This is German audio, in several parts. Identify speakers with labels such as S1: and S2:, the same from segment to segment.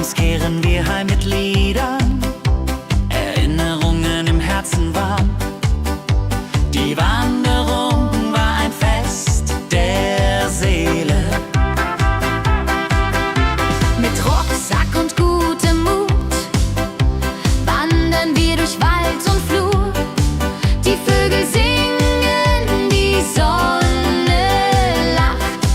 S1: Abends kehren wir heim mit Liedern, Erinnerungen im Herzen warm. Die Wanderung war ein Fest der Seele.
S2: Mit Rucksack und gutem Mut wandern wir durch Wald und Flur. Die Vögel singen, die Sonne lacht.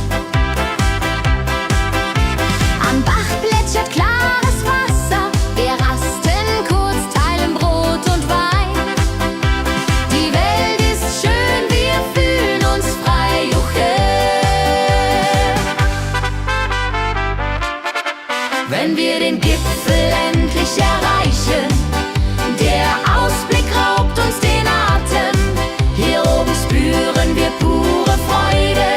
S2: Am Bach plätschert klares Wasser, wir rasten kurz, teilen Brot und Wein. Die Welt ist schön, wir fühlen uns frei, juche. Wenn wir den Gipfel endlich erreichen, der Ausblick raubt uns den Atem. Hier oben spüren wir pure Freude.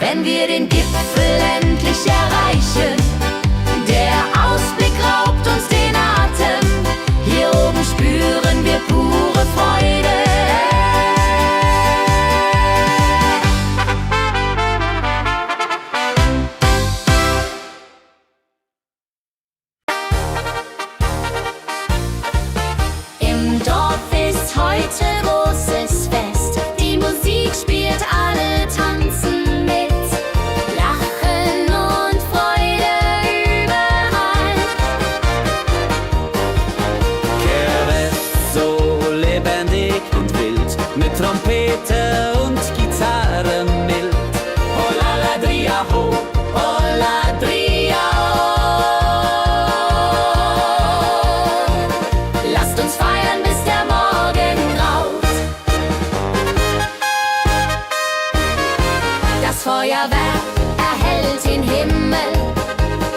S2: Wenn wir den Gipfel endlich erreichen, der Ausblick raubt uns den Atem. Hier oben spüren wir pure Freude. Im Dorf ist heute großes Fest. Die Musik spielt, alle tanzen mit. Lachen und Freude überall.
S1: Kehr ist so lebendig und wild, mit Trompete und Gitarre mild. Oh la la dria ho, oh la dria oh.
S2: Lasst uns feiern, bis der Morgen graut. Das Feuerwerk erhellt den Himmel.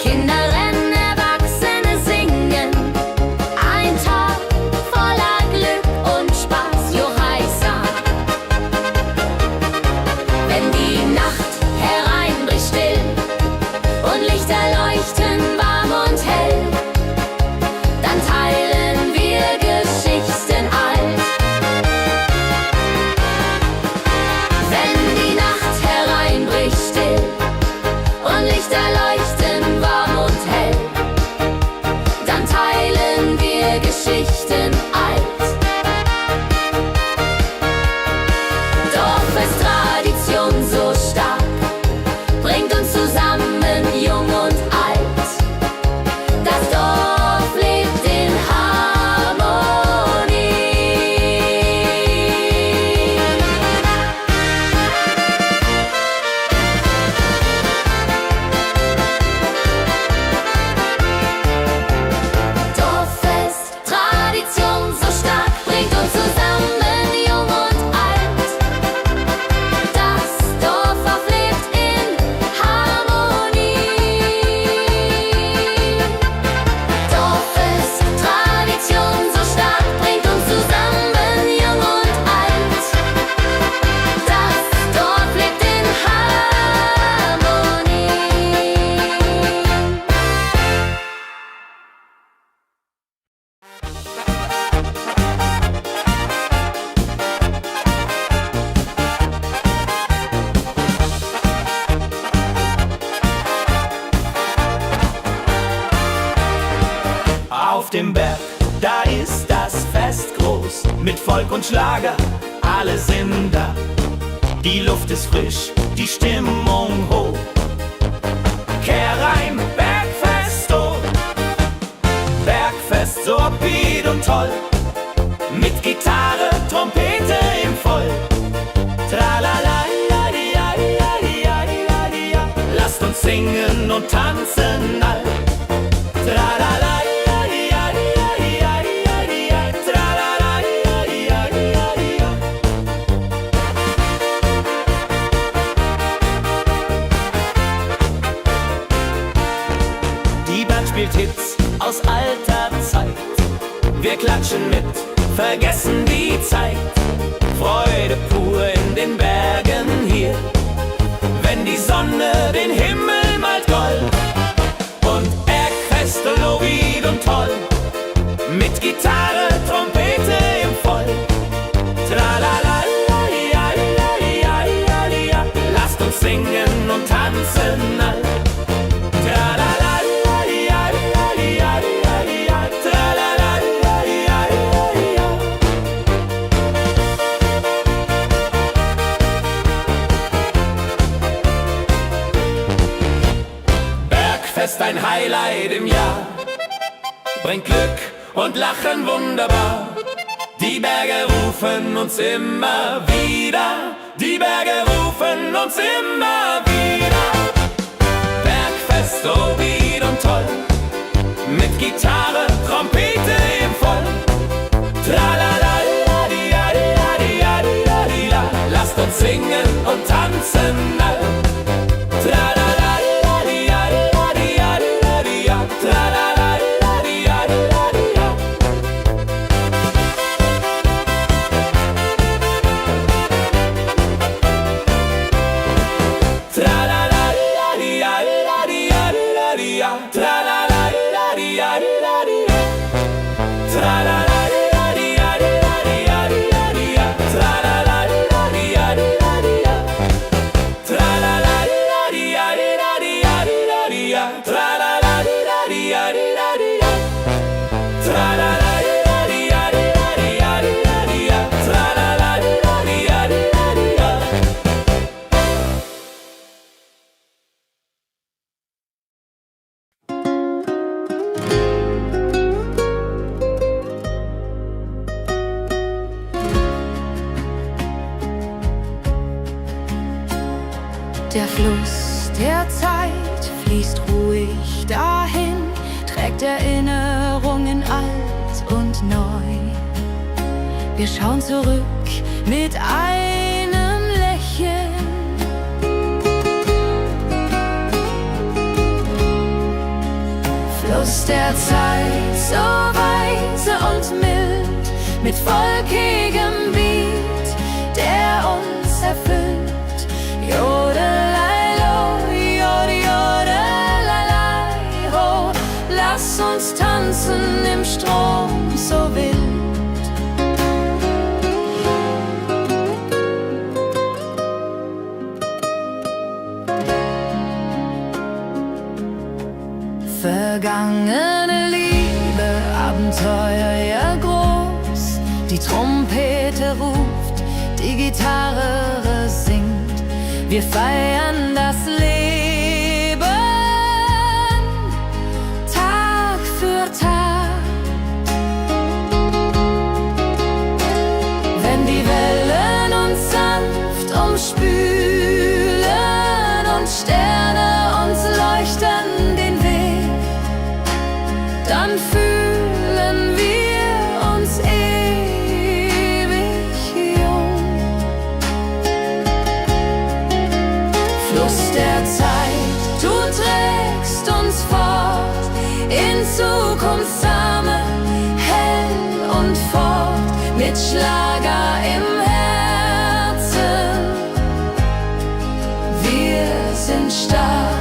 S2: Kinder rennen, Erwachsene singen. Ein Tag voller Glück und Spaß, Johaisa. Wenn die Nacht hereinbricht still und Lichter leuchten warm und hell, dann teilen wir Geschichten alt. Wenn die Nacht hereinbricht still und Lichter leuchten warm und hell, dann teilen wir Geschichten alt. Dorfes-Tradition so stark bringt uns zusammen, jung und alt. Das Dorf lebt in Harmonie. Dorffest, Tradition so stark bringt uns zusammen, jung und alt. Das Dorf lebt in Harmonie. Dorffest, Tradition so stark bringt uns zusammen, jung und alt. Das Dorf lebt in Harmonie.
S1: Auf dem Berg, da ist das Fest groß, mit Volk und Schlager, alle sind da. Die Luft ist frisch, die Stimmung hoch. Kehr rein, Bergfest, oh. Bergfest, so upbeat und toll. Mit Gitarre, Trompete im Voll. Tralala, ja, ja, ja, ja, ja, ja. Lasst uns singen und tanzen all. Tralala, ja, ja, ja, ja, ja, ja. Tralala, ja, ja, ja, ja. Die Band spielt Hits aus alter Zeit. Wir klatschen mit, vergessen die Zeit. Freude pur in den Bergen hier, wenn die Sonne den Himmel malt gold. Und Bergfest, Lovid und toll, mit Gitarre, Trompete im Voll. Tralala, ja, ja, ja, ja, ja. Lasst Bergfest ein Highlight im Jahr. Bringt Glück und Lachen wunderbar. Die Berge rufen uns immer wieder. Die Berge rufen uns immer wieder. Bergfest, so bied und toll. Mit Gitarre, Trompete im Voll. Tralalaladiadiadiadiadida. Lasst uns singen und tanzen all. Tralalaladiadiadiadidia. Tralalaladiadiadidia. Tralalaladiadiadidia. Tralalaladiadiadidia. Tralalaladiadiadiadidia. Tralalaladiadiadidia. Tralalaladiadiadidia. Tralalaladiadiadidia. Tralalaladiadiadidia. Tralalaladiadiadidia.
S2: Der Fluss der Zeit fließt ruhig dahin, trägt Erinnerungen alt und neu. Wir schauen zurück mit einem Lächeln. Fluss der Zeit, so weise und mild, mit wolkigem Beat, der uns erfüllt. Jodelei-lo, jodelei-lei, ho, lass uns tanzen im Strom so wild. Vergangene Liebe, Abenteuer ja groß, die Trompete ruft, die Gitarre singt. Wir feiern das Leben Tag für Tag. Wenn die Wellen uns sanft umspülen und Sterne uns leuchten den Weg, dann fühlen wir uns ewig jung. Fluss der Zeit, du trägst uns fort in Zukunftssame, hell und fort, mit Schlager im Herzen. Wir sind stark.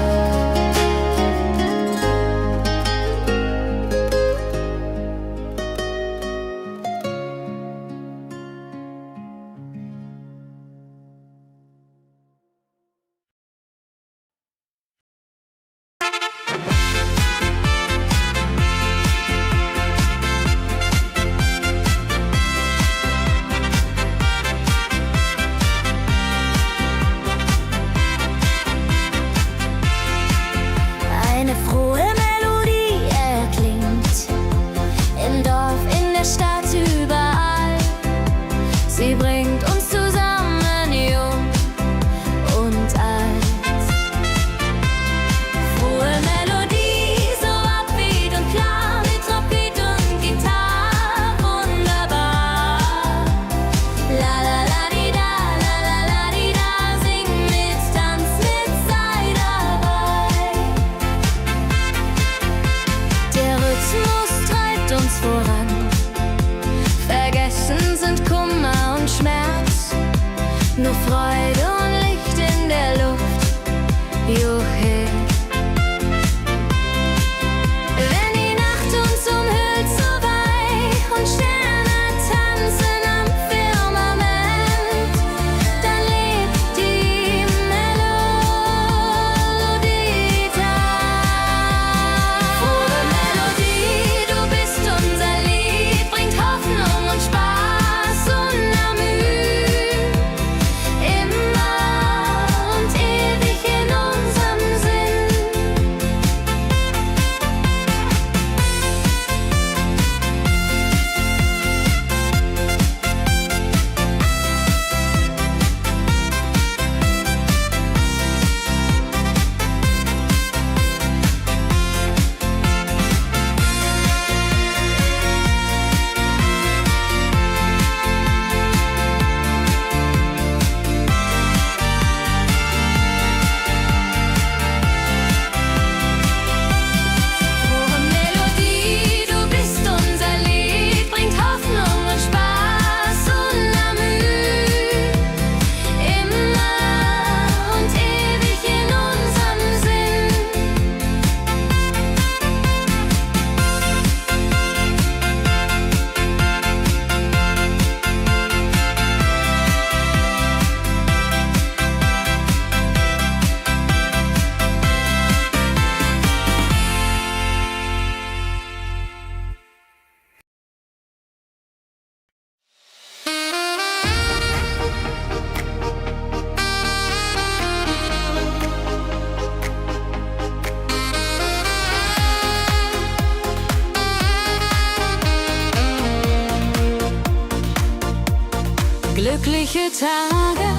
S2: Tage,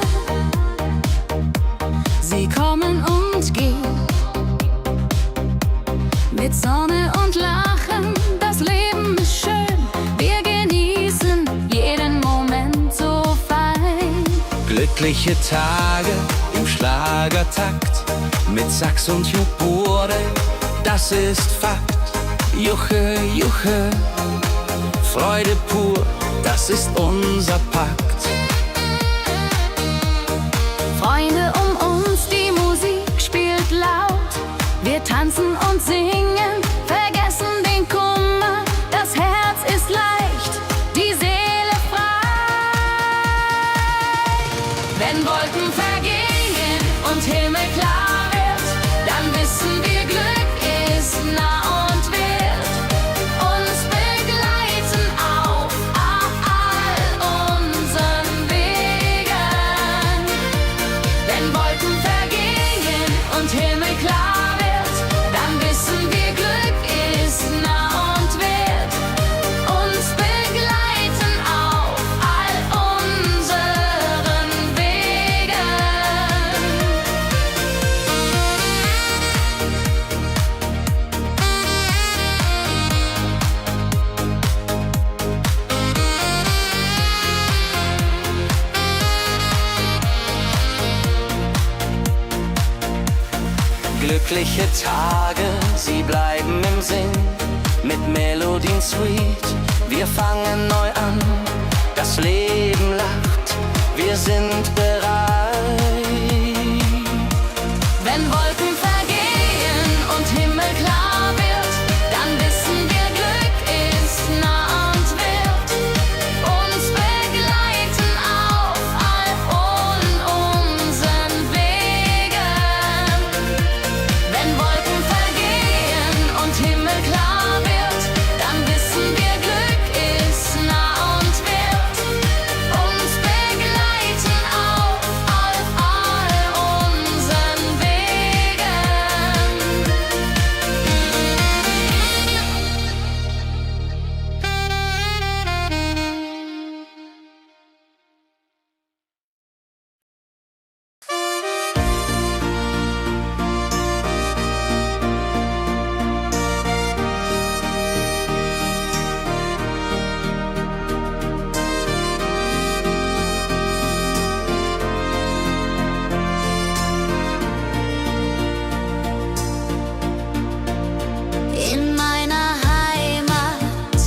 S2: sie kommen und gehen. Mit Sonne und Lachen, das Leben ist schön. Wir genießen jeden Moment so fein.
S1: Glückliche Tage im Schlagertakt, mit Sax und Juburde, das ist Fakt. Juche, Juche, Freude pur, das ist unser Pakt.
S2: Freunde um uns, die Musik spielt laut. Wir tanzen und singen, vergessen den Kummer. Das Herz ist leicht, die Seele frei. Wenn Wolken vergehen und Himmel klar wird, dann wissen wir, Glück ist nah und wird uns begleiten auf all unseren Wegen. Wenn Wolken vergehen und Himmel klar wird, dann wissen wir, Glück ist nah und wird uns begleiten auf all unseren Wegen.
S1: Glückliche Tage, sie bleiben im Sinn, mit Melodien sweet. Wir fangen neu an, das Leben lacht, wir sind bereit.
S2: Wenn Wolken vergehen und Himmel klar wird, dann wissen wir, Glück ist nah und wird uns begleiten auf all unseren Wegen. Wenn Wolken vergehen und Himmel klar wird, dann wissen wir, Glück ist nah und wird uns begleiten auf all unseren Wegen. In meiner Heimat,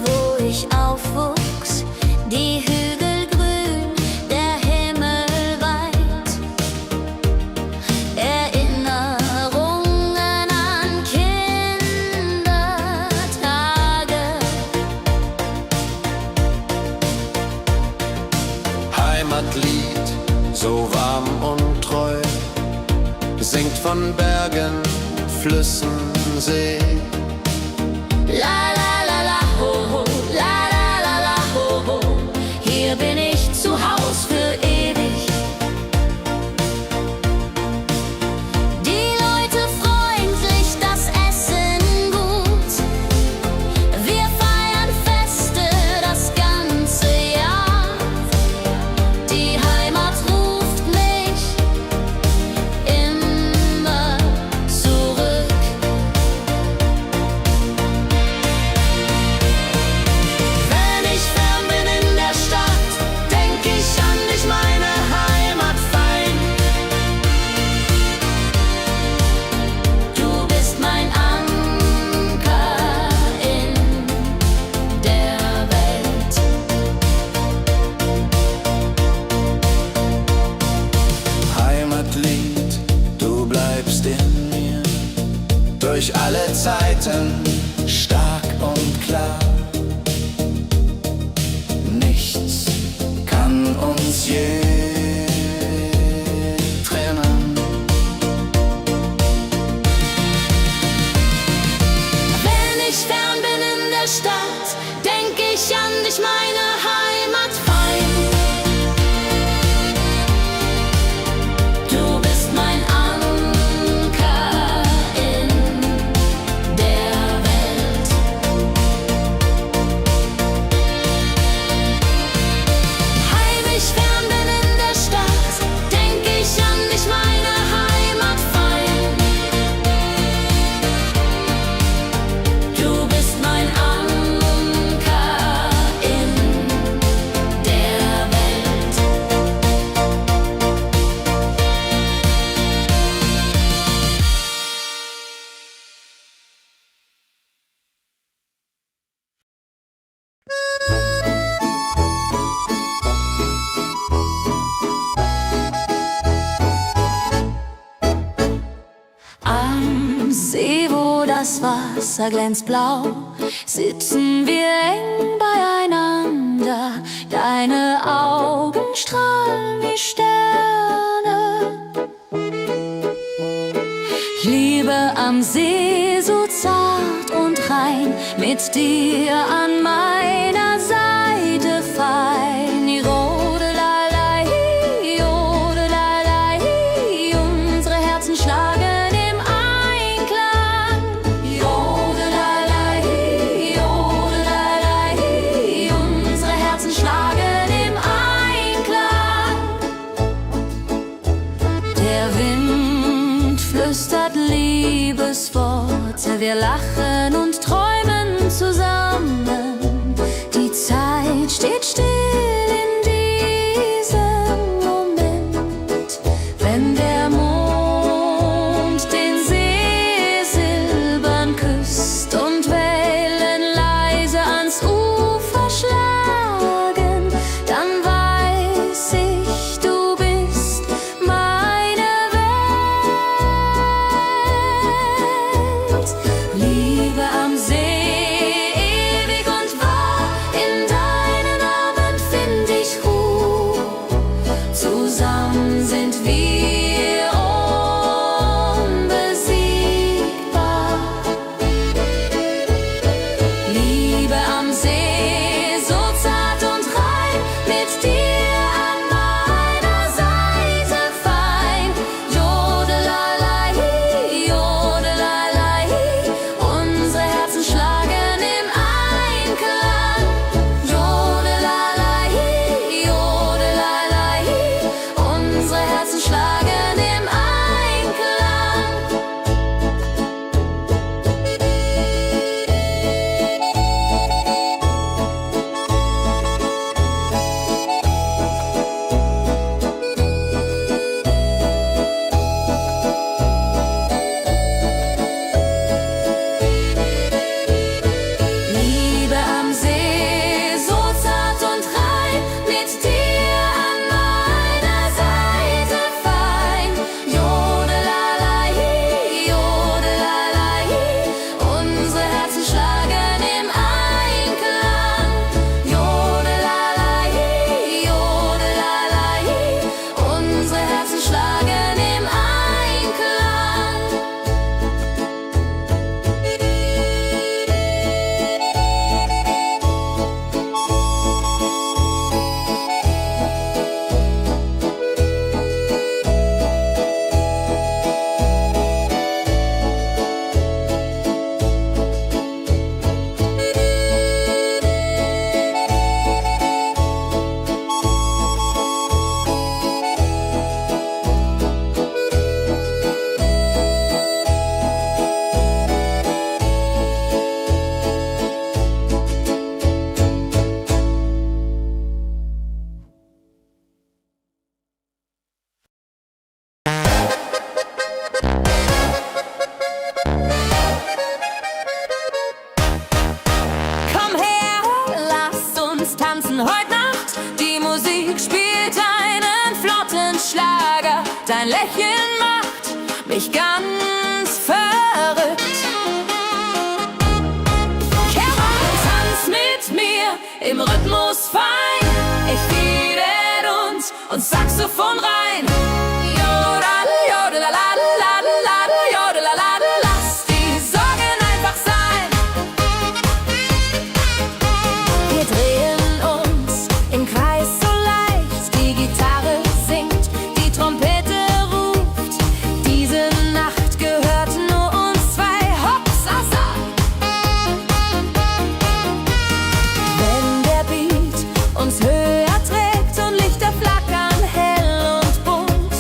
S2: wo ich aufwuchs, die Hügel grün, der Himmel weit. Erinnerungen an Kindertage.
S3: Heimatlied, so warm und treu, singt von Bergen, Flüssen, See.
S2: La la la la ho ho, la la la la ho ho. Hier bin ich zu Haus für ewig. Die Leute freundlich, das Essen gut. Wir feiern Feste das ganze Jahr. Die Heimat ruft mich immer zurück. Wenn ich fern bin in der Stadt, denk ich an dich, meine Heimat fein. Du bist mein Anker in der Welt.
S3: Heimatlied, du bleibst in mir, durch alle Zeiten, stark und klar. Nichts kann uns je trennen.
S2: Wenn ich fern bin in der Stadt, denk ich an dich, meine Heimat fein. Du bist mein Anker in der Welt. Heimlich fern bin das Wasser glänzt blau, sitzen wir eng beieinander. Deine Augen strahlen wie Sterne. Liebe am See, so zart und rein, mit dir an meiner Seite fein. Jodelalei, jodelalei, unsere Herzen schlagen im Einklang. Jodelalei, jodelalei, unsere Herzen schlagen im Einklang. Der Wind flüstert Liebesworte, wir lachen und träumen zusammen. Die Zeit steht still in diesem Moment, wenn der Mond den See silbern küsst und Wellen leise ans Ufer schlagen, dann weiß ich, du bist meine Welt. Liebe am See, ewig und wahr, in deinen Armen find ich Ruhe. Zusammen sind wir unbesiegbar. Liebe am See, so zart und rein, mit dir an meiner Seite fein. Jodelalei, jodelalei, unsere Herzen schlagen im Einklang. Jodelalei, jodelalei, unsere Herzen schlagen im Einklang. Liebe am See, so zart und rein, mit dir an meiner Seite fein. Jodelalei, jodelalei, unsere Herzen schlagen im Einklang. Jodelalei, jodelalei, unsere Herzen schlagen im Einklang. Komm her, lass uns tanzen heute Nacht. Die Musik spielt einen flotten Schlager. Dein Lächeln macht mich ganz verrückt. Kehr rein, tanz mit mir im Rhythmus fein. Ich fiedel und Saxophon rein. Jodel, jodelalalalalala, jodelalala, lass die Sorgen einfach sein. Wir drehen uns im Kreis so leicht, die Gitarre singt, die Trompete ruft. Diese Nacht gehört nur uns zwei, Hopsasa. Wenn der Beat uns höher trägt und Lichter flackern hell und bunt,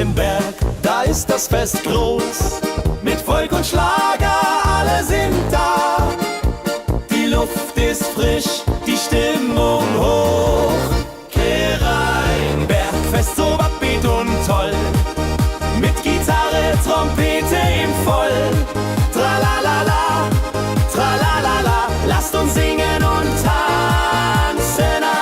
S1: dem Berg, da ist das Fest groß. Mit Volk und Schlager, alle sind da. Die Luft ist frisch, die Stimmung hoch. Kehr rein, Bergfest, so upbeat und toll. Mit Gitarre, Trompete im Voll. Tralalala, tralalala, lasst uns singen und tanzen all.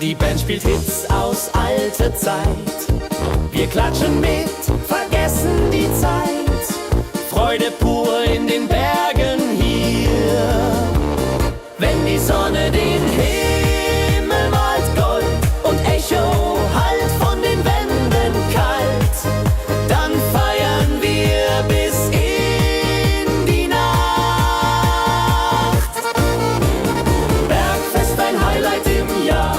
S1: Die Band spielt Hits aus alter Zeit. Wir klatschen mit, vergessen die Zeit. Freude pur in den Bergen hier. Wenn die Sonne den Himmel malt Gold und Echo hallt von den Wänden kalt, dann feiern wir bis in die Nacht. Bergfest, ein Highlight im Jahr,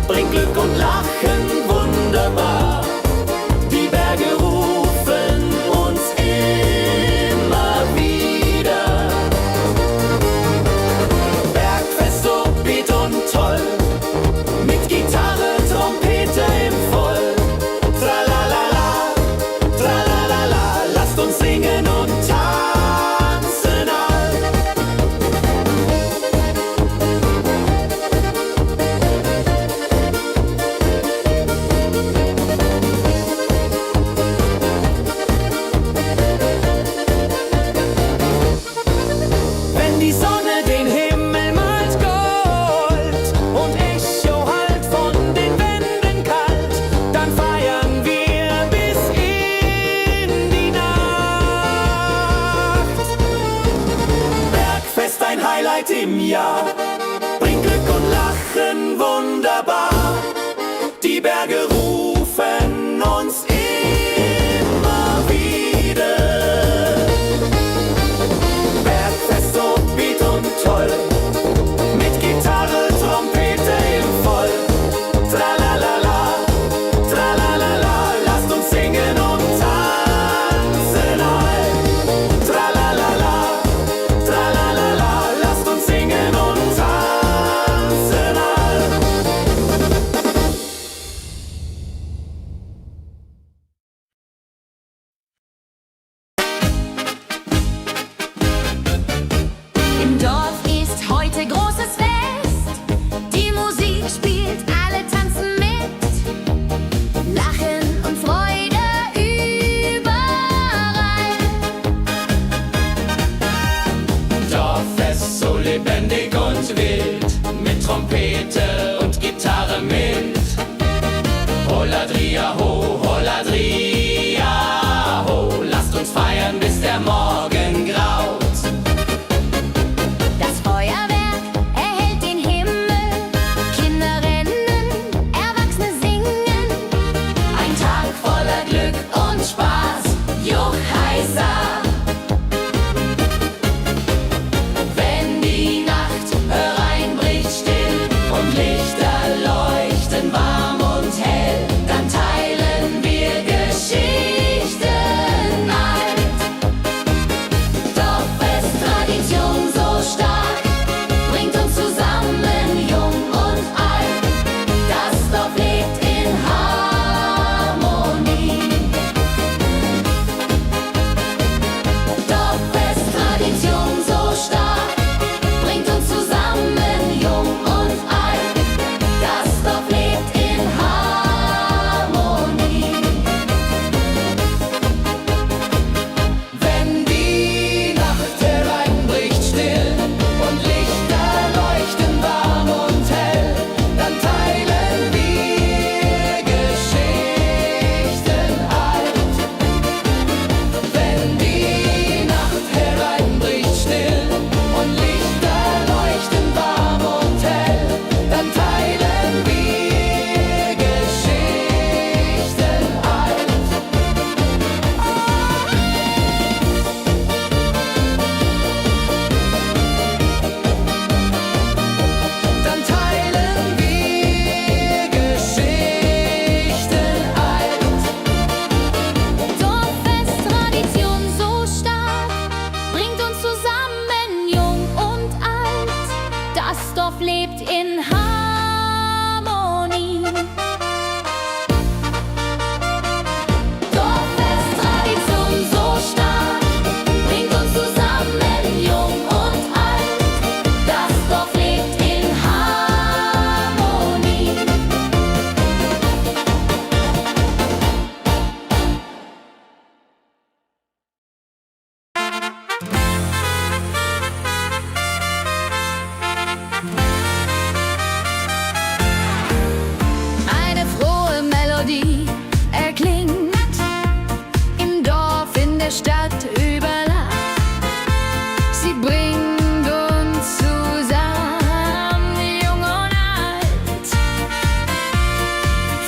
S1: bringt Glück und Lachen wunderbar. Die Berge rufen uns immer wieder. Bergfest, so beat und toll, mit Gitarre, Trompete im Voll. Tralalala, tralalala, lasst uns singen und tanzen all. Wenn die Sonne den Himmel malt Gold und Echo hallt von den Wänden kalt, dann feiern wir bis in die Nacht. Bergfest, ein Highlight im Jahr, bringt Glück und Lachen wunderbar. Die Berge rufen uns immer wieder. Bergfest, so beat und toll, mit Gitarre, Trompete im Voll. Tralalala, tralalala, lasst uns singen und tanzen all. Tralalala, tralalala, lasst uns singen und
S2: Das Dorf lebt in Harmonie. Dorffest, Tradition so stark, bringt uns zusammen, jung und alt. Das Dorf lebt in Harmonie. Eine frohe Melodie erklingt im Dorf, in der Stadt, überall. Sie bringt uns zusammen, jung und alt.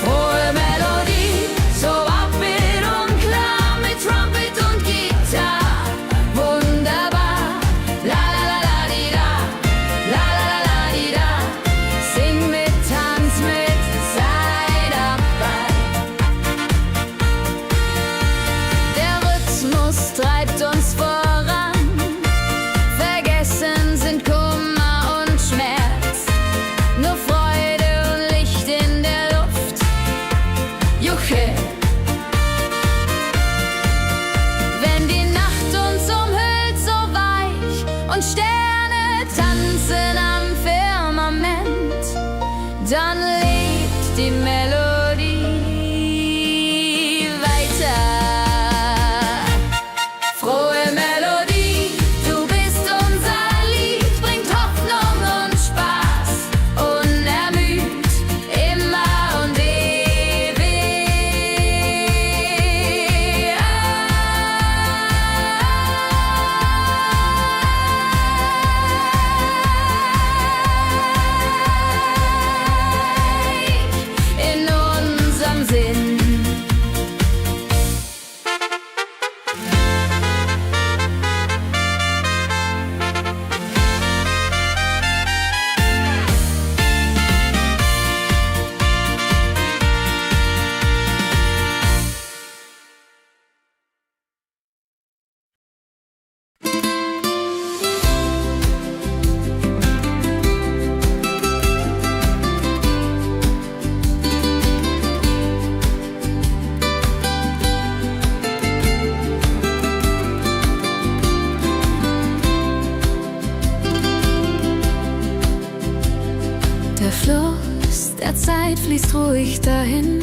S2: Frohe Melodie, so upbeat und klar, mit Trumpet und Gitarre. Wunderbar, la la la la di da, la la la la di da. Sing mit, tanz mit, sei dabei. Der Rhythmus treibt uns voran. Vergessen sind Kummer und Schmerz. Nur Freude und Licht in der Luft. Juche. Wenn die Nacht uns umhüllt, so weich, und Sterne tanzen am Firmament, dann lebt die Melodie weiter. Frohe Melodie, du bist unser Lied, bringt Hoffnung und Spaß, unermüd, immer und ewig in unserem Sinn. Der Fluss der Zeit fließt ruhig dahin,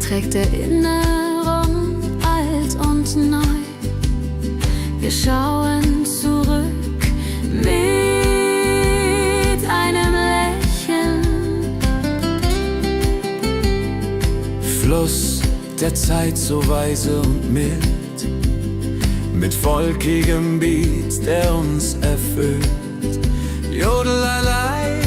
S2: trägt Erinnerung alt und neu. Wir schauen zurück mit einem Lächeln.
S3: Fluss der Zeit so weise und mild, mit volkigem Beat, der uns erfüllt. Jodelalei,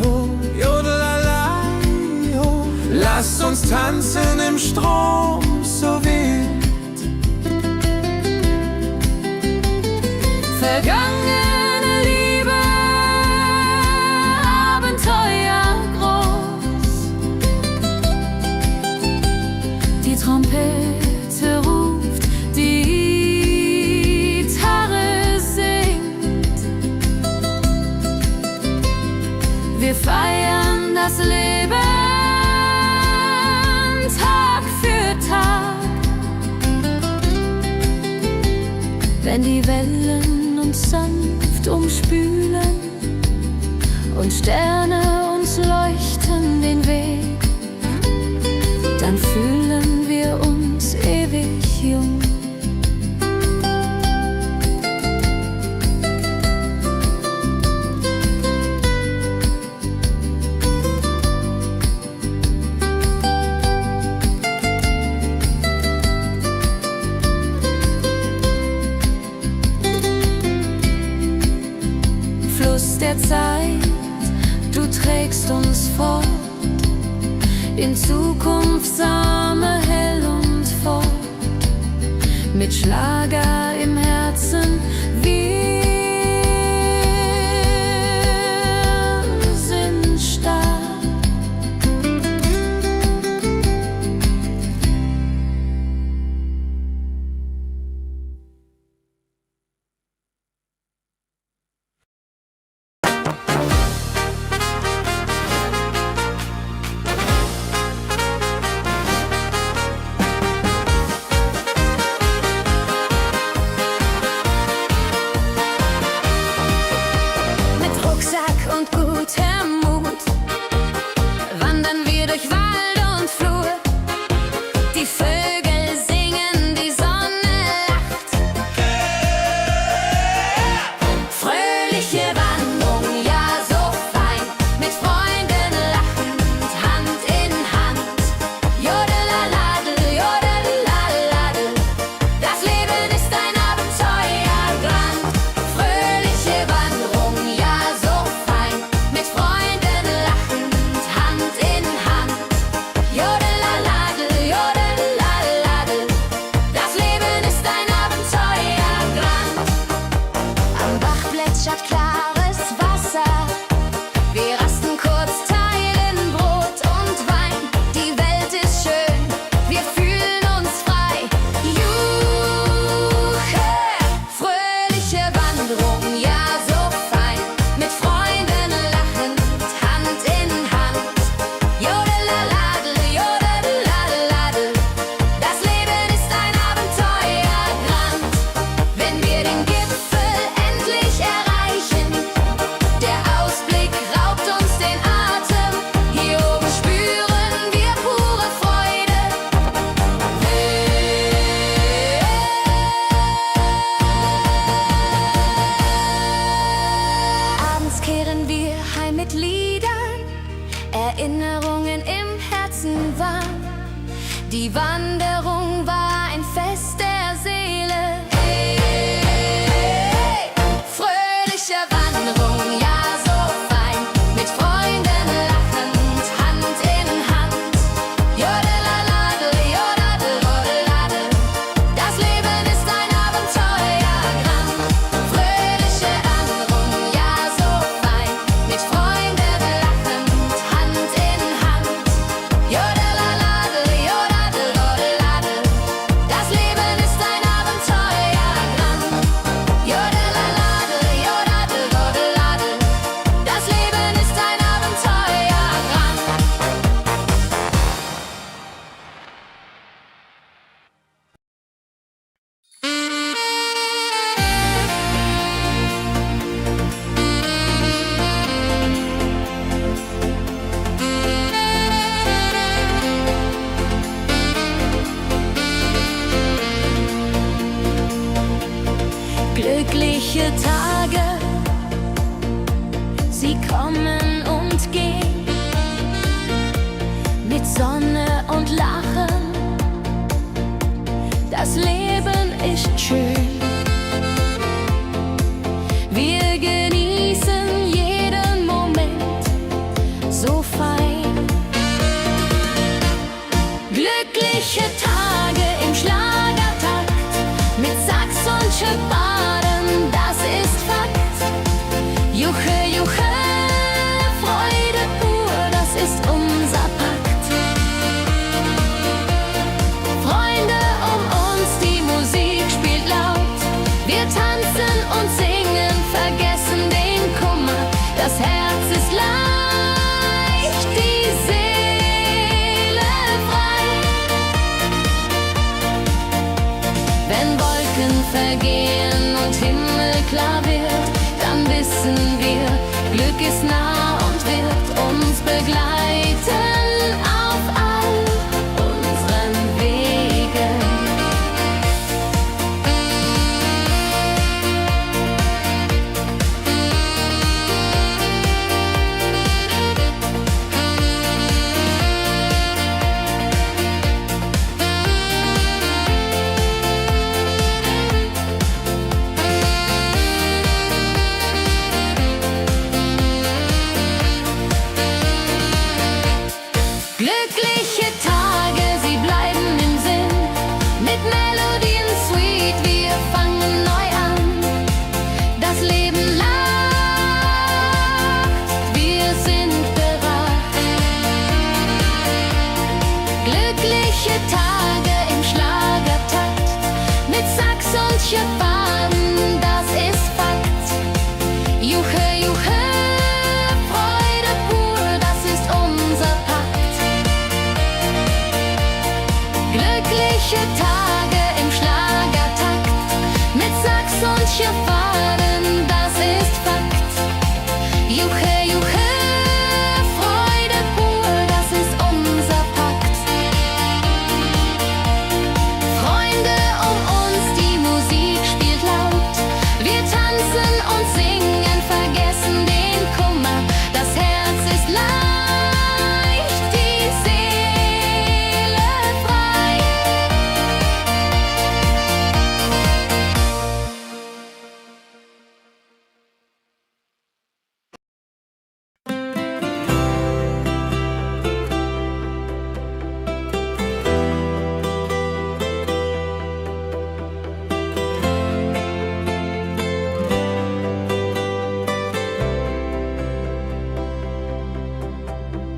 S3: ho, jodelalei, ho. Lasst uns tanzen im Strom so wild.
S2: Vergangene Liebe, Abenteuer groß. Die Trompete ruft, die Gitarre singt. Wir feiern das Leben Tag für Tag. Wenn die Wellen uns sanft umspülen und Sterne uns leuchten den Weg, dann fühlen wir uns ewig jung. Fluss der Zeit, du trägst uns fort in Zukunftssame hell und fort, mit Schlager im Herzen. Wir sind stark. plätschert klares Wasser. Wir rasten kurz, teilen Brot und Wein. Die Welt ist schön, wir fühlen uns frei. Juche, fröhliche Wanderung, ja so fein. Mit Freunden lachend, Hand in Hand. Jodelaladel, jodelaladel. Das Leben ist ein Abenteuergrand. Wenn wir den Gipfel endlich erreichen, der Ausblick raubt uns den Atem. Hier oben spüren wir pure Freude. Abends kehren wir heim mit Liedern, Erinnerungen im Herzen warm. Die Wanderung war ein Fest der Seele. Hey, fröhliche Wanderung, ja so fein. Mit Freunden lachend, Hand in Hand. Jodelaladel, jodadel, rodeladel. Das Leben ist ein Abenteuergrand. Fröhliche Wanderung, ja so fein. Mit Freunden lachend, Hand in Hand. Jodelaladel, jodadel, rodeladel. Das Leben ist ein Abenteuergrand. Jodelaladel, jodadel, rodeladel. Das Leben ist ein Abenteuergrand. Glückliche Tage, sie kommen und gehen, mit Sonne und Lachen. Das Leben ist schön. Wir genießen jeden Moment so fein. Glückliche Tage im Schlagertakt, mit Sax und Schöpbaden, das ist Fakt. Juche, juche, Freude pur, das ist unser Pakt. Freunde um uns, die Musik spielt laut. Wir tanzen und singen, vergessen den Kummer. Das Herz ist leicht, die Seele frei. Wenn Wolken vergehen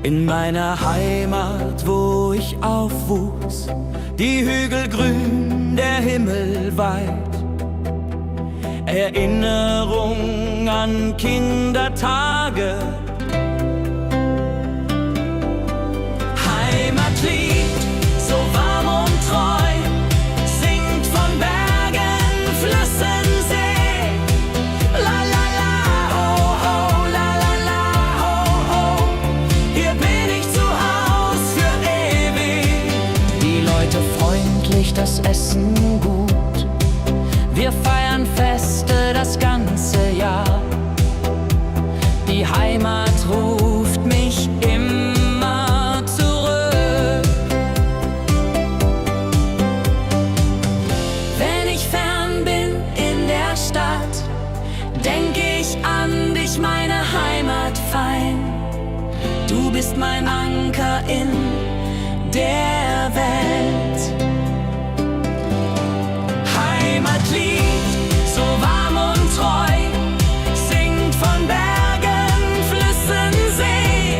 S1: In meiner Heimat, wo ich aufwuchs, die Hügel grün, der Himmel weit. Erinnerung an Kindertage. Heimatlied, so warm und treu, singt von Bergen, Flüssen, See. La la la, ho ho, la la la, ho ho. Hier bin ich zu Haus für ewig. Die Leute freundlich, das Essen gut. Wir feiern Feste das ganze Jahr. Die Heimat ruft mich immer zurück. Wenn ich fern bin in der Stadt, denk ich an dich, meine Heimat fein. Du bist mein Anker in der Welt. Heimatlied, so warm und treu, singt von Bergen, Flüssen, See.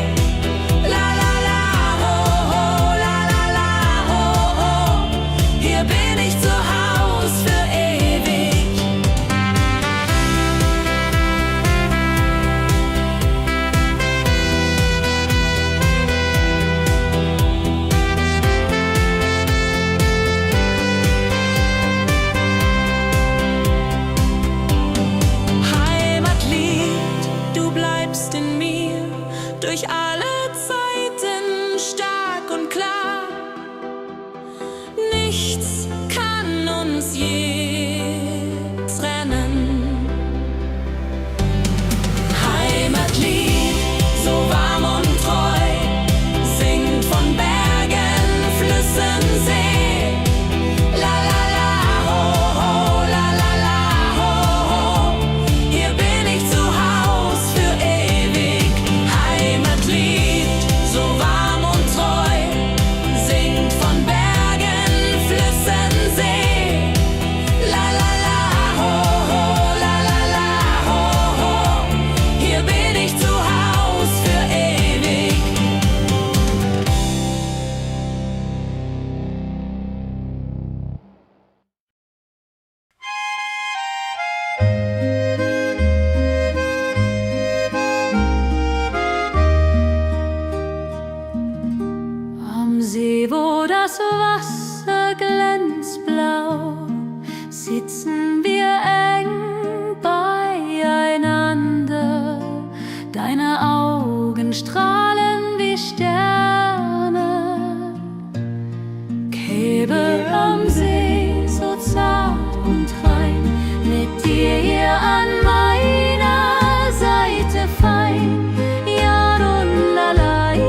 S1: La la la, ho ho, la la la, ho ho. Hier bin ich zu Haus für ewig. Durch alle Zeiten stark und klar. Nichts kann uns je trennen. Heimatlied, so warm und treu, singt von Bergen, Flüssen, See. La la la, ho ho, la la la, ho ho. Hier bin ich zu Haus für ewig. Heimatlied, so warm und treu, singt von Bergen, Flüssen, See. La la la, ho ho, la la la, ho ho. Hier bin ich zu Haus für ewig.
S2: Am See, wo das Wasser glänzt blau, sitzen wir eng beieinander. Deine Augen strahlen wie Sterne. Käbe am See, so zart und rein, mit dir hier an meiner Seite fein. Yadon-lalai,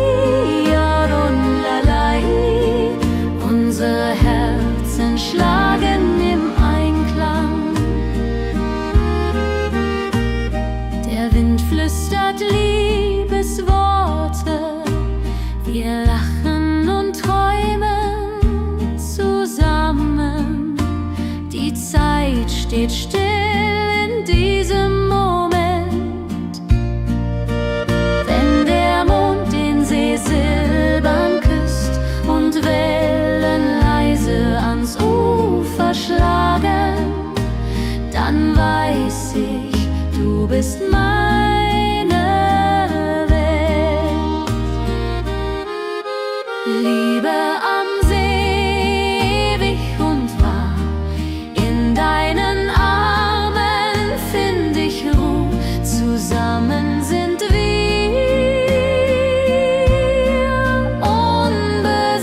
S2: Yadon-lalai. Unsere Herzen schlagen im Einklang. Der Wind flüstert Liebesworte. Wir lachen und träumen zusammen. Die Zeit steht still in diesem Moment. Wenn der Mond den See silbern küsst und Wellen leise ans Ufer schlagen, dann weiß ich, du bist meine Welt. Liebe am See, ewig und wahr, in deinen Armen find ich Ruhe, zusammen sind wir unbesiegbar.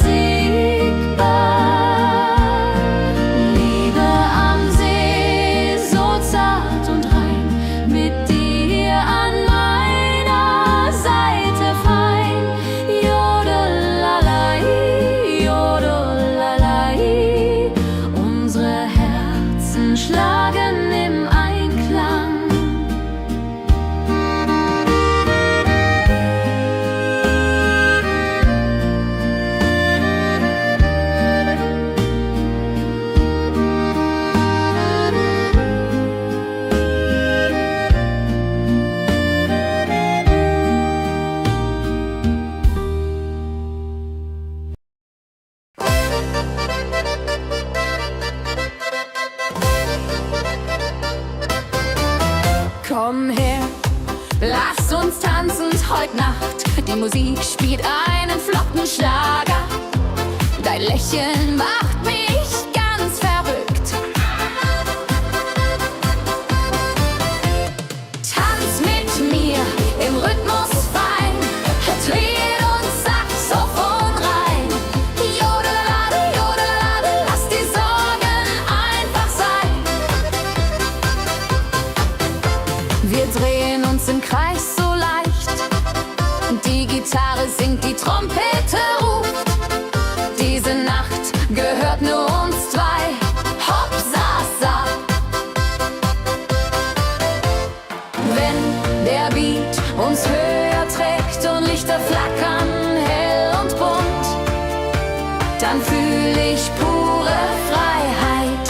S2: Liebe am See, so zart und rein, mit dir Komm her, lass uns tanzen heute Nacht. Die Musik spielt einen flotten Schlager. Dein Lächeln macht mich ganz verrückt. Tanz mit mir im Rhythmus fein, Trompete und Saxophon rein. Jodelade, jodelade, lass die Sorgen einfach sein. Wir drehen uns im Kreis so leicht, die Gitarre singt, die Trompete ruft. Diese Nacht gehört nur uns zwei. Hopp, sa, sa. Wenn der Beat uns höher trägt und Lichter flackern hell und bunt, dann fühl ich pure Freiheit.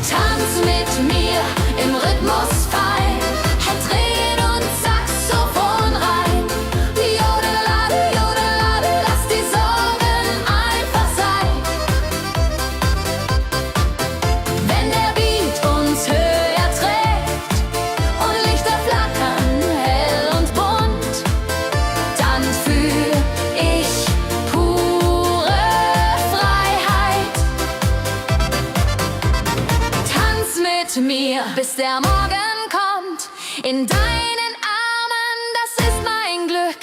S2: Tanz mit mir im Rhythmus fein, Trompete und Saxophon rein. Jodelade, jodelade, lass die Sorgen einfach sein. Wenn der Beat uns höher trägt und Lichter flackern hell und bunt, dann fühl ich pure Freiheit. Tanz mit mir, bis der Morgen kommt. In deinen Armen, das ist mein Glück.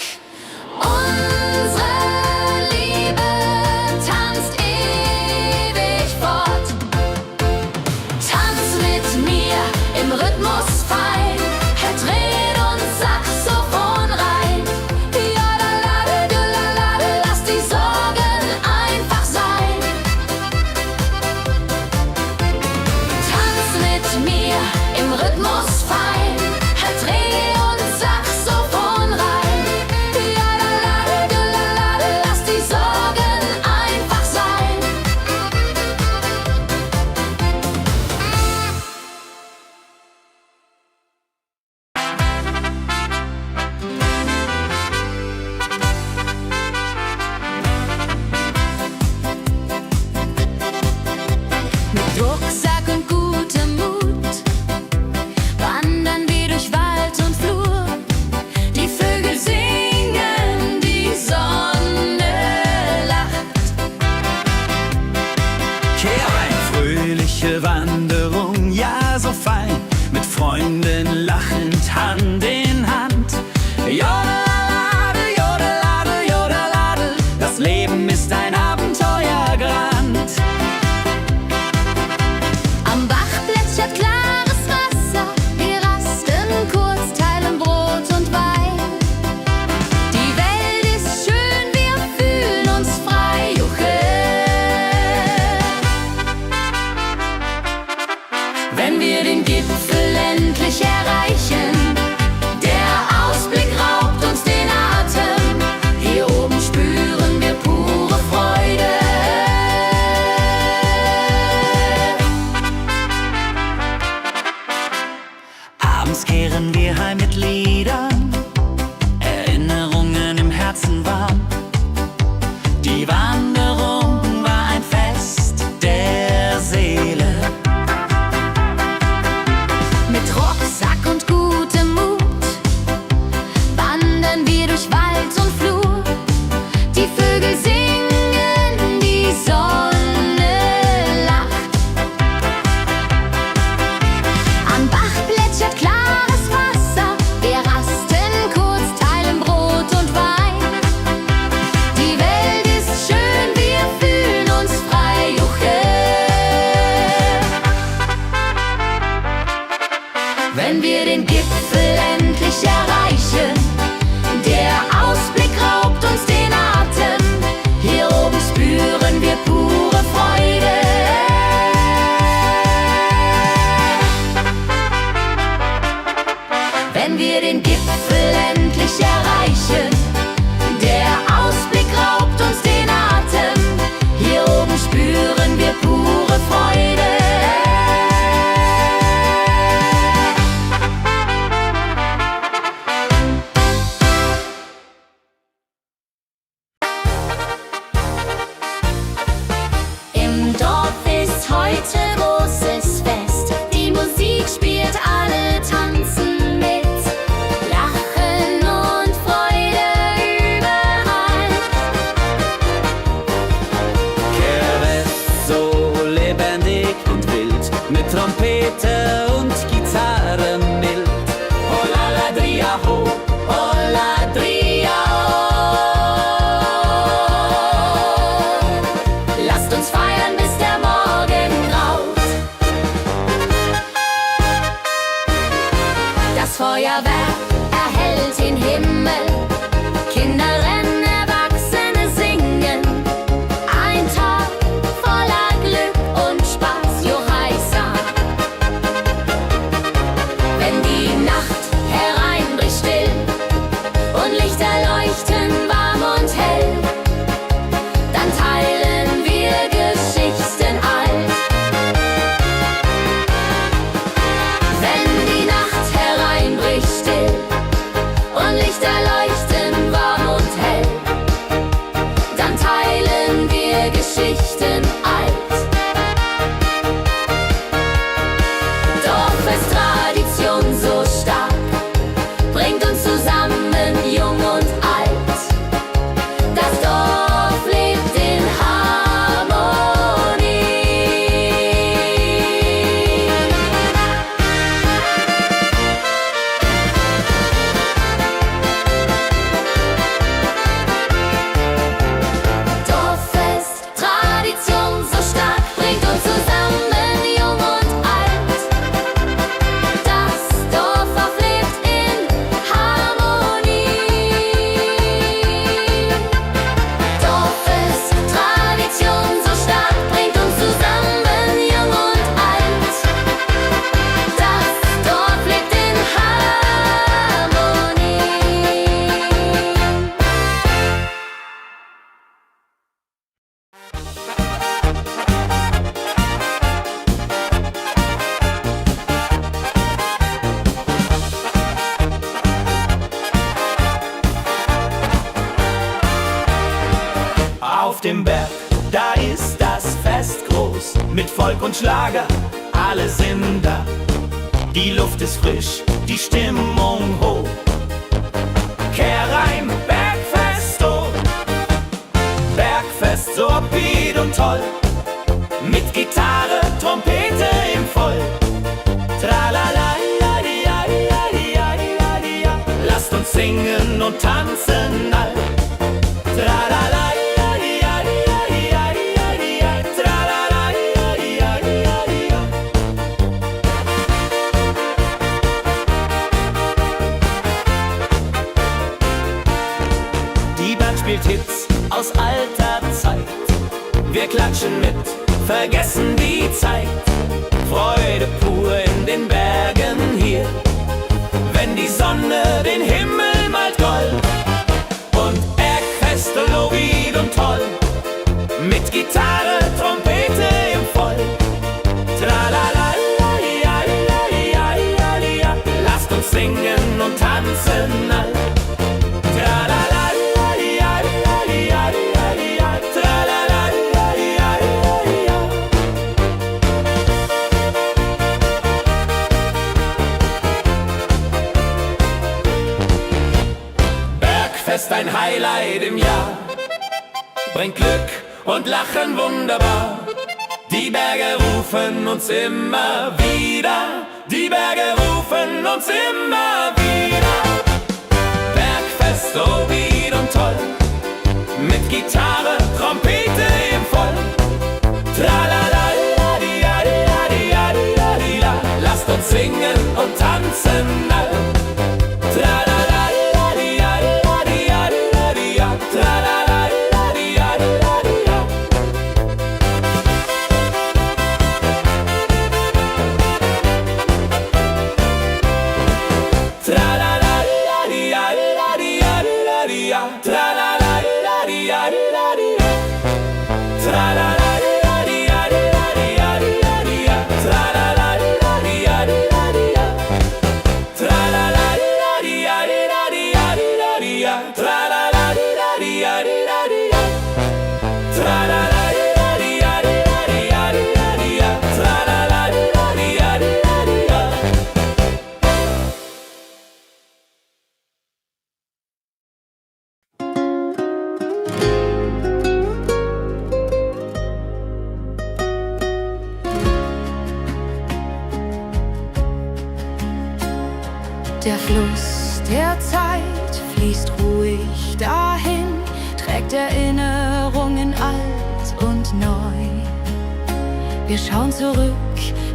S2: Unsere Liebe tanzt ewig fort. Tanz mit mir im Rhythmus fein, Trompete und Saxophon rein. Jodelade, jodelade, lass die Sorgen einfach sein. Tanz mit mir im Rhythmus fein, Trompete und Saxophon rein. Jodelade, jodelade, lass die Sorgen einfach sein. Mit Rucksack und gutem Mut wandern wir durch Wald und Flur. Die Vögel singen, die Sonne lacht.
S3: Kehr ein, fröhliche Wanderung, ja so fein, mit Freunden lachend Hand in Hand. Jodelade, jodelade, jodelade, das Leben ist ein Abenteuergrand.
S2: Am Bach plätschert klares Wasser, wir rasten kurz, teilen Brot und Wein. Die Welt ist schön, wir fühlen uns frei, juche. Wenn wir den Gipfel endlich erreichen, der Ausblick raubt uns den Atem. Hier oben spüren wir pure Freude.
S3: Abends kehren wir heim mit Liedern, Erinnerungen im Herzen warm. Die Wanderung war ein Fest der Seele.
S2: Mit Rucksack und gutem Mut wandern wir durch Wald und Flur. Die Vögel singen, die Sonne lacht. Am Bach plätschert klares Wasser, wir rasten kurz, teilen Brot und Wein. Die Welt ist schön, wir fühlen uns frei, juche. Wenn wir den Gipfel endlich erreichen, der Ausblick raubt uns den Atem. Hier oben spüren wir pure Freude. Wenn wir den Gipfel endlich erreichen, der Ausblick raubt uns den Atem. Hier oben spüren wir pure Freude. Im Dorf ist heute großes
S1: Trompete und Gitarre mild. Oh la la dria ho, oh la dria oh.
S2: Lasst uns feiern, bis der Morgen graut. Das Feuerwerk erhellt den Himmel. Kinder rennen, Erwachsene singen. Ein Tag voller Glück und Spaß, Johaisa. Wenn die Nacht hereinbricht still und Lichter leuchten warm und hell, dann teilen wir Geschichten alt. Wenn die Nacht hereinbricht still und Lichter leuchten warm und hell, dann teilen wir Geschichten alt. Dorffest Tradition so stark, bringt uns zusammen, jung und alt. Das Dorf lebt in Harmonie. Dorffest, Tradition so stark, bringt uns zusammen, jung und alt. Das Dorf lebt in Harmonie. Dorffest, Tradition so stark, bringt uns zusammen, jung und alt. Das Dorf lebt in Harmonie.
S1: Auf dem Berg, da ist das Fest groß, mit Volk und Schlager, alle sind da. Die Luft ist frisch, die Stimmung hoch. Kehr rein, Bergfest, oh. Bergfest, so upbeat und toll, mit Gitarre, Trompete im Voll. Tralala, ja, ja, ja, ja, ja, ja. Lasst uns singen und tanzen all. Tralala, ja, ja, ja, ja, ja, ja. Tralala, ja, ja, ja, ja. Die Band spielt Hits aus alter Zeit. Wir klatschen mit, vergessen die Zeit. Freude pur in den Bergen hier, wenn die Sonne den Himmel malt gold. Und Bergfest, Lovid und toll, mit Gitarre, Trompete im Voll. Tralala, ja, ja, ja, ja, ja. Lasst uns singen und tanzen all. Tralala, ja, ja, ja, ja, ja. Tralala, ja, ja, ja, ja. Bergfest, ein Highlight im Jahr, bringt Glück und Lachen wunderbar. Die Berge rufen uns immer wieder, die Berge rufen uns immer wieder. Bergfest, so wied und toll, mit Gitarre, Trompete im Voll. Tralala, ja, ja, ja, ja, ja, ja. Lasst uns singen und tanzen all. Tralala, ja, ja, ja, ja, ja, ja. Tralala, ja, ja, ja, ja. Tralala, ja, ja, ja, ja, ja. Tralala, ja, ja, ja, ja. Tralala, ja, ja, ja,
S2: Der Fluss der Zeit fließt ruhig dahin, trägt Erinnerungen alt und neu. Wir schauen zurück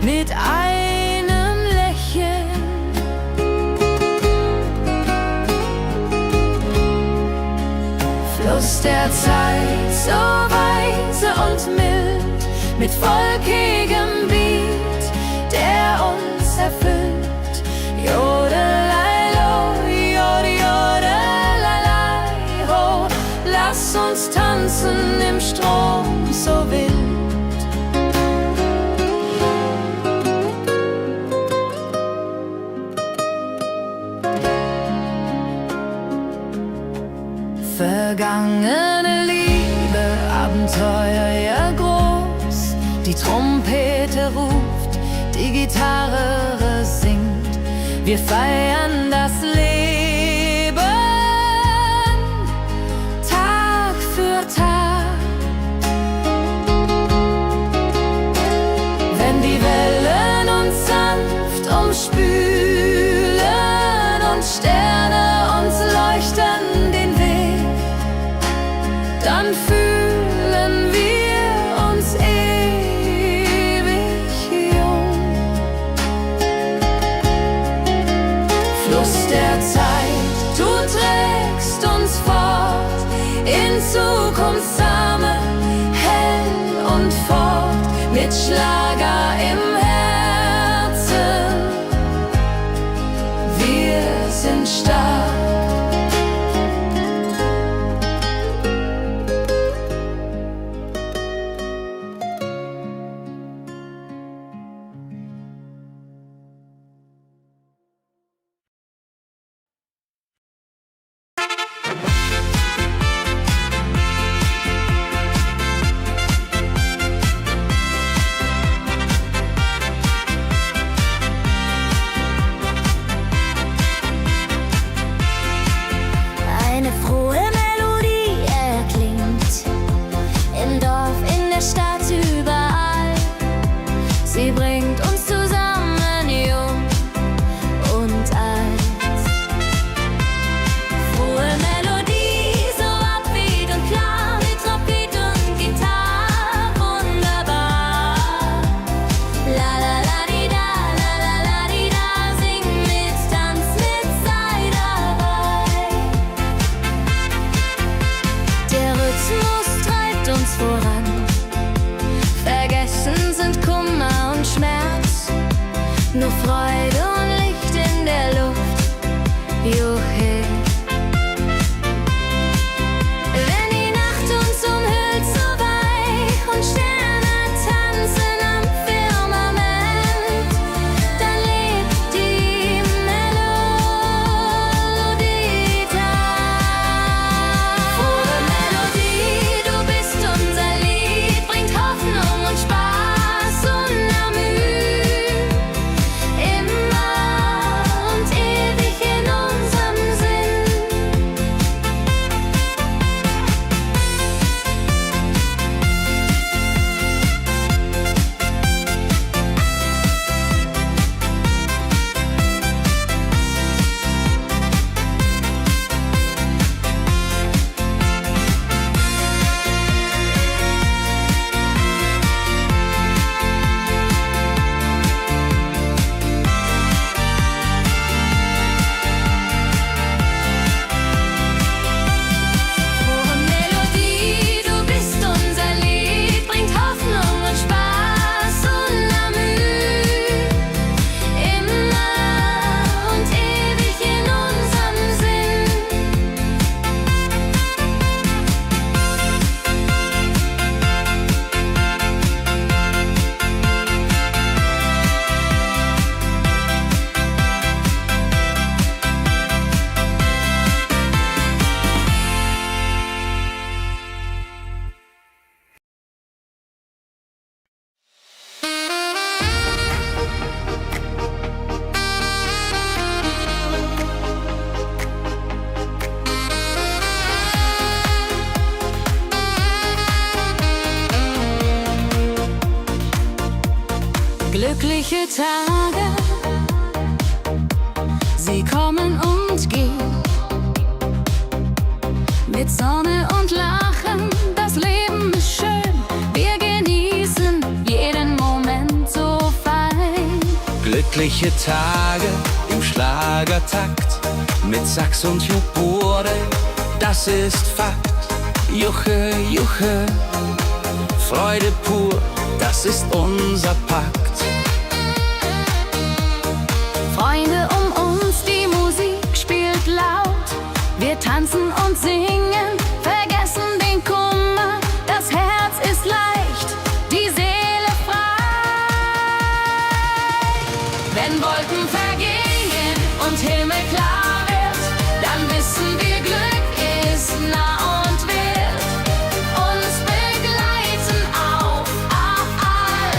S2: mit einem Lächeln. Fluss der Zeit, so weise und mild, mit volkigem Beat, der uns erfüllt. Jodelei-lo, jodelei-lai, ho, lass uns tanzen im Strom so wild. Vergangene Liebe, Abenteuer ja groß. Die Trompete ruft, die Gitarre singt. Wir feiern das Leben Tag für Tag. Wenn die Wellen uns sanft umspülen und Sterne uns leuchten den Weg, dann fühlen wir uns ewig jung. Fluss der Zeit, du trägst uns fort in Zukunftsarme, hell und fort, mit Schlager im Herzen. Wir sind stark.
S4: Eine frohe Melodie erklingt im Dorf, in der Stadt, überall. Sie bringt uns zusammen, jung und alt. Frohe Melodie, so upbeat und klar, mit Trompete und Gitarre, wunderbar. La la la di da, la la la di da, sing mit, tanz mit, sei dabei. Der Rhythmus treibt uns voran. Vergessen sind Kummer und Schmerz. Nur Freude und Licht in der Luft. Juhe. Wenn die Nacht uns umhüllt, so weich und Sterne tanzen am Firmament, dann lebt die Melodie da. Frohe Melodie, du bist unser Lied, bringt Hoffnung und Spaß unermüht, immer und ewig in unserem Sinn. Frohe Melodie, du bist unser Lied, bringt Hoffnung und Spaß unermüht, immer und ewig in unserem Sinn.
S2: Glückliche Tage, sie sie kommen und gehen. Mit Sonne und Lachen, das Leben ist schön. Wir genießen jeden Moment so fein.
S1: Glückliche Tage im Schlagertakt, mit Sax und Juborde, das ist Fakt. Juche, Juche, Freude pur, das ist unser Pakt.
S2: Freunde um uns, die Musik spielt laut. Wir tanzen und singen, vergessen den Kummer. Das Herz ist leicht, die Seele frei. Wenn Wolken vergehen und Himmel klar wird, dann wissen wir, Glück ist nah und wird uns begleiten auf all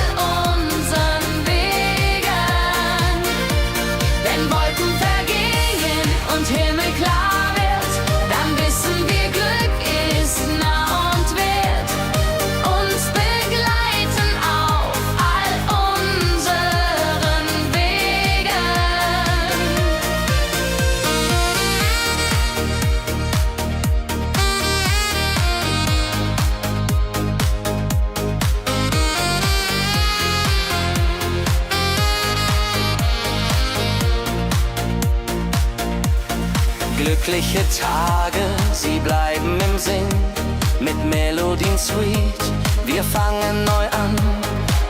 S2: unseren Wegen. Wenn Wolken vergehen und Himmel klar wird, dann wissen wir, Glück ist nah und wird uns begleiten auf all unseren Wegen.
S1: Glückliche Tage, sie bleiben im Sinn, mit Melodien sweet. Wir fangen neu an,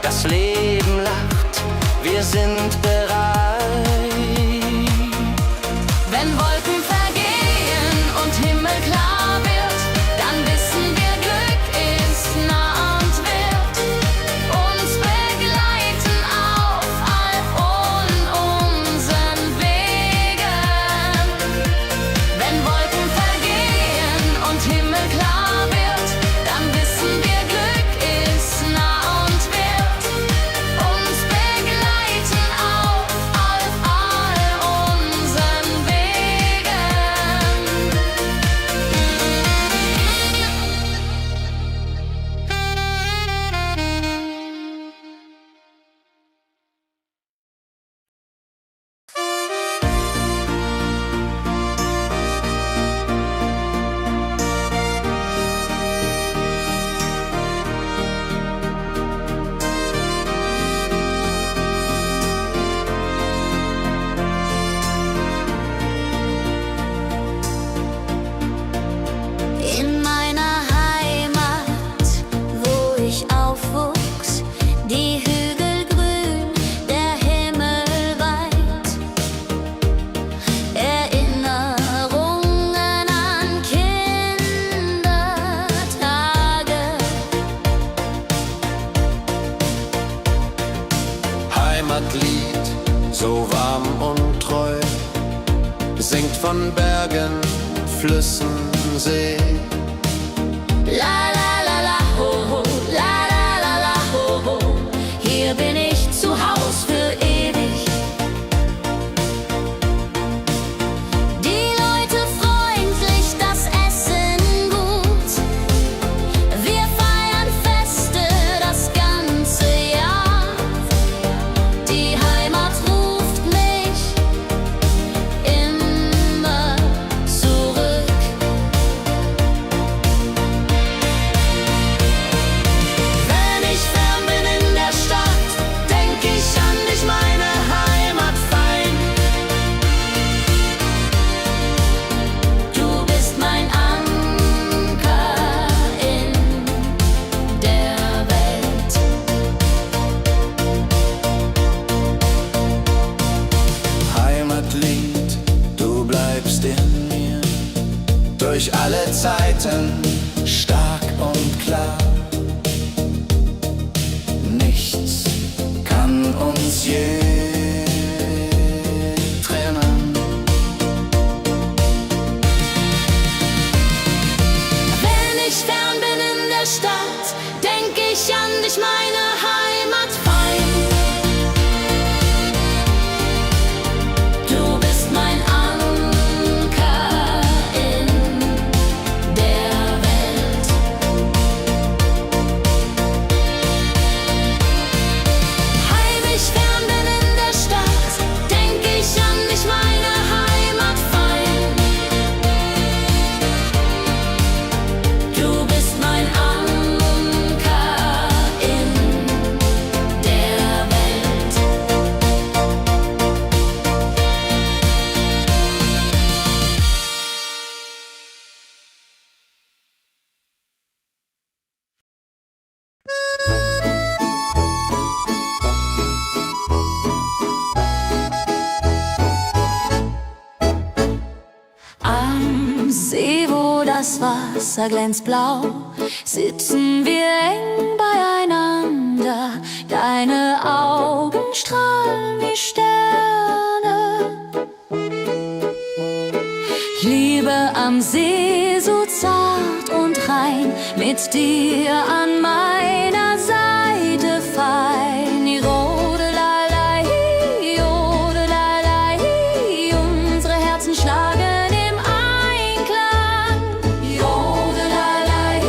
S1: das Leben lacht, wir sind bereit.
S2: Wenn Wolken vergehen und Himmel klar wird, dann wissen wir, Glück ist nah und wird uns begleiten auf all unseren Wegen. Wenn Wolken vergehen und Himmel klar wird, dann wissen wir, Glück ist nah und wird uns begleiten auf all unseren Wegen. In meiner Heimat, wo ich aufwuchs, die Hügel grün, der Himmel weit. Erinnerungen an Kindertage.
S3: Heimatlied, so warm und treu, singt von Bergen, Flüssen, See.
S2: La la la la ho ho, la la la la ho ho. Hier bin ich zu Haus für ewig. Die Leute freundlich, das Essen gut. Wir feiern Feste das ganze Jahr. Die Heimat ruft mich immer zurück. Wenn ich fern bin in der Stadt, denk ich an dich, meine Heimat fein. Du bist mein Anker in der Welt.
S3: Heimatlied, du bleibst in mir, durch alle Zeiten stark und klar. Nichts kann uns je trennen.
S2: Wenn ich fern bin in der Stadt, denk ich an dich, meine Heimat fein. Du bist mein Anker in der Welt. Heimisch fern bin in das Wasser glänzt blau, sitzen wir eng beieinander. Deine Augen strahlen wie Sterne. Ich liebe am See so zart und rein, mit dir an meiner Seite fein. Jodelalei, jodelalei, unsere Herzen schlagen im Einklang. Jodelalei,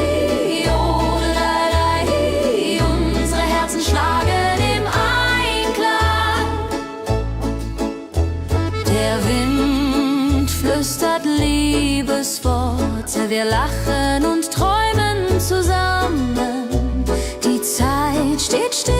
S2: jodelalei, unsere Herzen schlagen im Einklang. Der Wind flüstert Liebesworte, wir lachen und träumen zusammen. Die Zeit steht still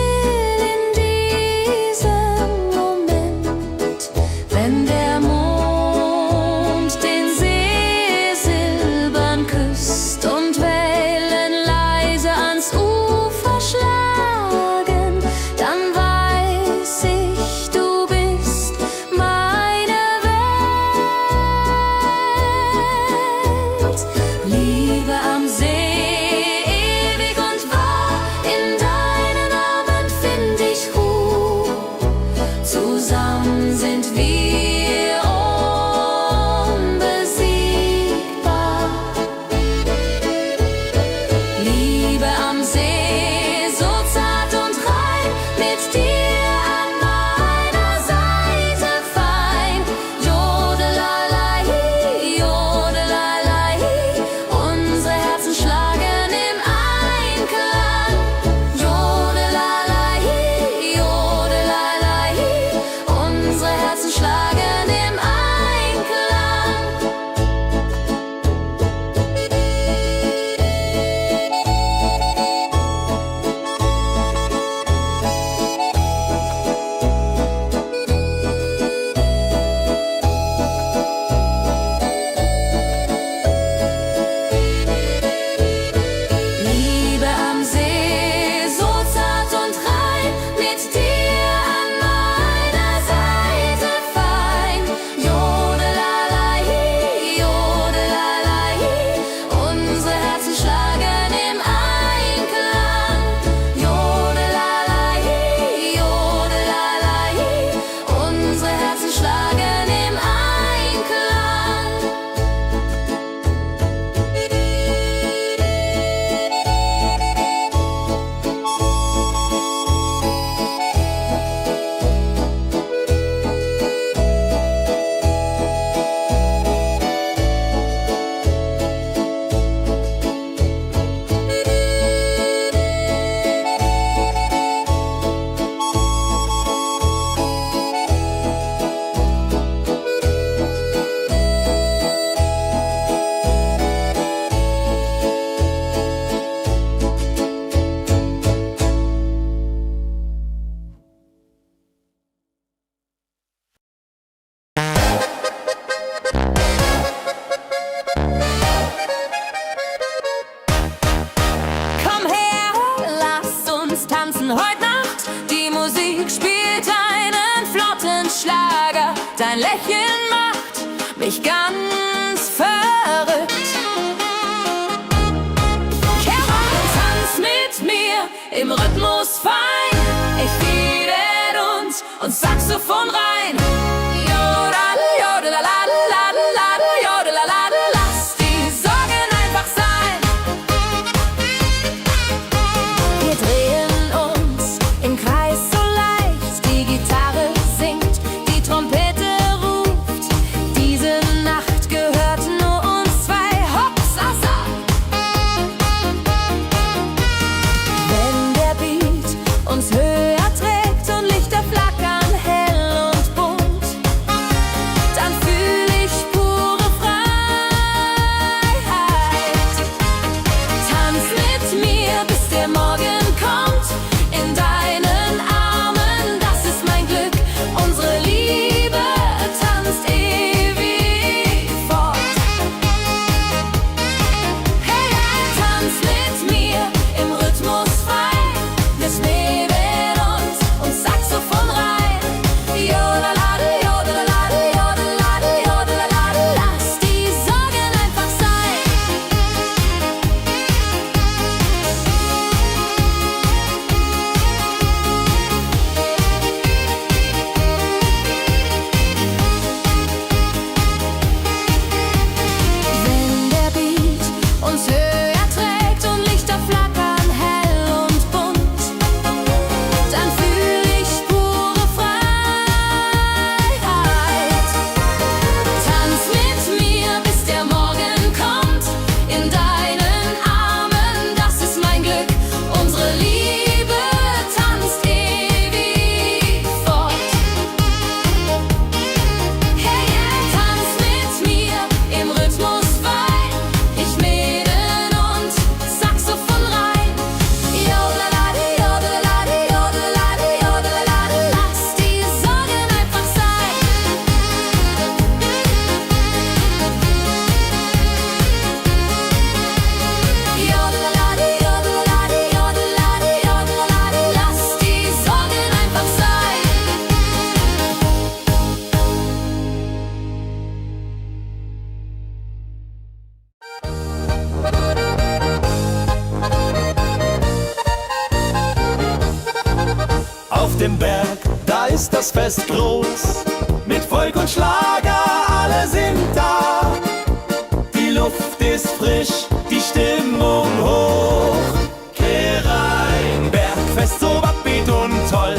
S2: in diesem Moment, wenn der Mond den See silbern küsst und Wellen leise ans Ufer schlagen, dann weiß ich, du bist meine Welt. Liebe am See, ewig und wahr, in deinen Armen find ich Ruhe. Zusammen sind wir unbesiegbar. Liebe am See, so zart und rein, mit dir an meiner Seite fein. Jodelalei, jodelalei, unsere Herzen schlagen im Einklang. Jodelalei, jodelalei, unsere Herzen schlagen im Einklang. Liebe am See, so zart und rein, mit dir an meiner Seite fein. Jodelalei, jodelalei, unsere Herzen schlagen im Einklang. Jodelalei, jodelalei, unsere Herzen schlagen im Einklang. Komm her, lass uns tanzen heute Nacht. Die Musik spielt einen flotten Schlager. Dein Lächeln macht mich ganz verrückt. Kehr rein und tanz mit mir im Rhythmus fein. Ich fiedel und Saxophon rein. Jodel, jodelalalalalala, jodelalala, lass die Sorgen einfach sein. Wir drehen uns im Kreis so leicht, die Gitarre singt, die Trompete ruft. Diese Nacht gehört nur uns zwei, Hopsasa. Wenn der Beat uns höher trägt und Lichter flackern hell und bunt,
S1: Bergfest groß, mit Volk und Schlager, alle sind da. Die Luft ist frisch, die Stimmung hoch. Kehr rein, Bergfest so upbeat und toll,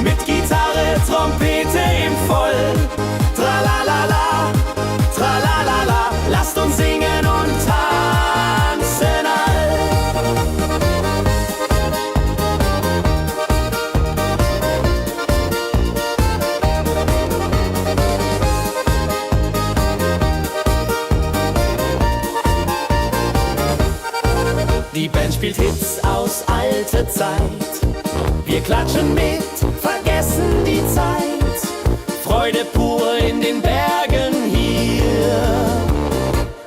S1: mit Gitarre, Trompete im Voll. Tralalala, tralalala, lasst uns singen und tanzen all. Die Band spielt Hits aus alter Zeit. Wir klatschen mit, vergessen die Zeit. Freude pur in den Bergen hier.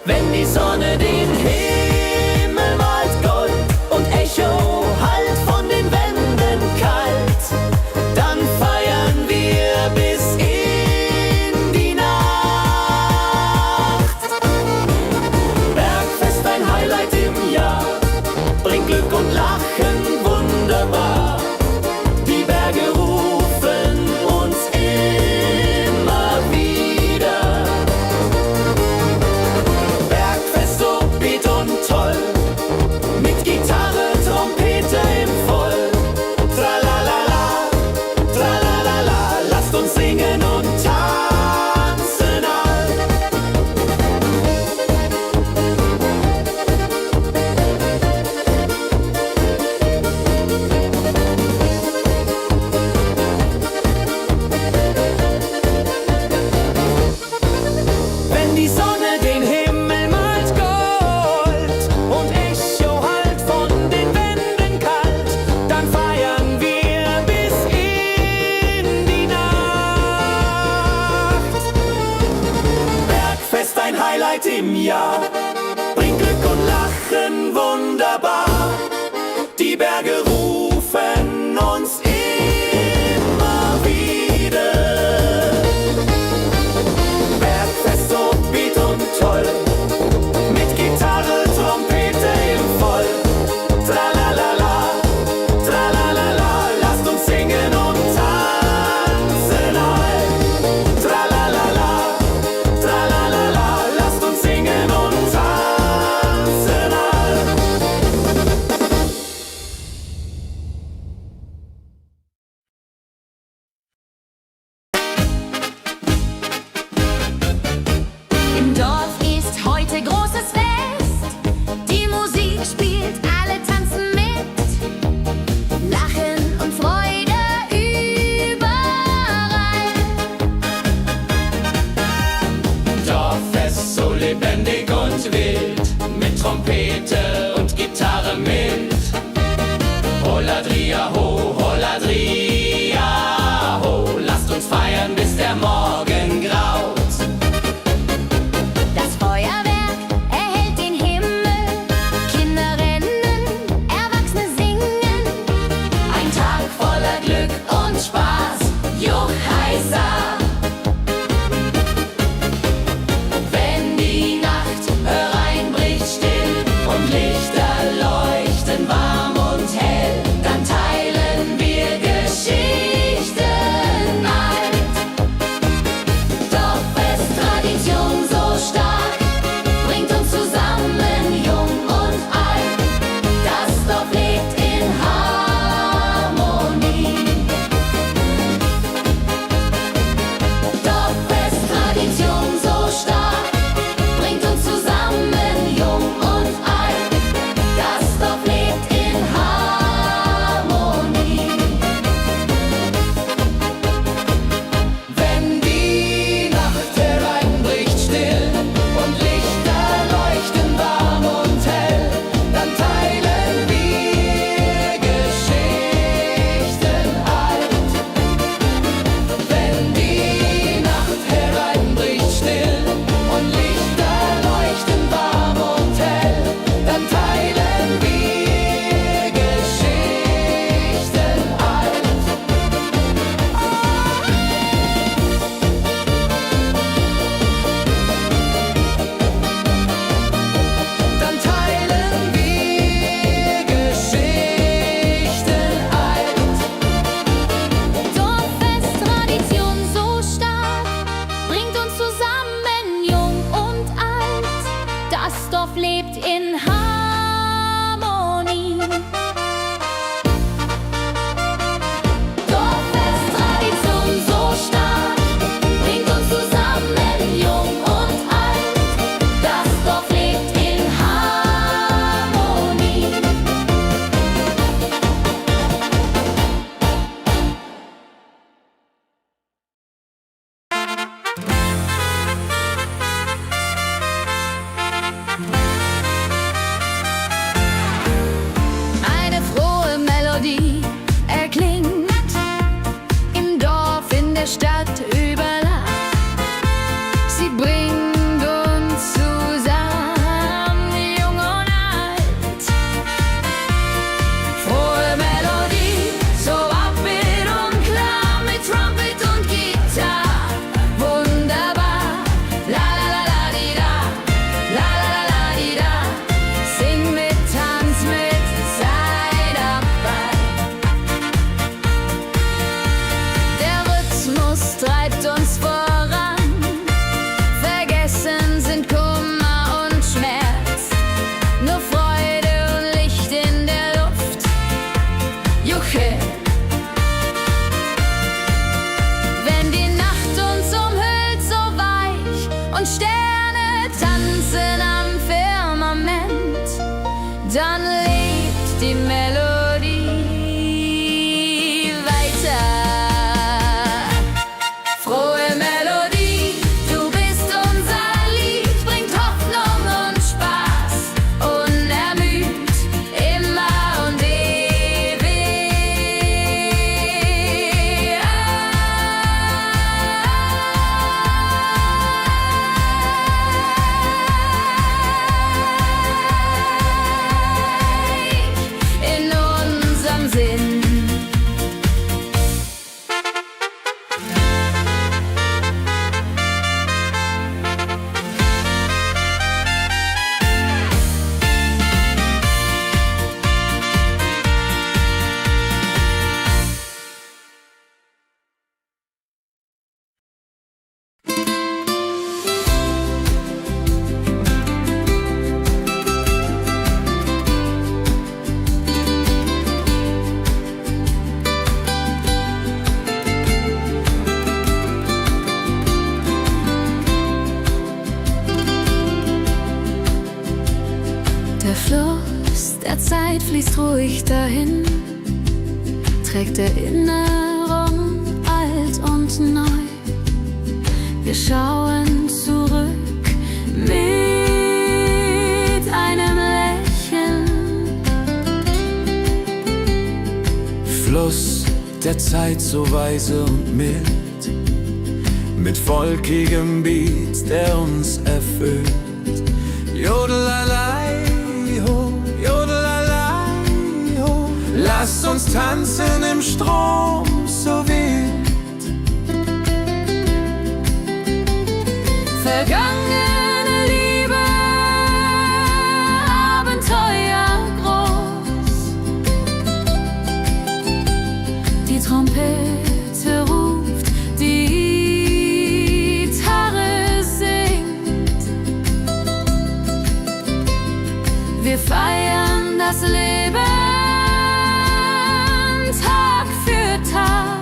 S1: Wenn die Sonne den Himmel malt Gold und Echo hallt von den Wänden kalt, dann feiern wir bis in die Nacht. Bergfest, ein Highlight im Jahr, bringt Glück und Lachen wunderbar. Die Berge rufen uns immer wieder. Bergfest so beat und toll, mit Gitarre, Trompete im Voll. Tralalala, tralalala, lasst uns singen und tanzen all. Wenn die Sonne den Himmel malt Gold und Echo hallt von den Wänden kalt, dann feiern wir bis in die Nacht. Bergfest, ein Highlight im Jahr, bringt Glück und Lachen wunderbar. Die Berge rufen uns immer wieder. Bergfest so beat und toll, mit Gitarre, Trompete im Voll. Tralalala, tralalala, lasst uns singen und tanzen all. Tralalala, tralalala, lasst uns singen und
S2: Stadt über Land. Sie bringt uns zusammen, jung und alt. Frohe Melodie, so upbeat und klar, mit Trumpet und Gitarre. Wunderbar, la la la la di da, la la la la di da. Sing mit, tanz mit, sei dabei. Der Rhythmus treibt uns voran. Vergessen sind Kummer und Schmerz. Nur Freude und Licht in der Luft. Juche. Wenn die Nacht uns umhüllt, so weich und Sterne tanzen am Firmament, dann lebt die Melodie weiter. Frohe Melodie, du bist unser Lied, bringt Hoffnung und Spaß, unermüd, immer und ewig in unserem Sinn. Der Fluss der Zeit fließt ruhig dahin, trägt Erinnerung alt und neu. Wir schauen zurück mit einem Lächeln.
S3: Fluss der Zeit so weise und mild, mit volkigem Beat, der uns erfüllt. Jodelalei, ho, jodelalei, ho. Lasst uns tanzen im Strom so wild.
S2: Vergangene Liebe, Abenteuer groß. Die Trompete ruft, die Gitarre singt. Wir feiern das Leben Tag für Tag.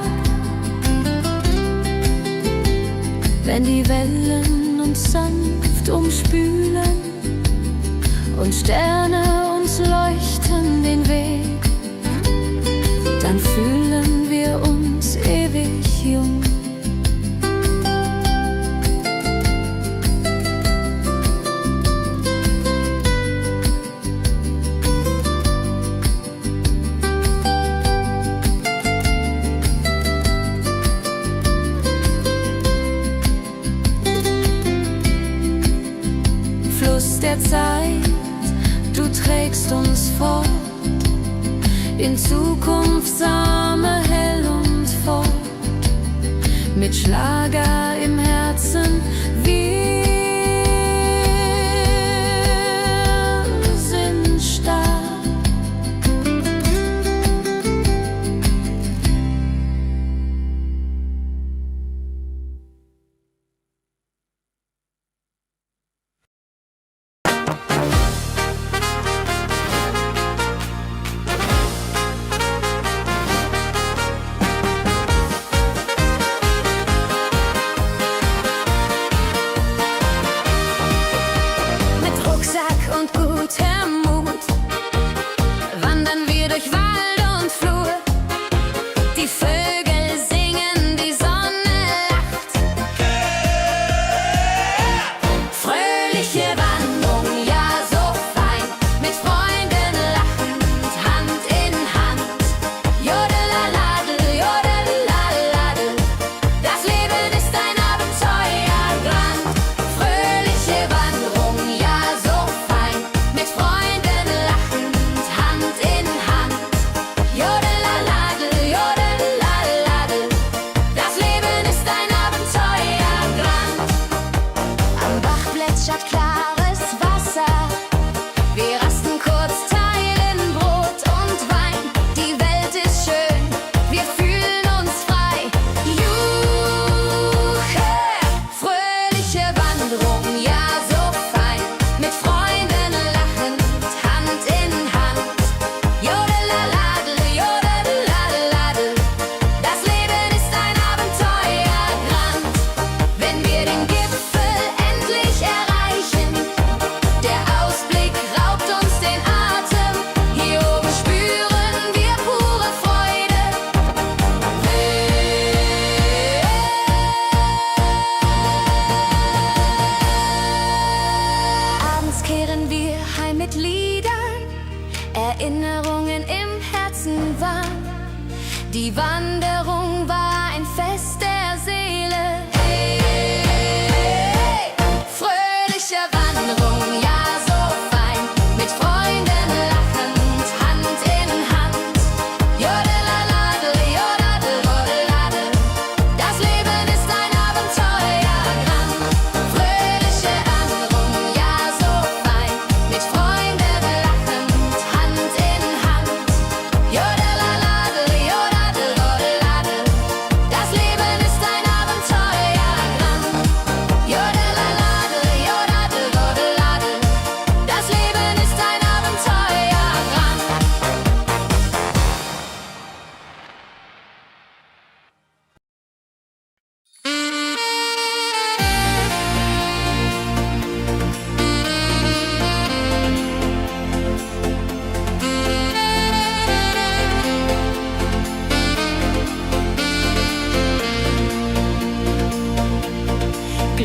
S2: Wenn die Wellen uns sanft umspülen und Sterne uns leuchten den Weg, dann fühlen wir uns ewig jung. Fluss der Zeit, du trägst uns fort in Zukunftssame hell und fort, mit Schlager im Herzen. Wir sind stark.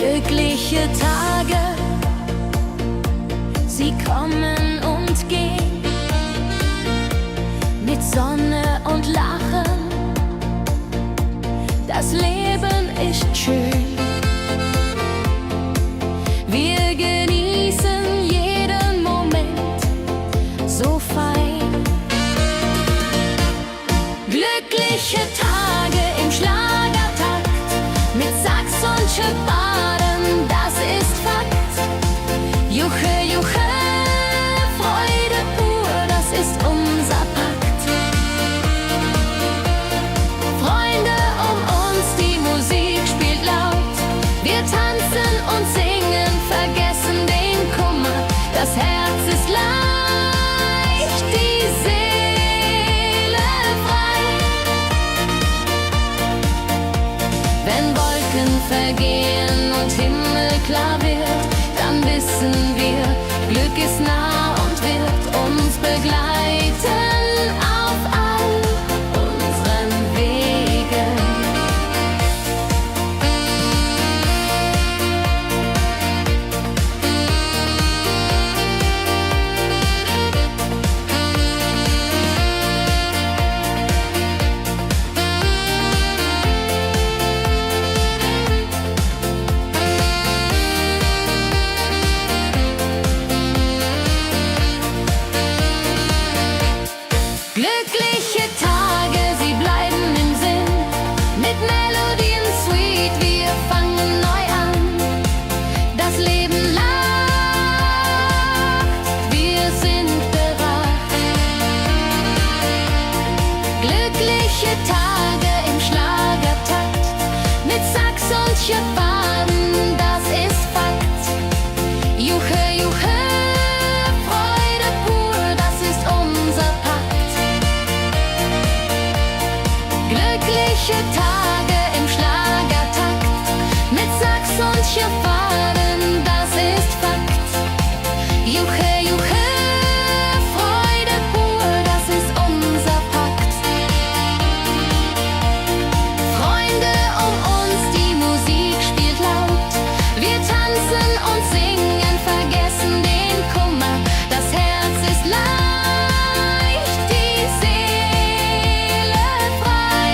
S4: Glückliche Tage, sie kommen und gehen, mit Sonne und Lachen, das Leben ist schön. Wir genießen jeden Moment so fein. Glückliche Tage im Schlagertakt, mit Sax und Schöpfaden, das ist Fakt. Juche, Juche, Freude pur, das ist unser Pakt. Freunde um uns, die Musik spielt laut. Wir tanzen und singen, vergessen den Kummer. Das Herz ist leicht, die Seele frei. Wenn Wolken vergehen und Himmel klar wird, dann wissen wir, Glück ist nah und wird uns begleiten auf all unseren Wegen. Glückliche Tage, sie bleiben im Sinn, mit Melodien sweet, wir fangen neu an. Das Leben lacht, wir sind bereit. Glückliche Tage im Schlagertakt, mit Sax und Schöpfaden, das ist Fakt. Juche, Juche, Freude pur, das ist unser Pakt. Glückliche Tage im Schlagertakt, mit Sax und Schöpfaden, das ist Fakt. Juche, Juche, Freude pur, das ist unser Pakt. Freunde um uns, die Musik spielt laut. Wir tanzen und singen, vergessen den Kummer. Das Herz ist leicht, die Seele frei.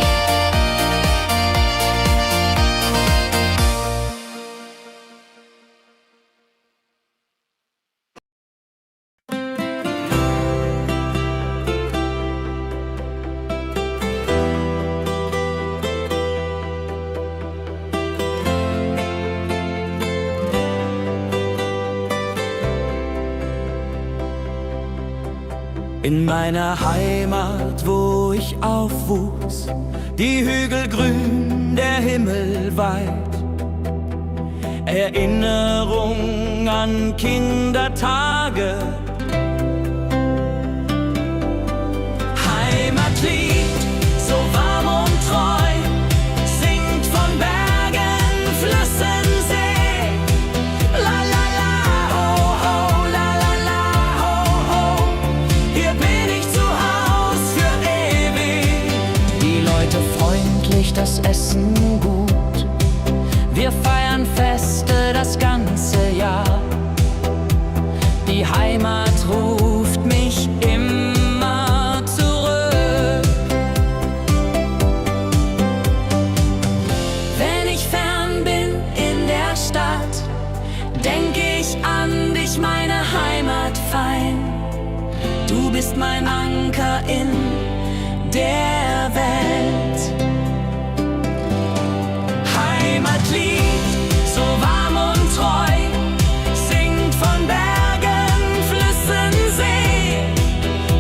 S1: In meiner Heimat, wo ich aufwuchs, die Hügel grün, der Himmel weit. Erinnerung an Kindertage. Heimatlied, so warm und treu, singt von Bergen, Flüssen, See. La la la, ho ho, la la la, ho ho. Hier bin ich zu Haus für ewig. Die Leute freundlich, das Essen gut. Wir feiern Feste das ganze Jahr. Die Heimat ruft mich immer zurück. Wenn ich fern bin in der Stadt, denk ich an dich, meine Heimat fein. Du bist mein Anker in der Welt. Heimatlied, so warm und treu, singt von Bergen, Flüssen, See.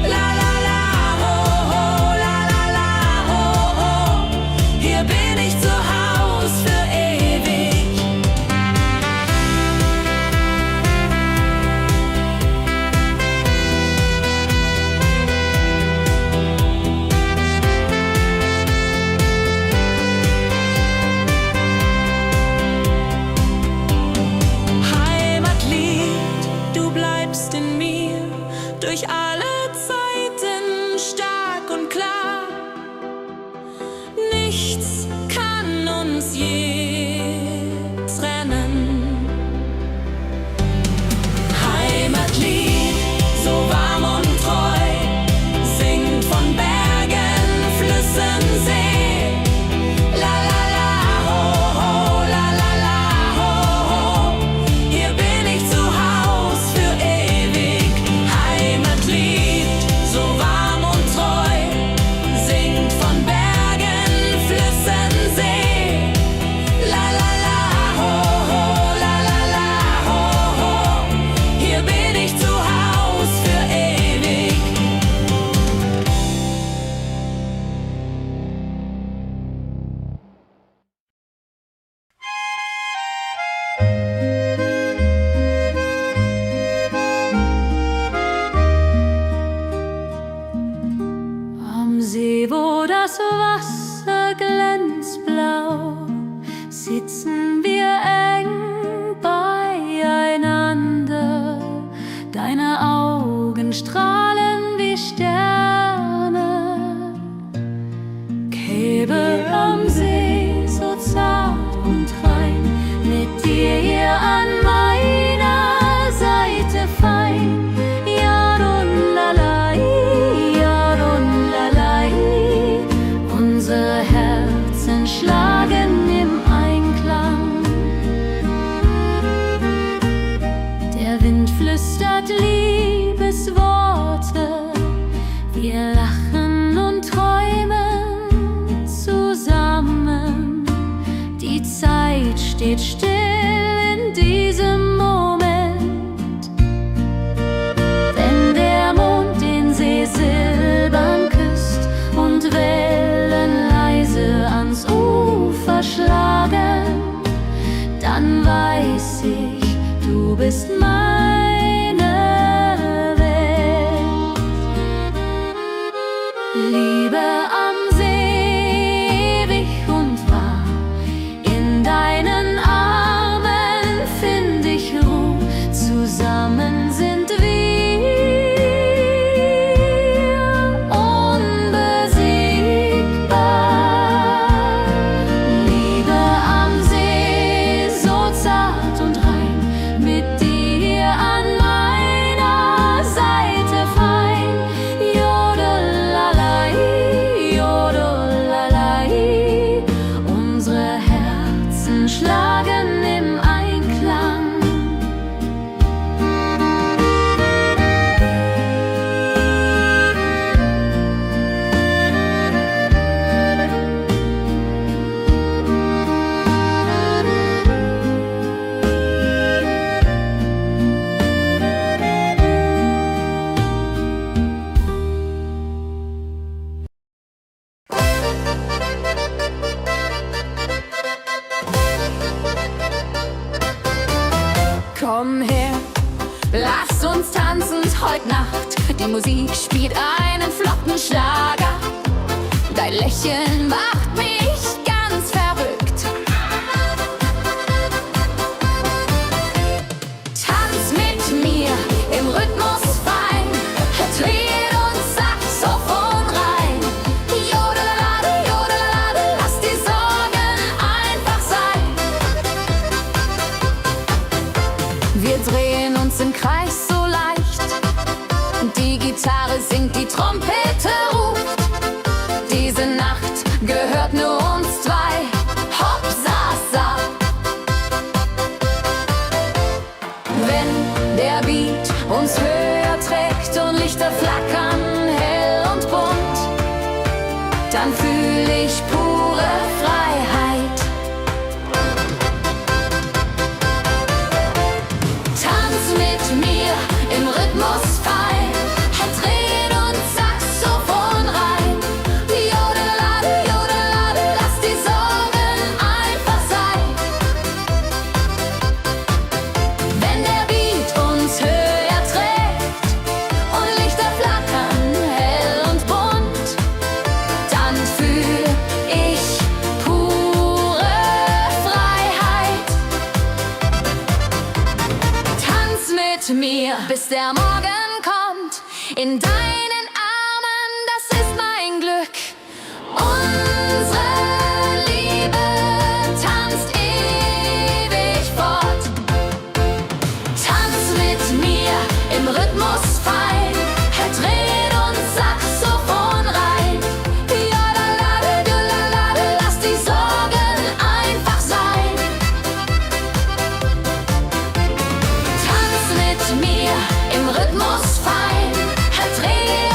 S1: La la la, ho ho, la la la, ho ho. Hier bin ich zu Haus für ewig.
S4: sitzen wir eng beieinander. Deine Augen strahlen wie Sterne. Käbe am See, so zart und rein, mit dir hier an meiner Seite fein. Yadunlalai, Yadunlalai. Unsere Herzen schlagen im Einklang. Der Wind flüstert Liebesworte. Wir lachen und träumen zusammen. Die Zeit steht still in diesem Moment. Wenn der Mond den See silbern küsst und Wellen leise ans Ufer schlagen, dann weiß ich, du bist meine Welt. Liebe am See, ewig und wahr, in deinen Armen find ich Ruhe, zusammen sind wir unbesiegbar. Liebe am See, so zart und rein, mit dir an meiner Seite fein. Jodelalai, Jodelalai. Unsere Herzen schlagen im Einklang. Komm her, lass uns tanzen heut Nacht. Die Musik spielt einen flotten Schlager. Dein Lächeln macht mich ganz verrückt. Tanz mit mir im Rhythmus fein, Tritt und Saxophon rein. Jodelade, jodelade, lass die Sorgen einfach sein. Wir drehen uns im Kreis so leicht. Die Gitarre singt, die Trompete ruft. Diese Nacht gehört nur uns zwei. Hopp, sa, sa. Wenn der Beat uns höher trägt und Lichter flackern hell und bunt, dann fühl ich pure Freiheit. Tanz mit mir im Rhythmus fein, Tritt und Saxophon rein. Jodelade, jodelade, lass die Sorgen einfach sein. Wenn der Beat uns höher trägt und Lichter flackern hell und bunt, dann fühl ich pure Freiheit. Tanz mit mir, bis der Morgen kommt. In deinen Armen, das ist mein Glück. Unsere Liebe tanzt ewig fort. Tanz mit mir im Rhythmus fein, Tritt und Saxophon rein. Jodelade, jodelade, lass die Sorgen einfach sein. Tanz mit mir im Rhythmus fein, Tritt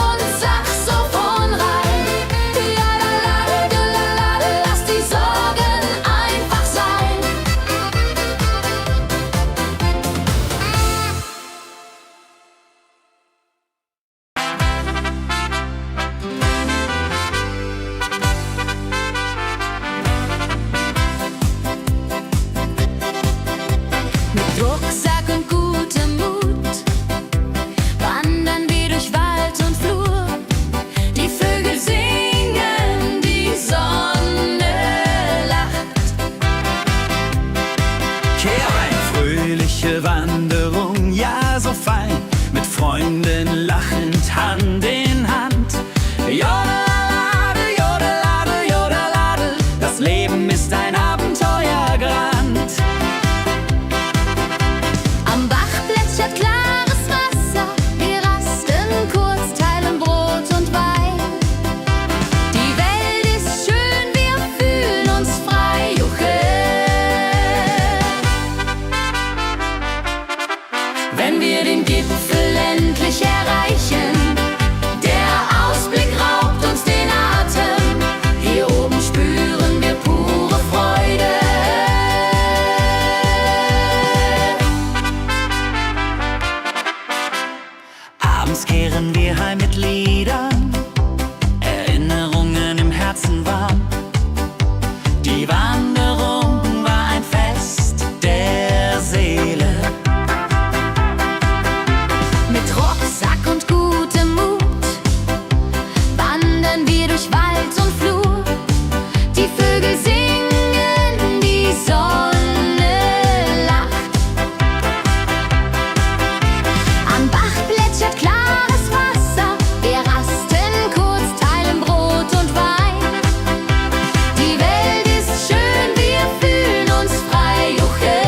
S3: Kehrheim, fröhliche Wanderung, ja so fein, mit Freunden lachend Hand in Hand. Jodelade, jodelade, jodelade, das Leben ist ein Abenteuergrand.
S2: Am Bach plätschert klares Wasser, wir rasten kurz, teilen Brot und Wein. Die Welt ist schön, wir fühlen uns frei, juche. Wenn wir den Gipfel endlich erreichen, der Ausblick raubt uns den Atem. Hier oben spüren wir pure Freude.
S3: Abends kehren wir heim mit Liedern, Erinnerungen im Herzen warm. Die Wanderung war ein Fest der Seele.
S2: Mit Rucksack und gutem Mut wandern wir durch Wald und Flur. Die Vögel singen, die Sonne lacht. Am Bach plätschert klares Wasser, wir rasten kurz, teilen Brot und Wein. Die Welt ist schön, wir fühlen uns frei, juche.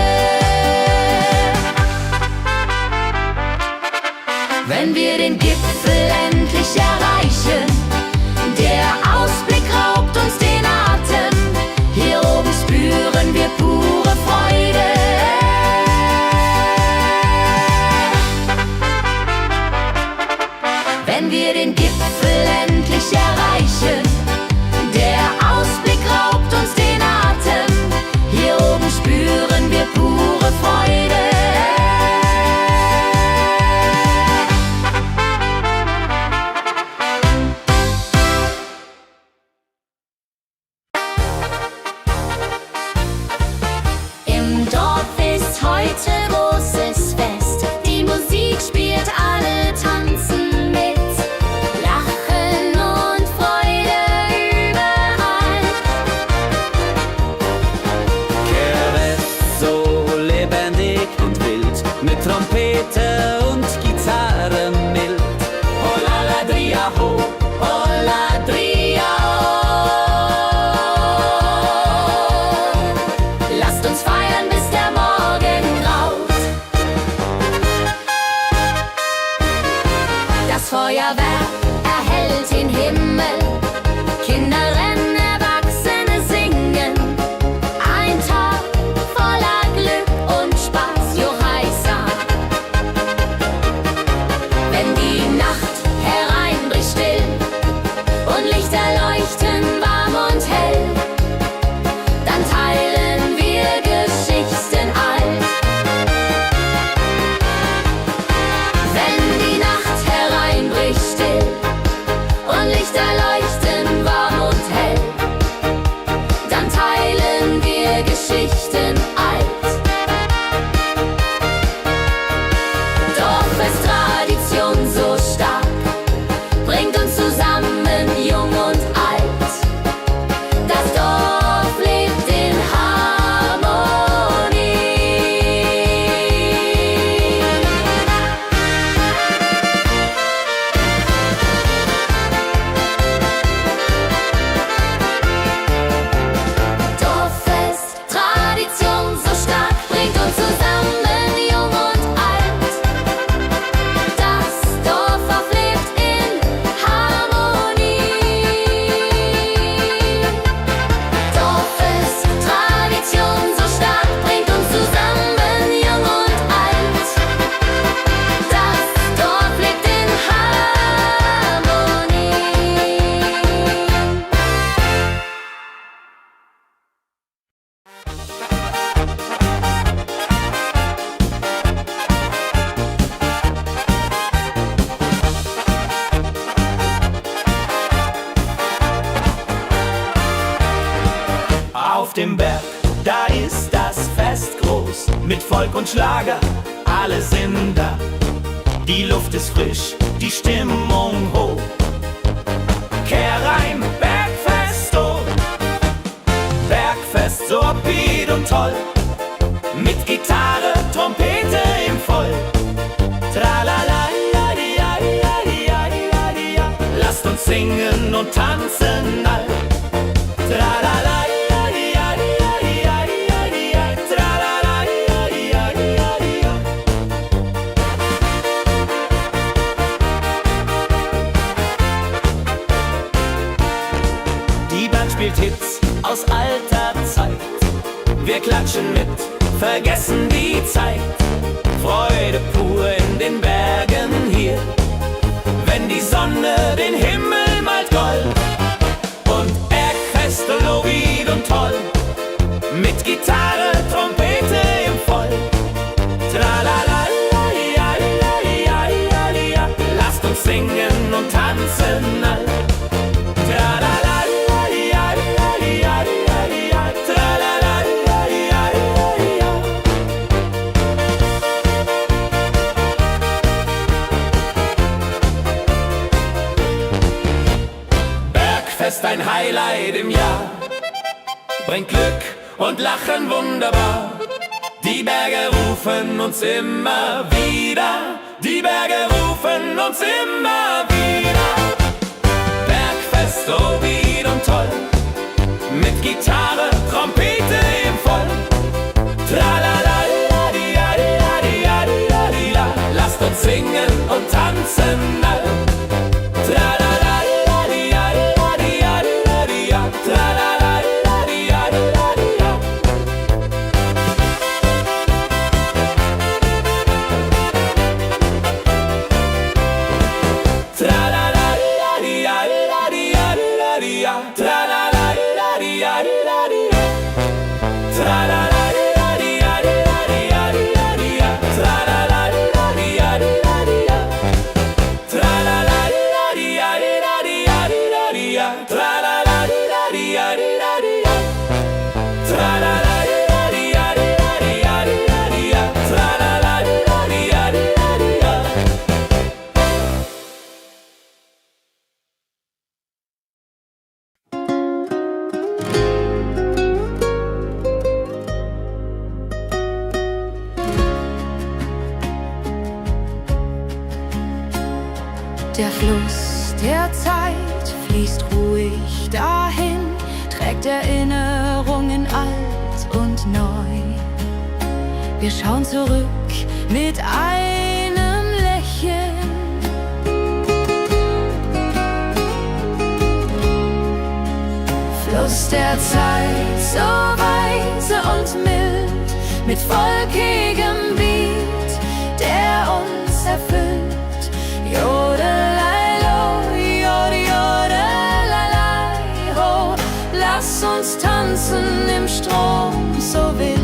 S2: Wenn wir den Gipfel endlich erreichen, der Ausblick raubt uns den Atem. Hier oben spüren wir pure Freude. Wenn wir den Gipfel endlich erreichen, der Ausblick raubt uns den Atem. Hier oben spüren wir pure Freude. Im Dorf ist heute großes Fest. Die Musik spielt, alle tanzen mit. Lachen und Freude überall.
S3: Kehrwest so lebendig und wild, mit Trompete und Gitarre mild. Hola ladria ho, hola ladria ho.
S2: Lasst uns feiern, bis der Morgen graut. Das Feuerwerk erhellt den Himmel. Kinder rennen, Erwachsene singen. Ein Tag voller Glück und Spaß, Johaisa. Wenn die Nacht hereinbricht still und Lichter leuchten warm und hell, dann teilen wir Geschichten alt. Wenn die Nacht hereinbricht still und Lichter leuchten warm und hell, dann teilen wir Geschichten alt. Dorfes Tradition so stark, bringt uns zusammen, jung und alt. Das Dorf lebt in Harmonie. Dorffest, Tradition so stark, bringt uns zusammen, jung und alt. Das Dorf auflebt in Harmonie. Dorffest, Tradition so stark, bringt uns zusammen, jung und alt. Das Dorf lebt in Harmonie.
S1: Auf dem Berg, da ist das Fest groß, mit Volk und Schlager, alle sind da. Die Luft ist frisch, die Stimmung hoch. Kehrheim, Bergfest, oh. Bergfest, so upbeat und toll. mit Gitarre, Trompete im Voll. Tralala, lasst uns singen und tanzen all. Tralala, die Band spielt Hits aus alter Zeit. Wir klatschen mit, vergessen die Zeit. Freude pur in den Bergen hier, wenn die Sonne den Himmel malt gold. Und Bergfest, Lovid und toll, mit Gitarre, Trompete im Voll. Tralala, lasst uns singen und tanzen all. Tralala, Bergfest, ein Highlight im Jahr, bringt Glück und Lachen wunderbar. Die Berge rufen uns immer wieder, die Berge rufen uns immer wieder. Bergfest, oh Lied und toll, mit Gitarre, Trompete im Voll. Tralala, lasst uns singen und tanzen all. Tralala,
S2: Der Fluss der Zeit fließt ruhig dahin, trägt Erinnerungen alt und neu. Wir schauen zurück mit einem Lächeln. Fluss der Zeit, so weise und mild, mit volkigem Beat, der uns erfüllt. Jodelei-lo, jodelei-lei, ho, lass uns tanzen im Strom so wild.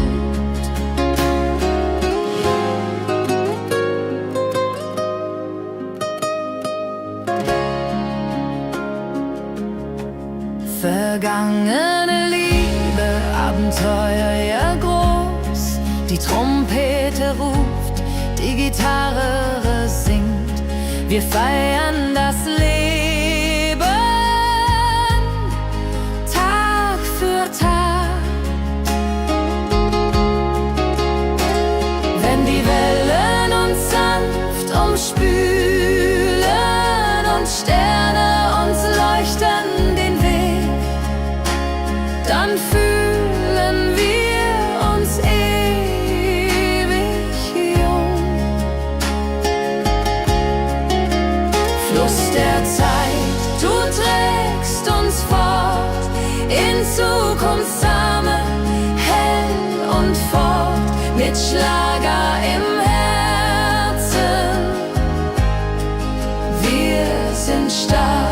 S2: Vergangene Liebe, Abenteuer ja groß, die Trompete ruft, die Gitarre singt. Wir feiern das Leben, Tag für Tag. Wenn die Wellen uns sanft umspülen und Sterne uns leuchten den Weg, dann fühlen wir uns ewig jung. Fluss der Zeit, du trägst uns fort in Zukunftssame, hell und fort, mit Schlager im Herzen. Wir sind stark.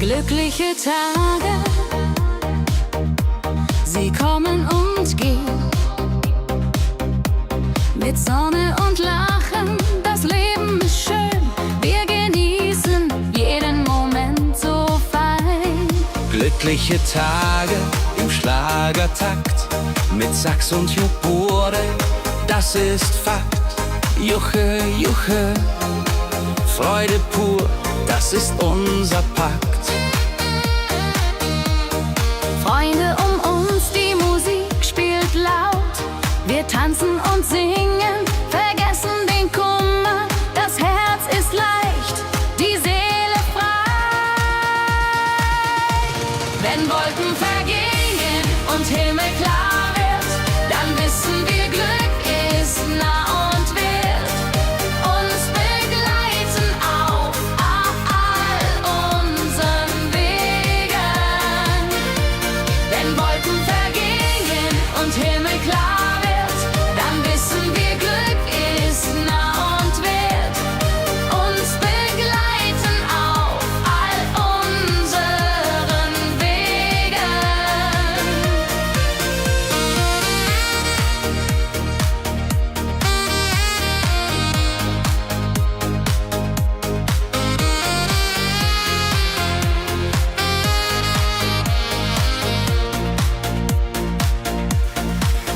S2: Glückliche Tage, sie kommen und gehen. Mit Sonne und Lachen, das Leben ist schön. Wir genießen jeden Moment so fein.
S1: Glückliche Tage im Schlagertakt, mit Sax und Jubore, das ist Fakt. Juche, Juche, Freude pur, das ist unser Pakt.
S2: Freunde um uns, die Musik spielt laut. Wir tanzen und singen, vergessen den Kummer. Das Herz ist leicht, die Seele frei. Wenn Wolken vergehen und Himmel klar wird, dann wissen wir, Glück ist nah und wird uns begleiten auf all unseren Wegen. Wenn Wolken vergehen und Himmel klar wird, dann wissen wir, Glück ist nah und wird uns begleiten auf all unseren Wegen.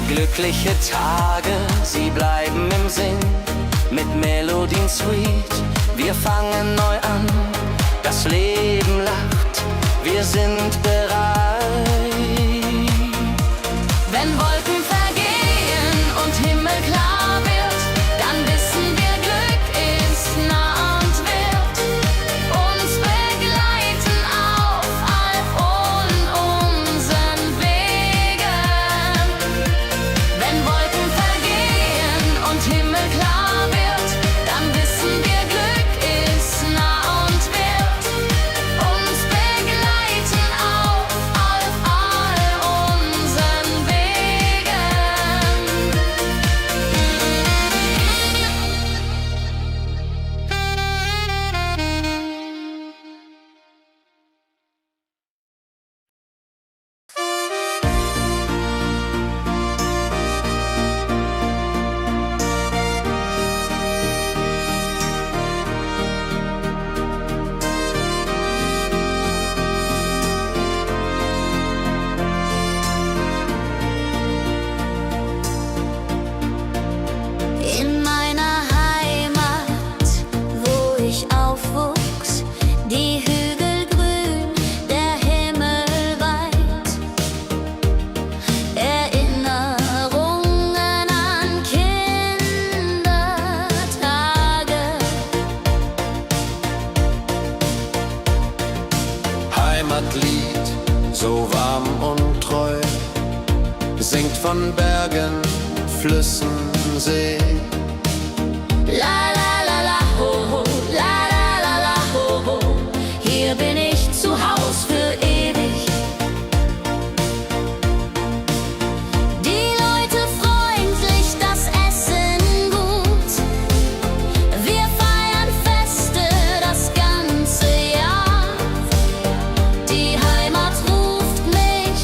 S1: Glückliche Tage, sie bleiben im Sinn, mit Melodien sweet. Wir fangen neu an, das Leben lacht, wir sind bereit.
S2: Wenn Wolken vergehen und Himmel klar wird, dann wissen wir, Glück ist nah und wird uns begleiten auf all unseren Wegen. Wenn Wolken vergehen und Himmel klar wird, dann wissen wir, Glück ist nah und wird uns begleiten auf all unseren Wegen. In meiner Heimat, wo ich aufwuchs, die Hügel grün, der Himmel weit. Erinnerungen an Kindertage.
S3: Heimatlied, so warm und treu, singt von Bergen, Flüssen, See.
S2: La la la la ho ho, la la la la ho ho. Hier bin ich zu Haus für ewig. Die Leute freundlich, das Essen gut. Wir feiern Feste das ganze Jahr. Die Heimat ruft mich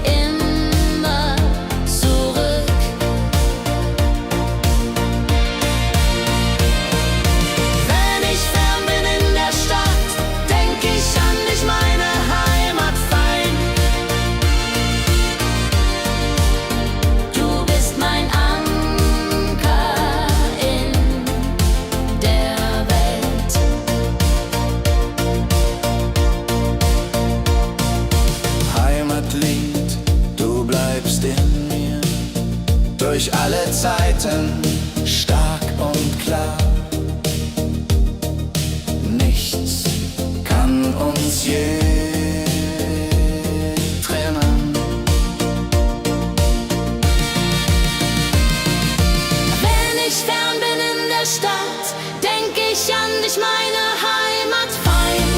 S2: immer zurück. Wenn ich fern bin in der Stadt, denk ich an dich, meine Heimat fein. Du bist mein Anker in der Welt.
S3: Heimatlied, du bleibst in mir, durch alle Zeiten, stark und klar. Nichts kann uns je trennen.
S2: Wenn ich fern bin in der Stadt, denk ich an dich, meine Heimat fein.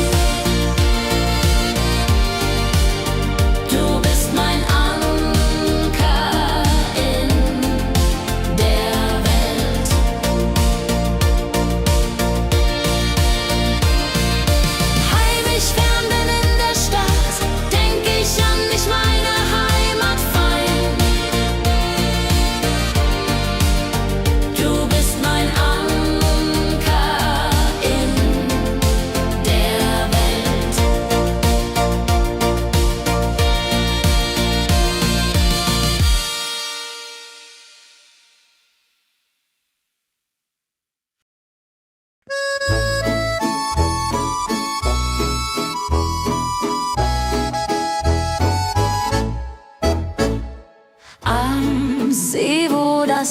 S2: Du bist mein Anker in der Welt.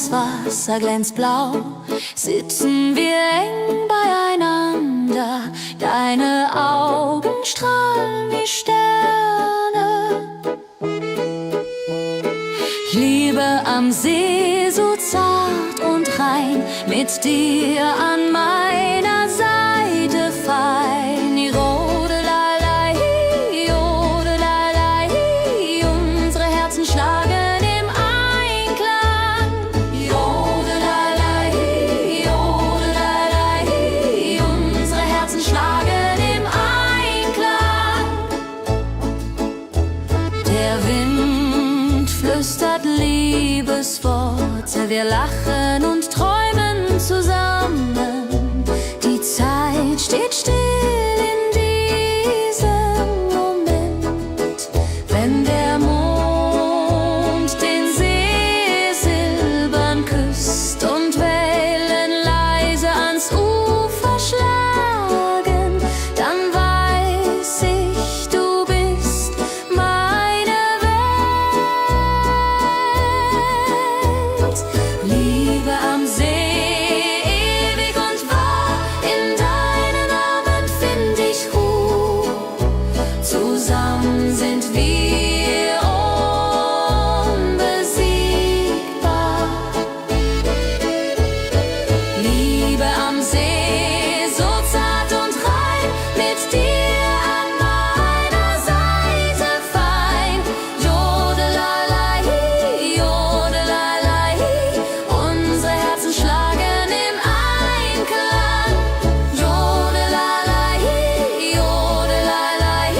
S2: das Wasser glänzt blau, sitzen wir eng beieinander. Deine Augen strahlen wie Sterne. Ich liebe am See so zart und rein, mit dir an meiner Seite fein. Jodelalei, jodelalei, unsere Herzen schlagen im Einklang. Jodelalei, jodelalei, unsere Herzen schlagen im Einklang. Der Wind flüstert Liebesworte, wir lachen und träumen zusammen. Die Zeit steht still in diesem Moment, wenn der Mond den See silbern küsst und Wellen leise ans Ufer schlagen, dann weiß ich, du bist meine Welt. Liebe am See, ewig und wahr, in deinen Armen find ich Ruhe. Zusammen sind wir unbesiegbar. Liebe am See, so zart und rein, mit dir an meiner Seite fein. Jodelalei, jodelalei, unsere Herzen schlagen im Einklang. Jodelalei, jodelalei,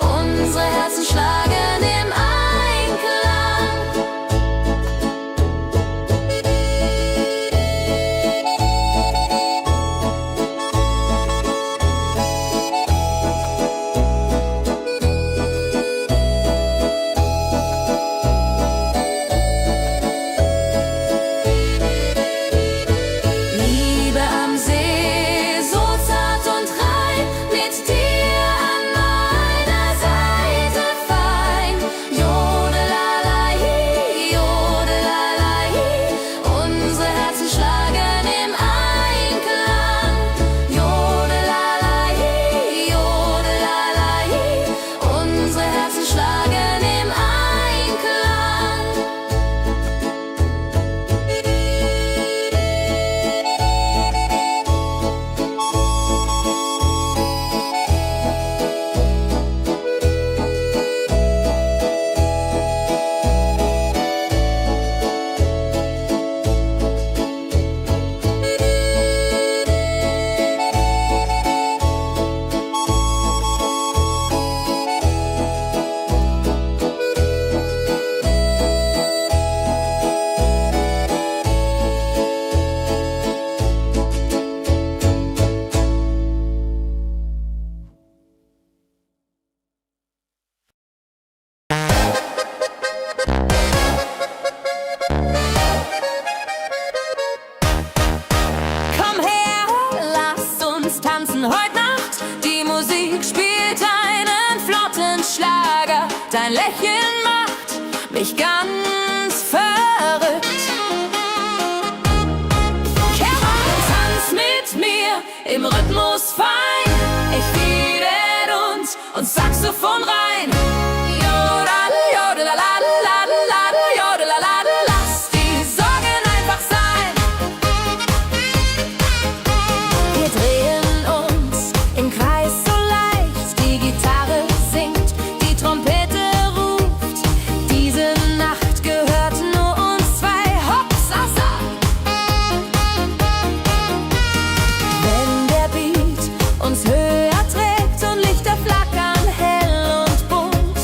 S2: unsere Herzen schlagen im Einklang. Liebe am See, so zart und rein, mit dir an meiner Seite fein. Jodelalei, jodelalei, unsere Herzen schlagen im Einklang. Jodelalei, jodelalei, unsere Herzen schlagen im Einklang. Komm her, lass uns tanzen heute Nacht. Die Musik spielt einen flotten Schlager. Dein Lächeln macht mich ganz verrückt. Kehr rein, tanz mit mir im Rhythmus fein. Ich liebe und Saxophon rein. Jodel, jodelalalalalala, jodelalala, lass die Sorgen einfach sein. Wir drehen uns im Kreis so leicht, die Gitarre singt, die Trompete ruft. Diese Nacht gehört nur uns zwei, Hopsasa. Wenn der Beat uns höher trägt und Lichter flackern hell und bunt,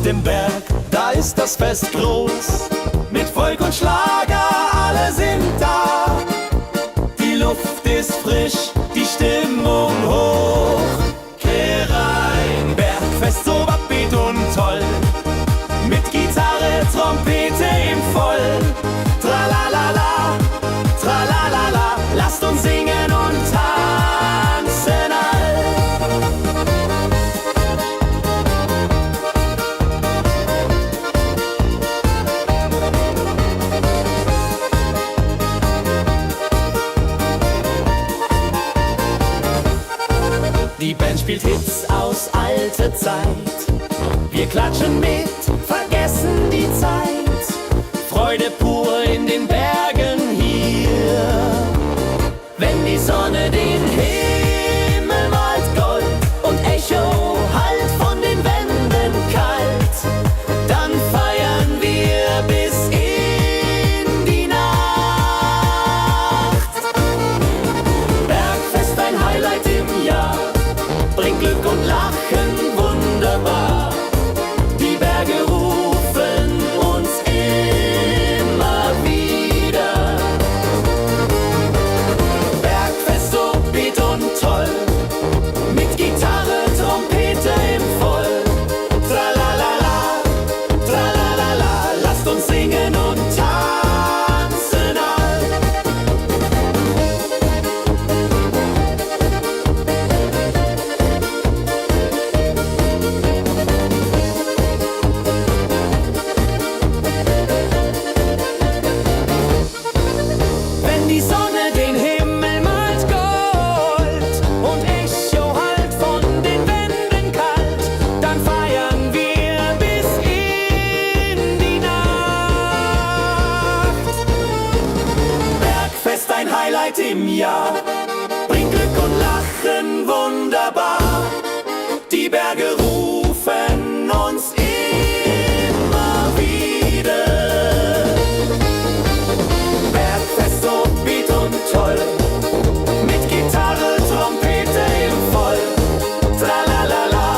S1: dem Berg, da ist das Fest groß. Mit Volk und Schlager, alle sind da. Die Luft ist frisch, die Stimmung hoch. Kehr rein, Bergfest, so upbeat und toll. Mit Gitarre, Trompete im Voll. Tralalala, tralalala, lasst uns singen und tanzen all. Die Band spielt Hits aus alter Zeit. Wir klatschen mit, vergessen die Zeit. Freude pur in den Bergen hier. Wenn die Sonne den Himmel malt Gold und Echo hallt von den Wänden kalt, dann feiern wir bis in die Nacht. Bergfest, ein Highlight im Jahr, bringt Glück und Lachen wunderbar. Die Berge rufen uns immer wieder. Bergfest, so beat und toll, mit Gitarre, Trompete im Voll. Tralalala, tralalala, lasst uns singen und tanzen all. Wenn die Sonne den Himmel malt Gold und Echo hallt von den Wänden kalt, dann feiern wir bis in die Nacht. Bergfest, ein Highlight im Jahr, bringt Glück und Lachen wunderbar. Die Berge rufen uns immer wieder. Bergfest, so beat und toll, mit Gitarre, Trompete im Voll. Tralalala,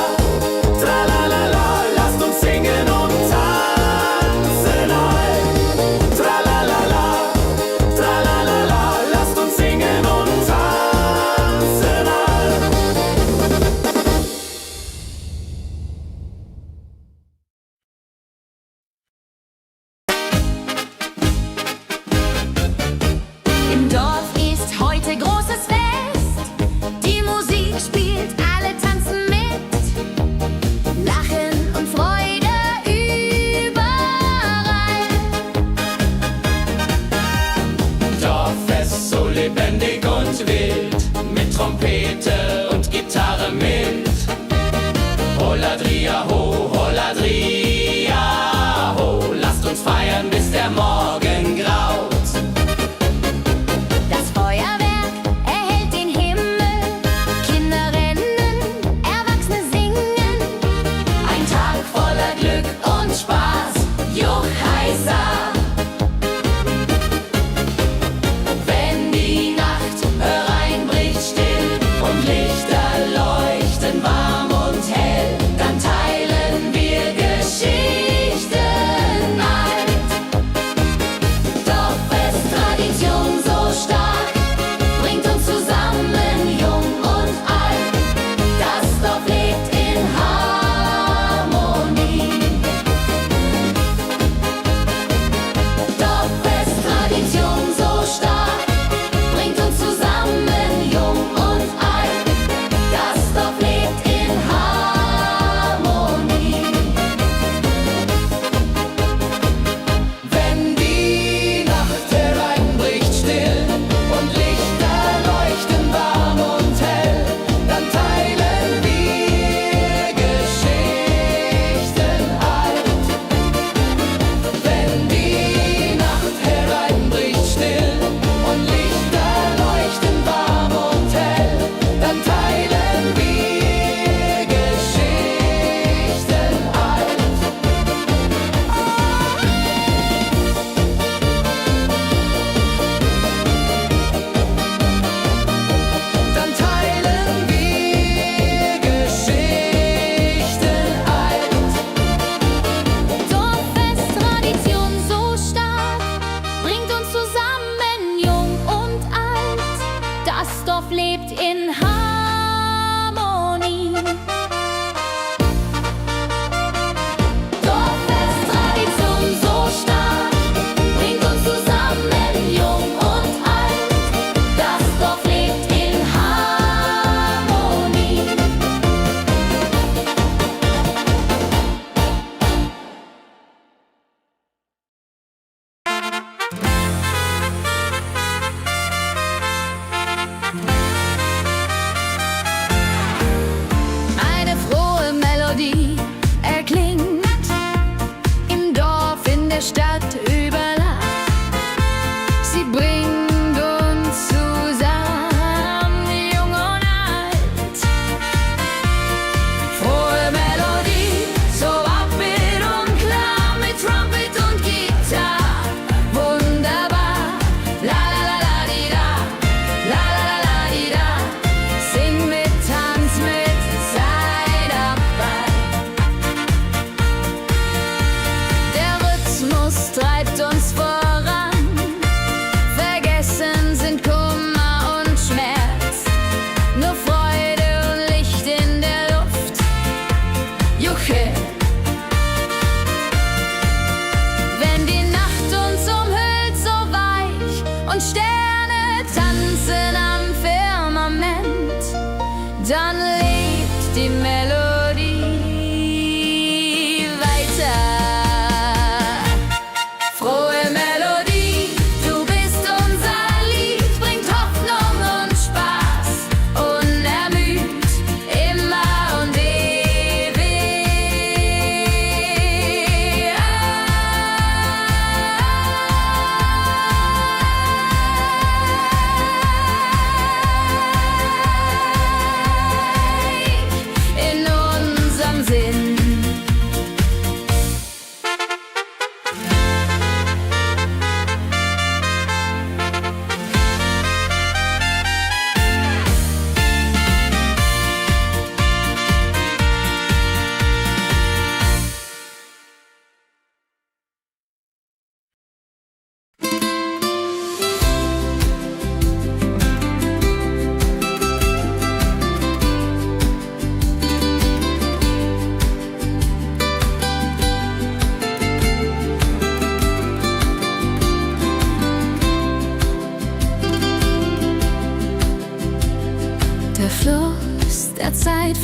S1: tralalala, lasst uns singen und tanzen all. Tralalala, tralalala, lasst uns singen und tanzen all.
S2: Im Dorf ist heute großes Fest. Die Musik spielt, alle tanzen mit. Lachen und Freude überall.
S1: Dorffest, so lebendig und wild, mit Trompete und Gitarre mit. Holladria ho, Holladria ho, lasst uns feiern, bis der Morgen graut.
S2: Das Feuerwerk erhellt den Himmel. Kinder rennen, Erwachsene singen.
S1: Ein Tag voller Glück und Spaß, Juchheisa. Wenn die Nacht hereinbricht still und Lichter leuchten warm und hell, dann teile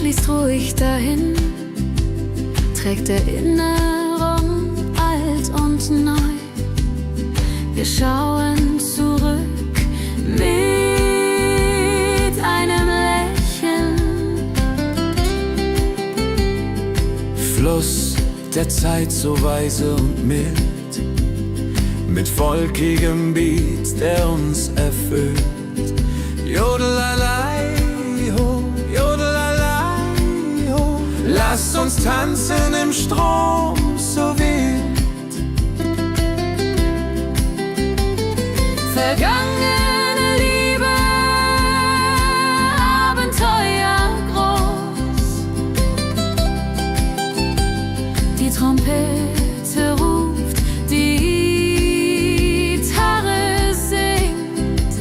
S2: fließt ruhig dahin, trägt Erinnerung alt und neu. Wir schauen zurück mit einem Lächeln.
S3: Fluss der Zeit so weise und mild, mit volkigem Beat, der uns erfüllt. Jodelalei ho, jodelalei ho. Lasst uns tanzen im Strom so wild.
S2: Vergangene Liebe, Abenteuer groß. Die Trompete ruft, die Gitarre singt.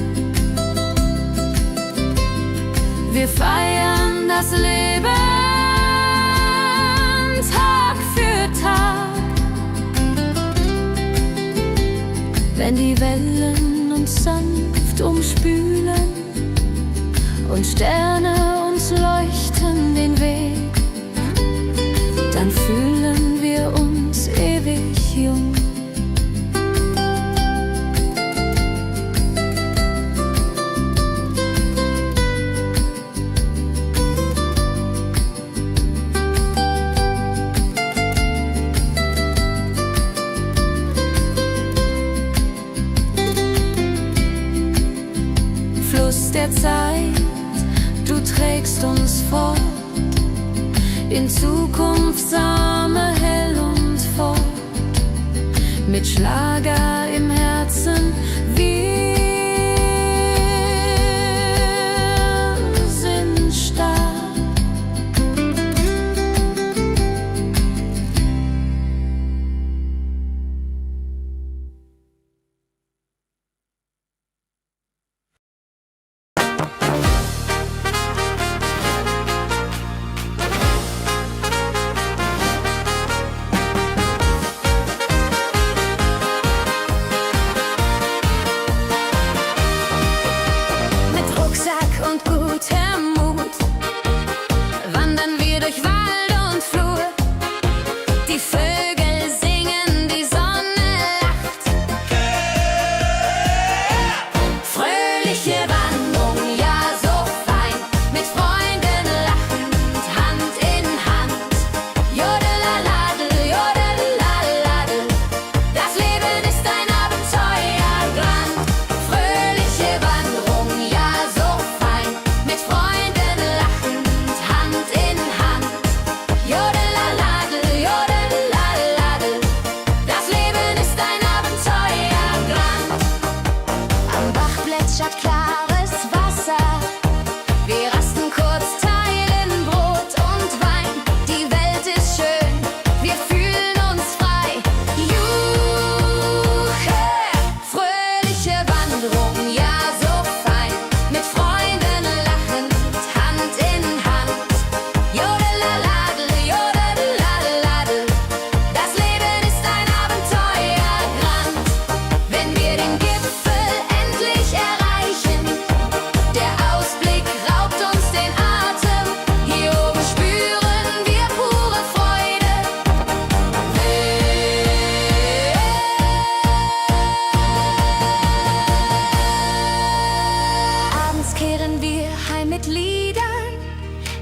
S2: Wir feiern das Leben Tag für Tag. Wenn die Wellen uns sanft umspülen und Sterne uns leuchten den Weg, dann fühlen wir uns ewig jung. Der Zeit, du trägst uns fort in Zukunftssame hell und fort, mit Schlager im Herzen. Wir sind stark.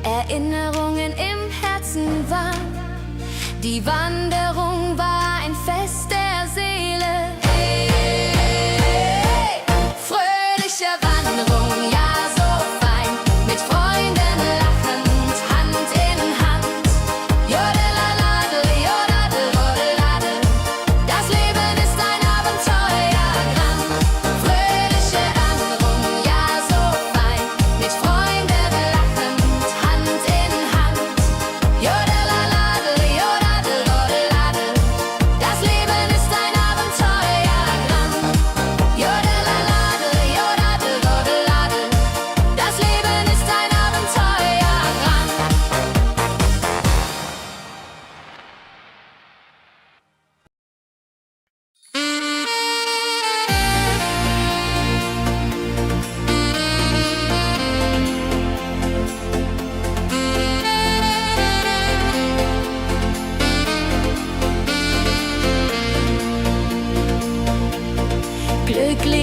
S2: Erinnerungen im Herzen waren. Die Wanderung war ein Fest der Seele. Hey, hey, fröhliche Wanderung, ja so fein, mit Freunden lachend, Hand in Hand. Jodelalade, jodadel, rodeladel, das Leben ist ein Abenteuerland. Fröhliche Wanderung, ja so fein, mit Freunden lachend, Hand in Hand. Jodelalade, jodadel, rodeladel,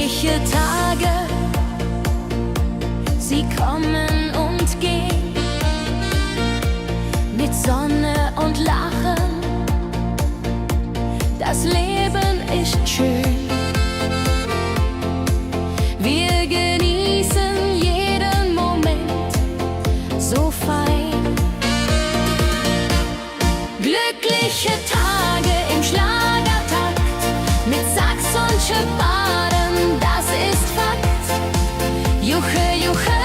S2: Glückliche Tage, sie kommen und gehen, mit Sonne und Lachen, das Leben ist schön. Wir genießen jeden Moment so fein. Glückliche Tage im Schlagertakt, mit Sax und Schöppaden, das ist Fakt. Juche, Juche,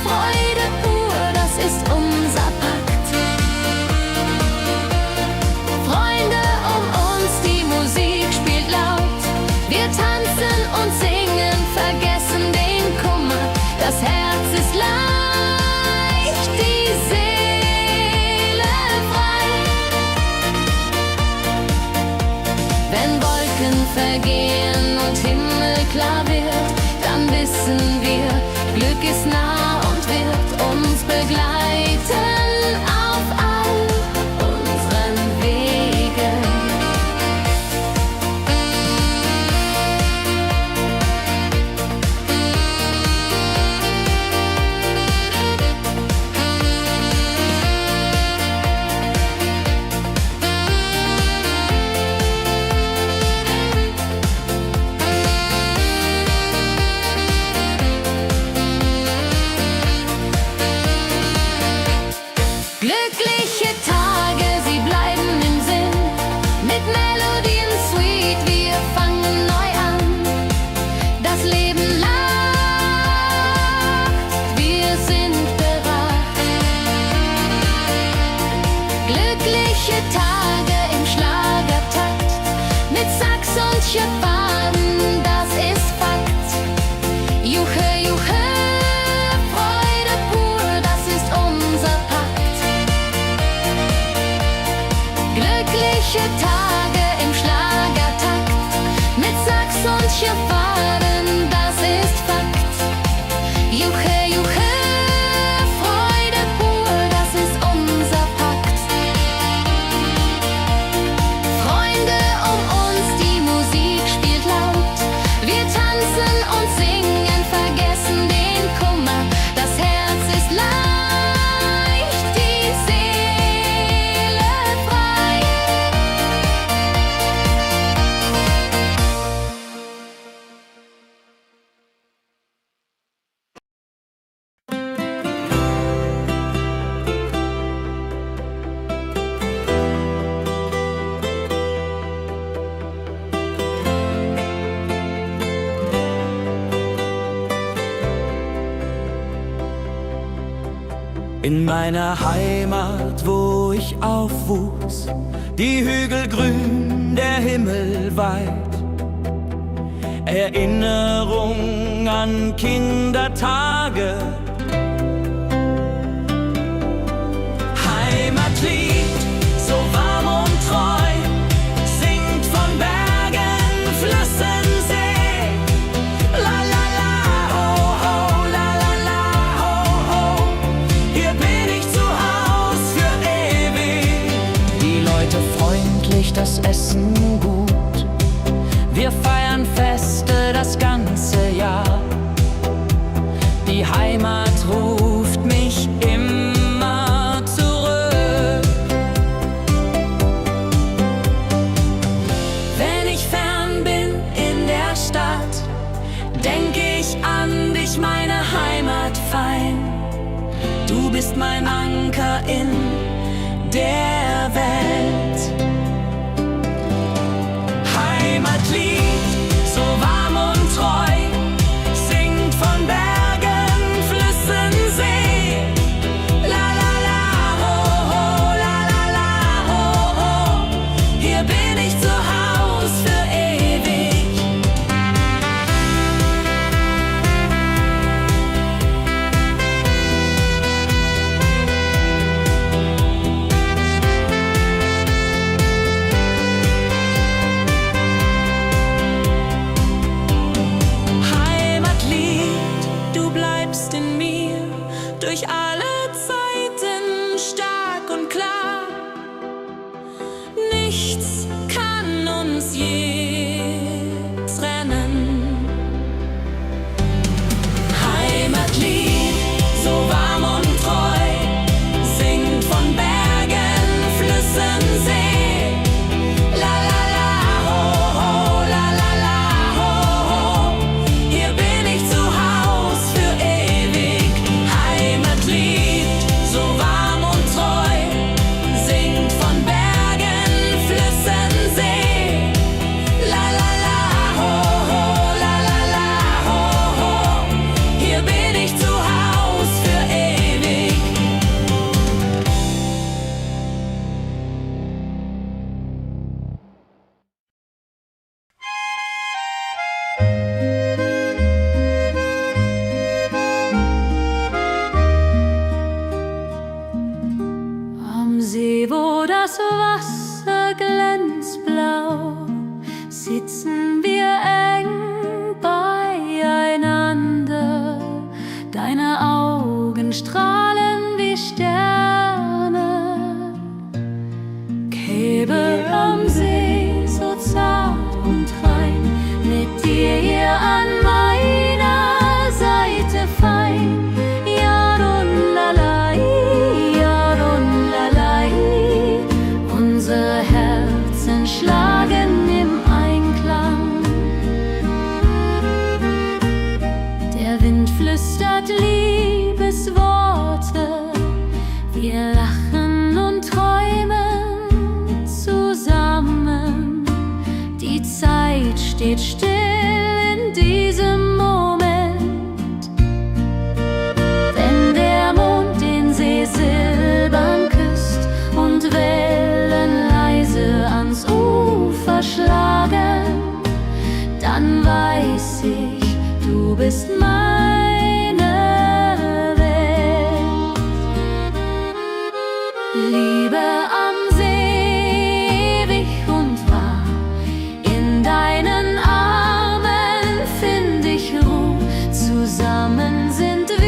S2: Freude pur, das ist unser Pakt. Freunde um uns, die Musik spielt laut. Wir tanzen und singen, vergessen den Kummer. Das Herz ist leicht, die Seele frei. Wenn Wolken vergehen und Himmel klar wird, dann wissen wir, Glück ist nah und wird uns begleiten auf all unseren Wegen. Glückliche Tage, sie bleiben im Sinn, mit Melodien sweet, wir fangen neu an. Das Leben lacht, wir sind bereit. Glückliche Tage im Schlagertakt, mit Sax und Schöppaden, das ist Fakt. Juche, Juche, Freude pur, das ist unser Pakt. Glückliche Tage im Schlagertakt, mit Sax und Schöppaden, das ist Fakt. Juche, Juche, Freude pur, das ist unser Pakt. Freunde um uns, die Musik spielt laut. Wir tanzen und singen, vergessen den Kummer. Das Herz ist leicht, die Seele frei.
S1: In meiner Heimat, wo ich aufwuchs, die Hügel grün, der Himmel weit. Erinnerung an Kindertage. Heimatlied, so warm und treu, singt von Bergen, Flüssen, See. La la la, ho ho, la la la, ho ho. Hier bin ich zu Haus für ewig. Die Leute freundlich, das Essen gut. Wir feiern Feste das ganze Jahr. Die Heimat ruft mich immer zurück. Wenn ich fern bin in der Stadt, denk ich an dich, meine Heimat fein. Du bist mein Anker in der Welt. Heimatlied, so warm und treu, singt von Bergen, Flüssen, See. La la la, ho ho, la la la, ho ho. Hier bin ich zu Haus für ewig. Durch alle Zeiten stark und klar. Nichts kann uns je trennen.
S4: glänzt blau, sitzen wir eng beieinander. Deine Augen strahlen wie Sterne. Käbe am See, so zart und rein, mit dir hier an meiner Seite fein. Jadunlalai, Jadunlalai, unsere Herzen schlagen im Einklang. Der Wind flüstert Liebesworte, wir lachen und träumen zusammen. Die Zeit steht still in diesem Moment, wenn der Mond den See silbern küsst und Wellen leise ans Ufer schlagen, dann weiß ich, du bist meine Welt. Liebe am See, ewig und wahr, in deinen Armen find ich Ruhe, zusammen sind wir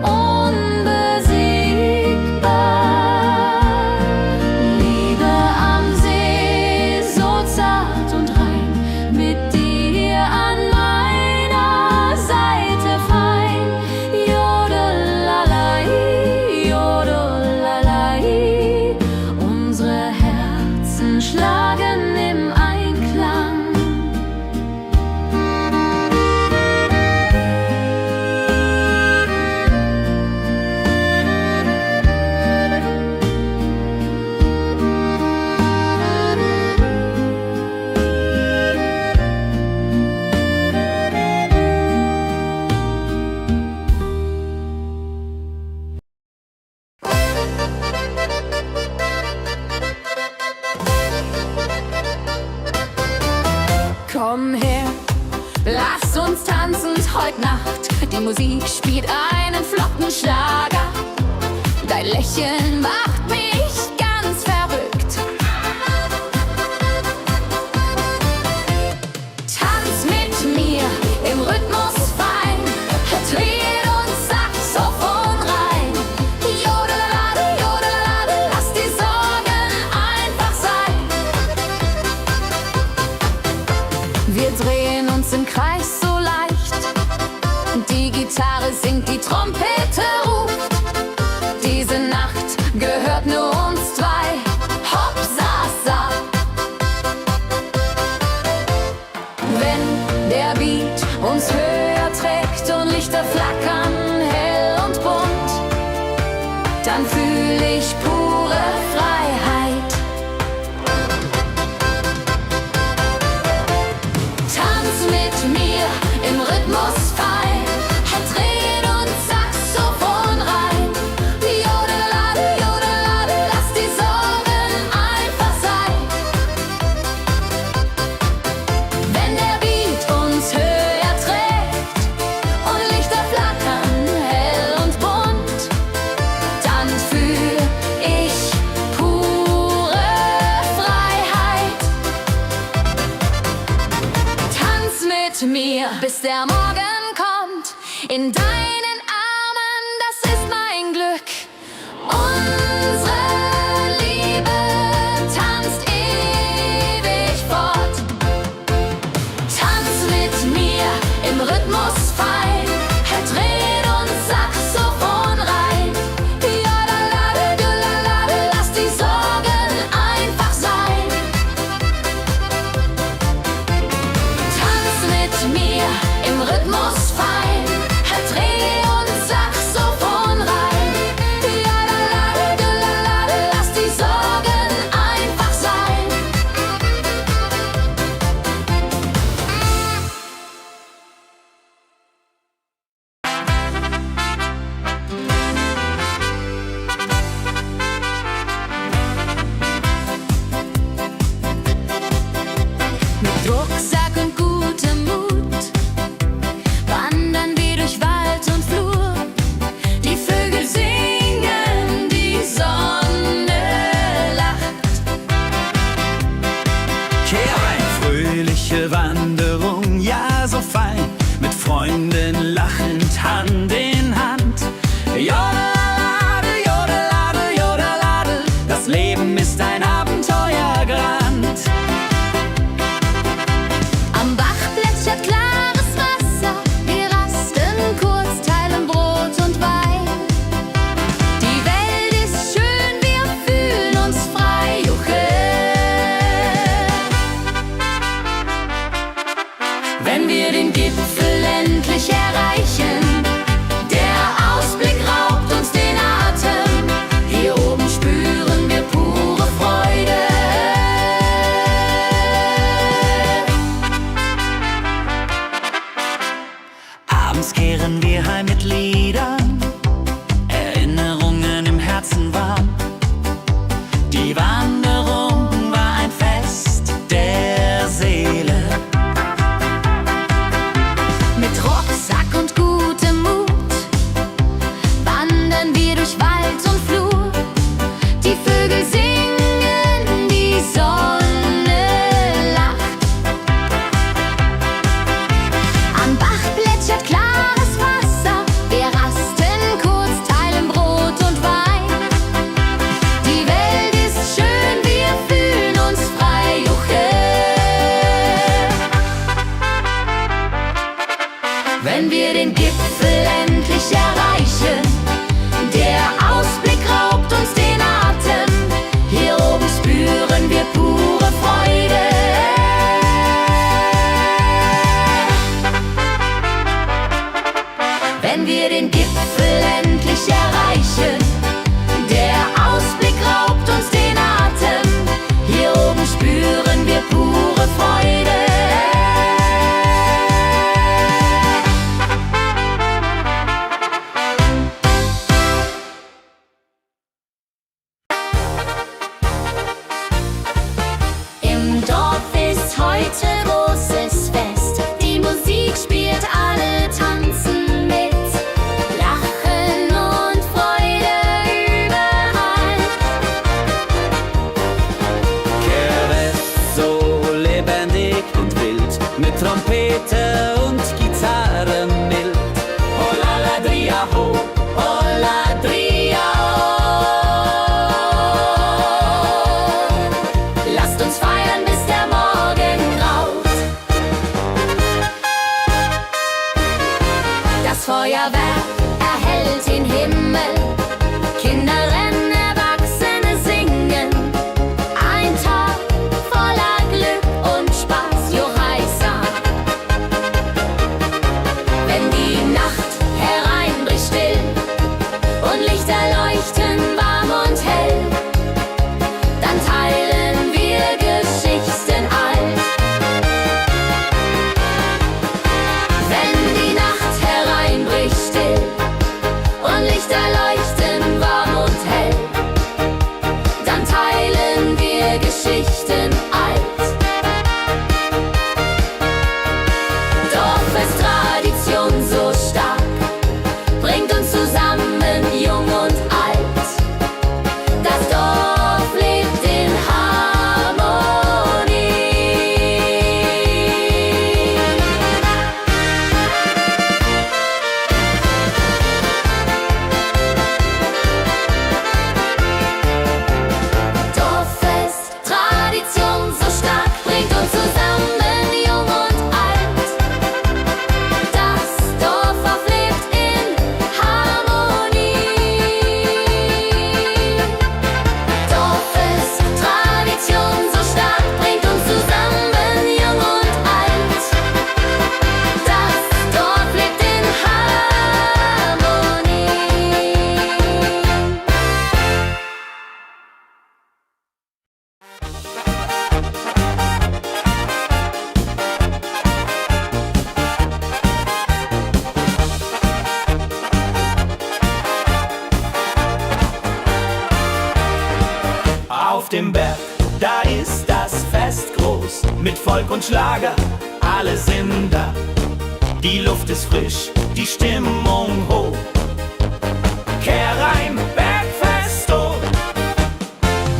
S4: unbesiegbar. Liebe am See, so zart und rein, mit dir an meiner Seite fein. Jodelalai, Jodelalai, unsere Herzen schlagen im Einklang. Komm her, lass uns tanzen heute Nacht. Die Musik spielt einen flotten Schlager. Dein Lächeln macht mich ganz verrückt. Tanz mit mir im Rhythmus fein, Tritt und Saxophon rein. Jodelade, jodelade, lass die Sorgen einfach sein. Wir drehen uns im Kreis so leicht, die Gitarre singt, die Trompete ruft. Diese Nacht gehört nur uns zwei, hopp, sa, sa. Wenn der Beat uns höher trägt und Lichter flackern hell und bunt, dann fühl ich pure Freiheit. Tanz mit mir im Rhythmus fein, Tritt und Saxophon rein. Jodelade, jodelade, lass die Sorgen einfach sein. Wenn der Beat uns höher trägt und Lichter flackern hell und bunt, dann fühl ich pure Freiheit. Tanz mit mir, bis der Morgen kommt. In deinen Armen, das ist mein Glück. Unsere Liebe tanzt ewig fort. Tanz mit mir im Rhythmus fein, Tritt und Saxophon rein. Jodelade, jodelade, lass die Sorgen einfach sein. Tanz mit mir im Rhythmus fein, Tritt
S1: auf dem Berg, da ist das Fest groß. Mit Volk und Schlager, alle sind da. Die Luft ist frisch, die Stimmung hoch. Kehr rein, Bergfest, oh.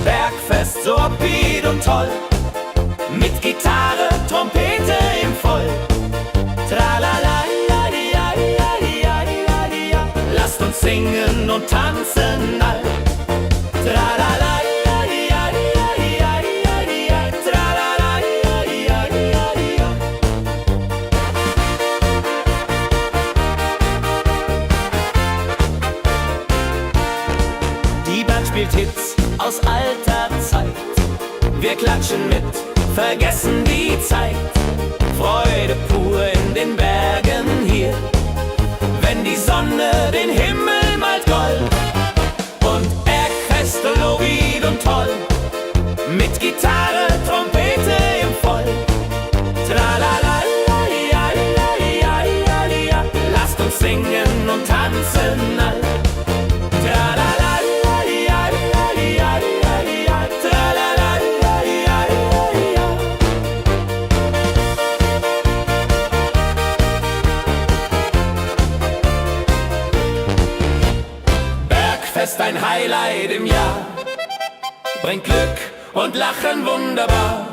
S1: Bergfest, so upbeat und toll. Mit Gitarre, Trompete im Voll. Tralala, ja, ja, ja, ja, ja, ja. Lasst uns singen und tanzen all. Tralala, ja, ja, ja, ja, ja, ja. Tralala, ja, ja, ja, ja. Die Band spielt Hits aus alter Zeit. Wir klatschen mit, vergessen die Zeit. Freude pur in den Bergen hier. Wenn die Sonne den Himmel malt gold. Und Bergfest, Lorid und toll. Mit Gitarre, Trompete im Voll. Tralala, ja, ja, ja, ja, ja. Lasst uns singen und tanzen all. Tralala, ja, ja, ja, ja, ja. Tralala, ja, ja, ja. Bergfest, ein Highlight im Jahr. Bringt Glück und Lachen wunderbar.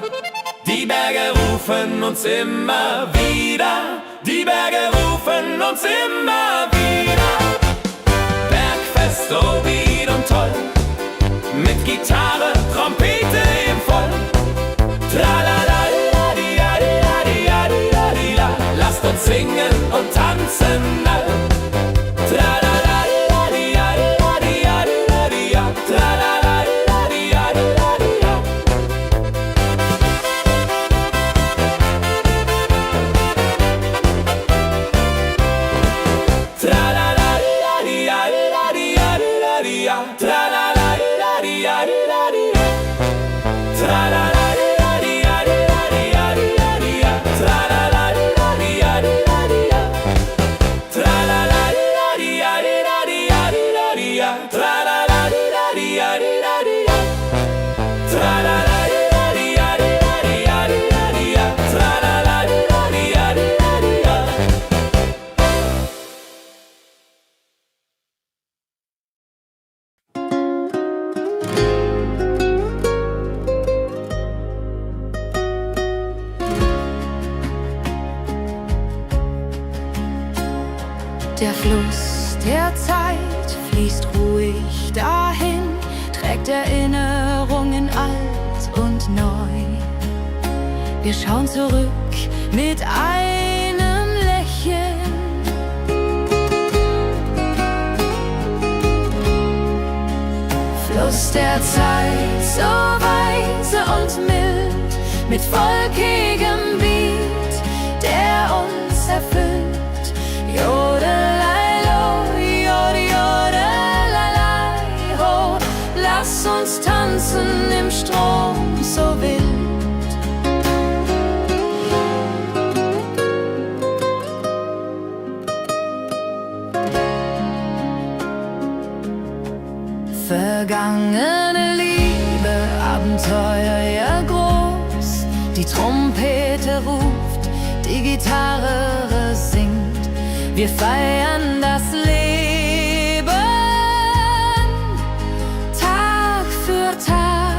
S1: Die Berge rufen uns immer wieder. Die Berge rufen uns immer wieder. Bergfest, so beat und toll. Mit Gitarre, Trompete im Voll. Tralala, ja, ja, ja, ja, ja. Lasst uns singen und tanzen all. Tralala, ja, ja, ja, ja, ja. Tralala, ja, ja, ja, ja. Tralala, ja, ja, ja, ja, ja. Tralala, ja, ja, ja, ja. Tralala, ja, ja, ja, ja, ja. Tralala, ja, ja, ja, ja. Tralala, ja, ja, ja, ja. Tralala, ja, ja, ja, ja. Tralala, ja, ja, ja, ja. Tralala, ja, ja, ja, ja.
S2: Der Fluss der Zeit fließt ruhig dahin, trägt Erinnerungen alt und neu. Wir schauen zurück mit einem Lächeln. Fluss der Zeit, so weise und mild, mit wolkigem Beat, der uns erfüllt. Jodelei-lo, jodelei-lei, ho, lass uns tanzen im Strom so wild. Vergangene Liebe, Abenteuer ja groß. Die Trompete ruft, die Gitarre singt. Wir feiern das Leben Tag für Tag.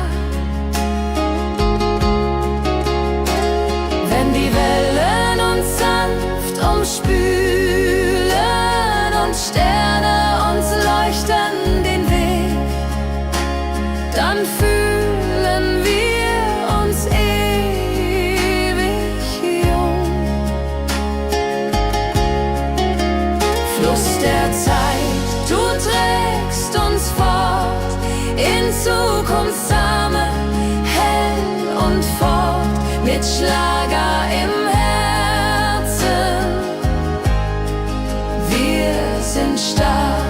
S2: Wenn die Wellen uns sanft umspülen und Sterne uns leuchten den Weg, dann fühlen wir uns ewig jung. Fluss der Zeit, du trägst uns fort in Zukunftssame, hell und fort, mit Schlager im Herzen. Wir sind stark.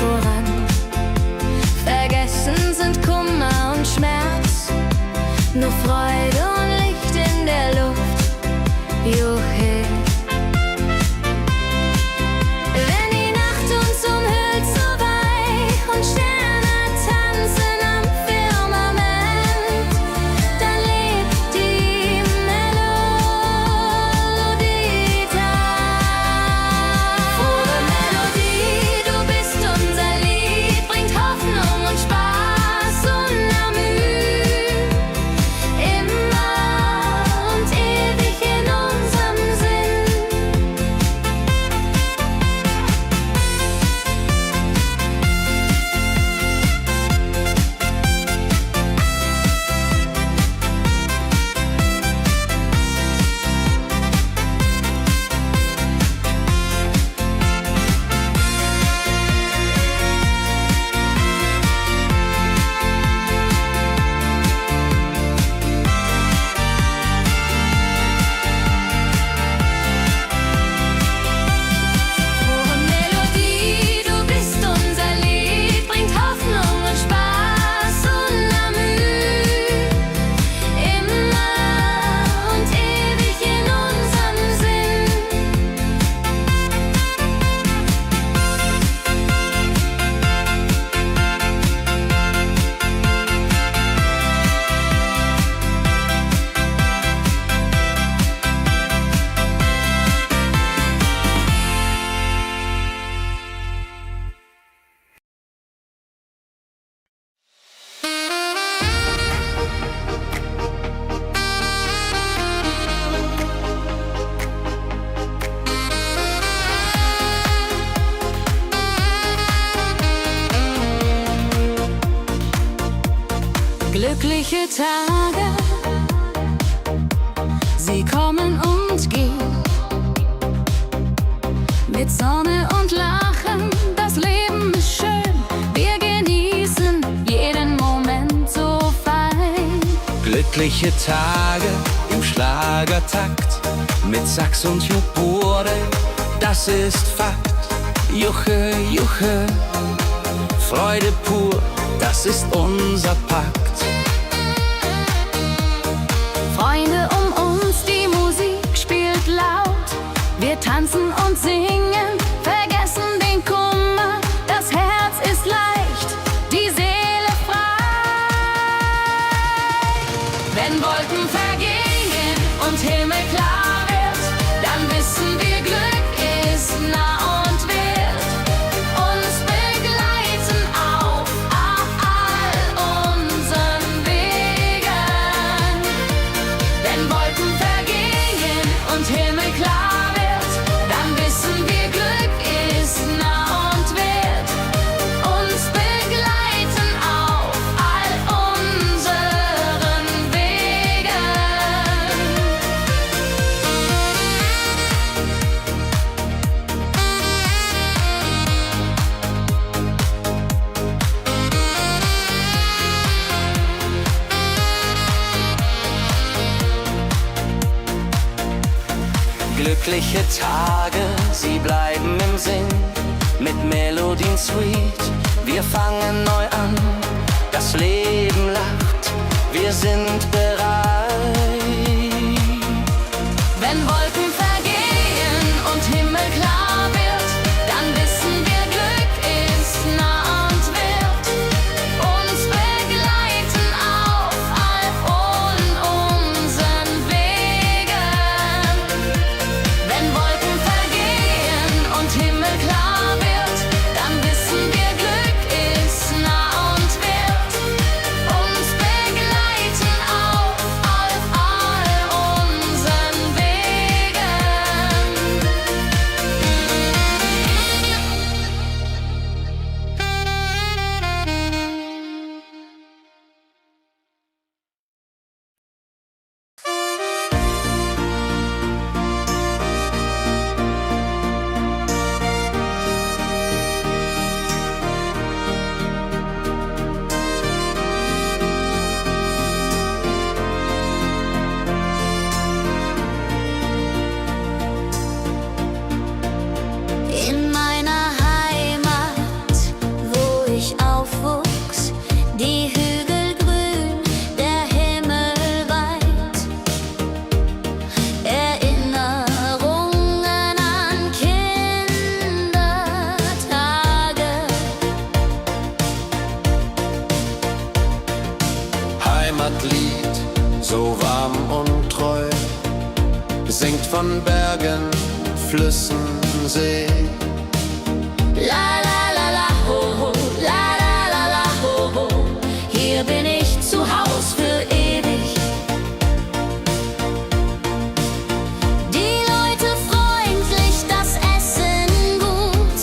S4: voran. Vergessen sind Kummer und Schmerz, nur Freude und Licht in der Luft. Juhe. Wenn die Nacht uns umhüllt so weich und Sterne tanzen am Firmament, dann lebt die Melodie da. Frohe Melodie, du bist unser Lied, bringt Hoffnung und Spaß unermüd. Immer und ewig in unserem Sinn. Frohe Melodie, du bist unser Lied, bringt Hoffnung und Spaß unermüd. Immer und ewig in unserem Sinn. Glückliche Tage, sie kommen und gehen. Mit Sonne und Lachen, das Leben ist schön. Wir genießen jeden Moment so fein.
S1: Glückliche Tage im Schlagertakt mit Sax und Jubore, das ist Fakt. Juche, Juche, Freude pur, das ist unser Pakt.
S4: Freunde um uns, die Musik spielt laut. Wir tanzen und singen, vergessen den Kummer. Das Herz ist leicht, die Seele frei. Wenn Wolken vergehen und Himmel klar wird, dann wissen wir, Glück ist nah und wird uns begleiten auf all unseren Wegen. Wenn Wolken vergehen und Himmel klar wird, dann wissen wir, Glück ist nah und wird uns begleiten auf all unseren Wegen.
S1: Glückliche Tage, sie bleiben im Sinn, mit Melodien sweet. Wir fangen neu an, das Leben lacht, wir sind bereit.
S4: Wenn Wolken vergehen und Himmel klar wird, dann wissen wir, Glück ist nah und wird uns begleiten auf all unseren Wegen. Wenn Wolken vergehen und Himmel klar wird, dann wissen wir, Glück ist nah und wird uns begleiten auf all unseren Wegen.
S3: von Bergen, Flüssen, See.
S4: La la la la ho ho, la la la la ho ho. Hier bin ich zu Haus für ewig. Die Leute freundlich, das Essen gut.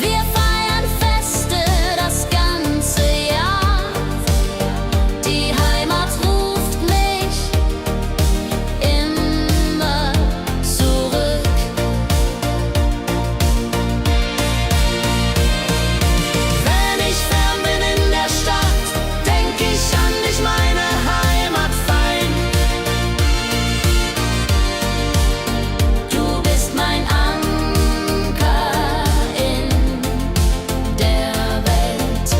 S4: Wir feiern Feste das ganze Jahr. Die Heimat ruft mich immer zurück. Wenn ich fern bin in der Stadt, denk ich an dich, meine Heimat fein. Du bist mein Anker in der Welt.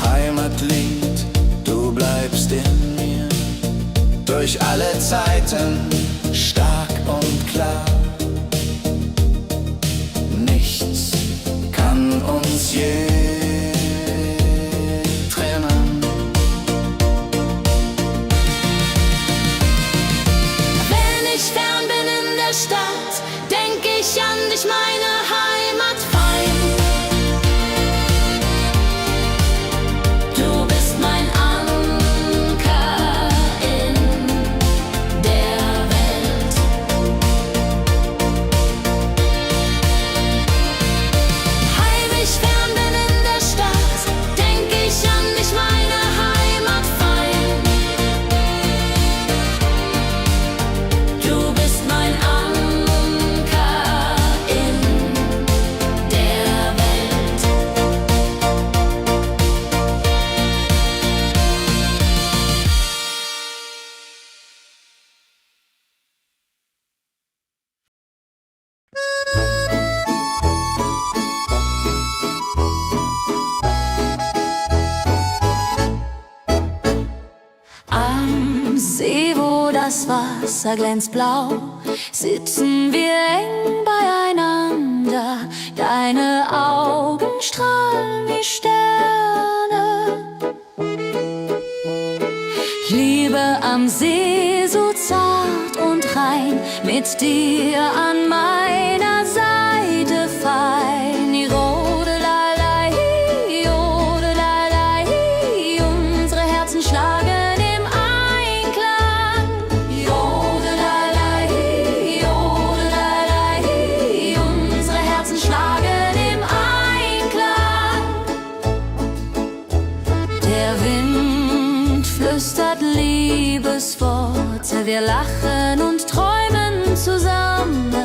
S3: Heimatlied, du bleibst in mir, durch alle Zeiten, stark und klar. Nichts kann uns je trennen.
S4: Wenn ich fern bin in der Stadt, denk ich an dich, meine Heimat fein. Du bist mein Anker in der Welt. Heim ich fern bin in der Stadt, denk ich an dich, meine Heimat fein. Du bist mein Anker in der Welt. Am See, wo das Wasser glänzt blau, sitzen wir eng beieinander. Deine Augen strahlen wie Sterne. Liebe am See, so zart und rein, mit dir an meiner Seite fein. Jodelei, jodelei, unsere Herzen schlagen im Einklang. Jodelei, jodelei, unsere Herzen schlagen im Einklang. Der Wind flüstert Liebesworte, wir lachen und träumen zusammen.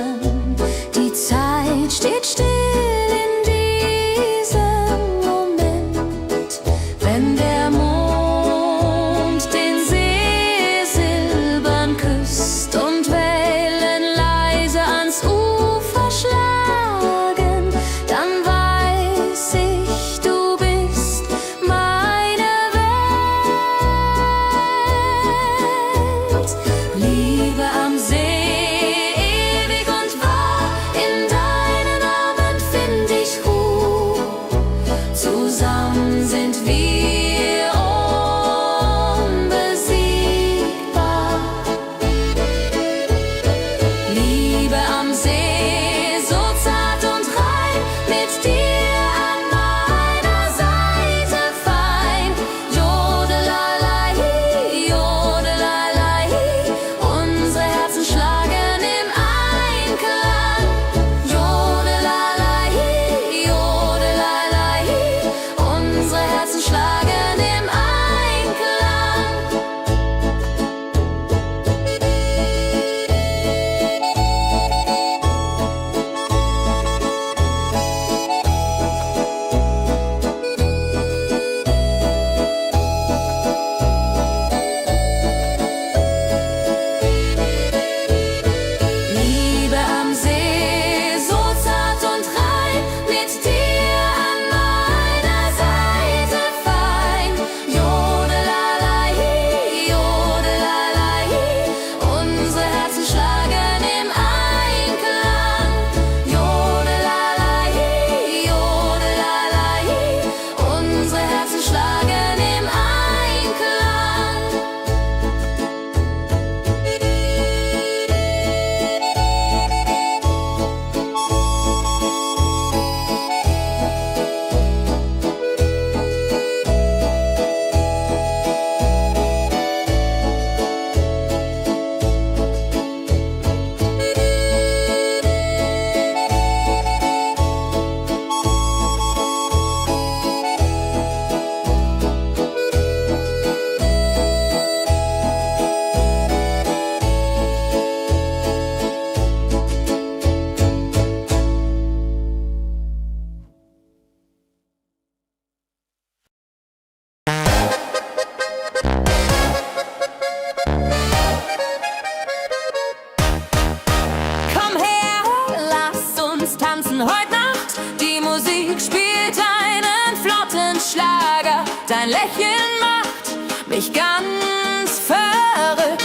S4: Dein Lächeln macht mich ganz verrückt.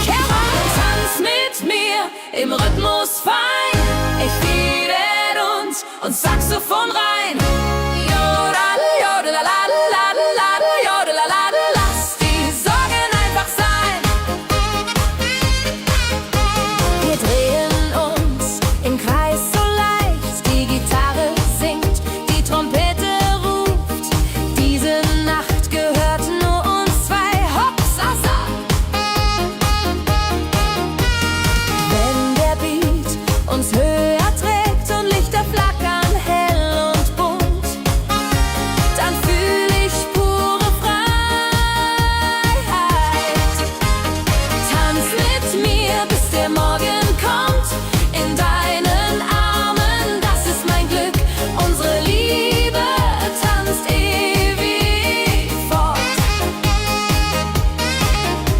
S4: Kehr rein, tanz mit mir im Rhythmus fein. Ich liebe uns und Saxophon rein. Jodel, jodelaladel, jodelaladel, lass die Sorgen einfach sein. Wir drehen uns im Kreis so leicht, die Gitarre singt, die Trompete ruft. Diese Nacht gehört nur uns zwei, Hopsasa. Wenn der Beat uns höher trägt und Lichter flackern hell und bunt, dann fühl ich pure Freiheit. Tanz mit mir, bis der Morgen kommt, in deinen Armen, das ist mein Glück. Unsere Liebe tanzt ewig fort.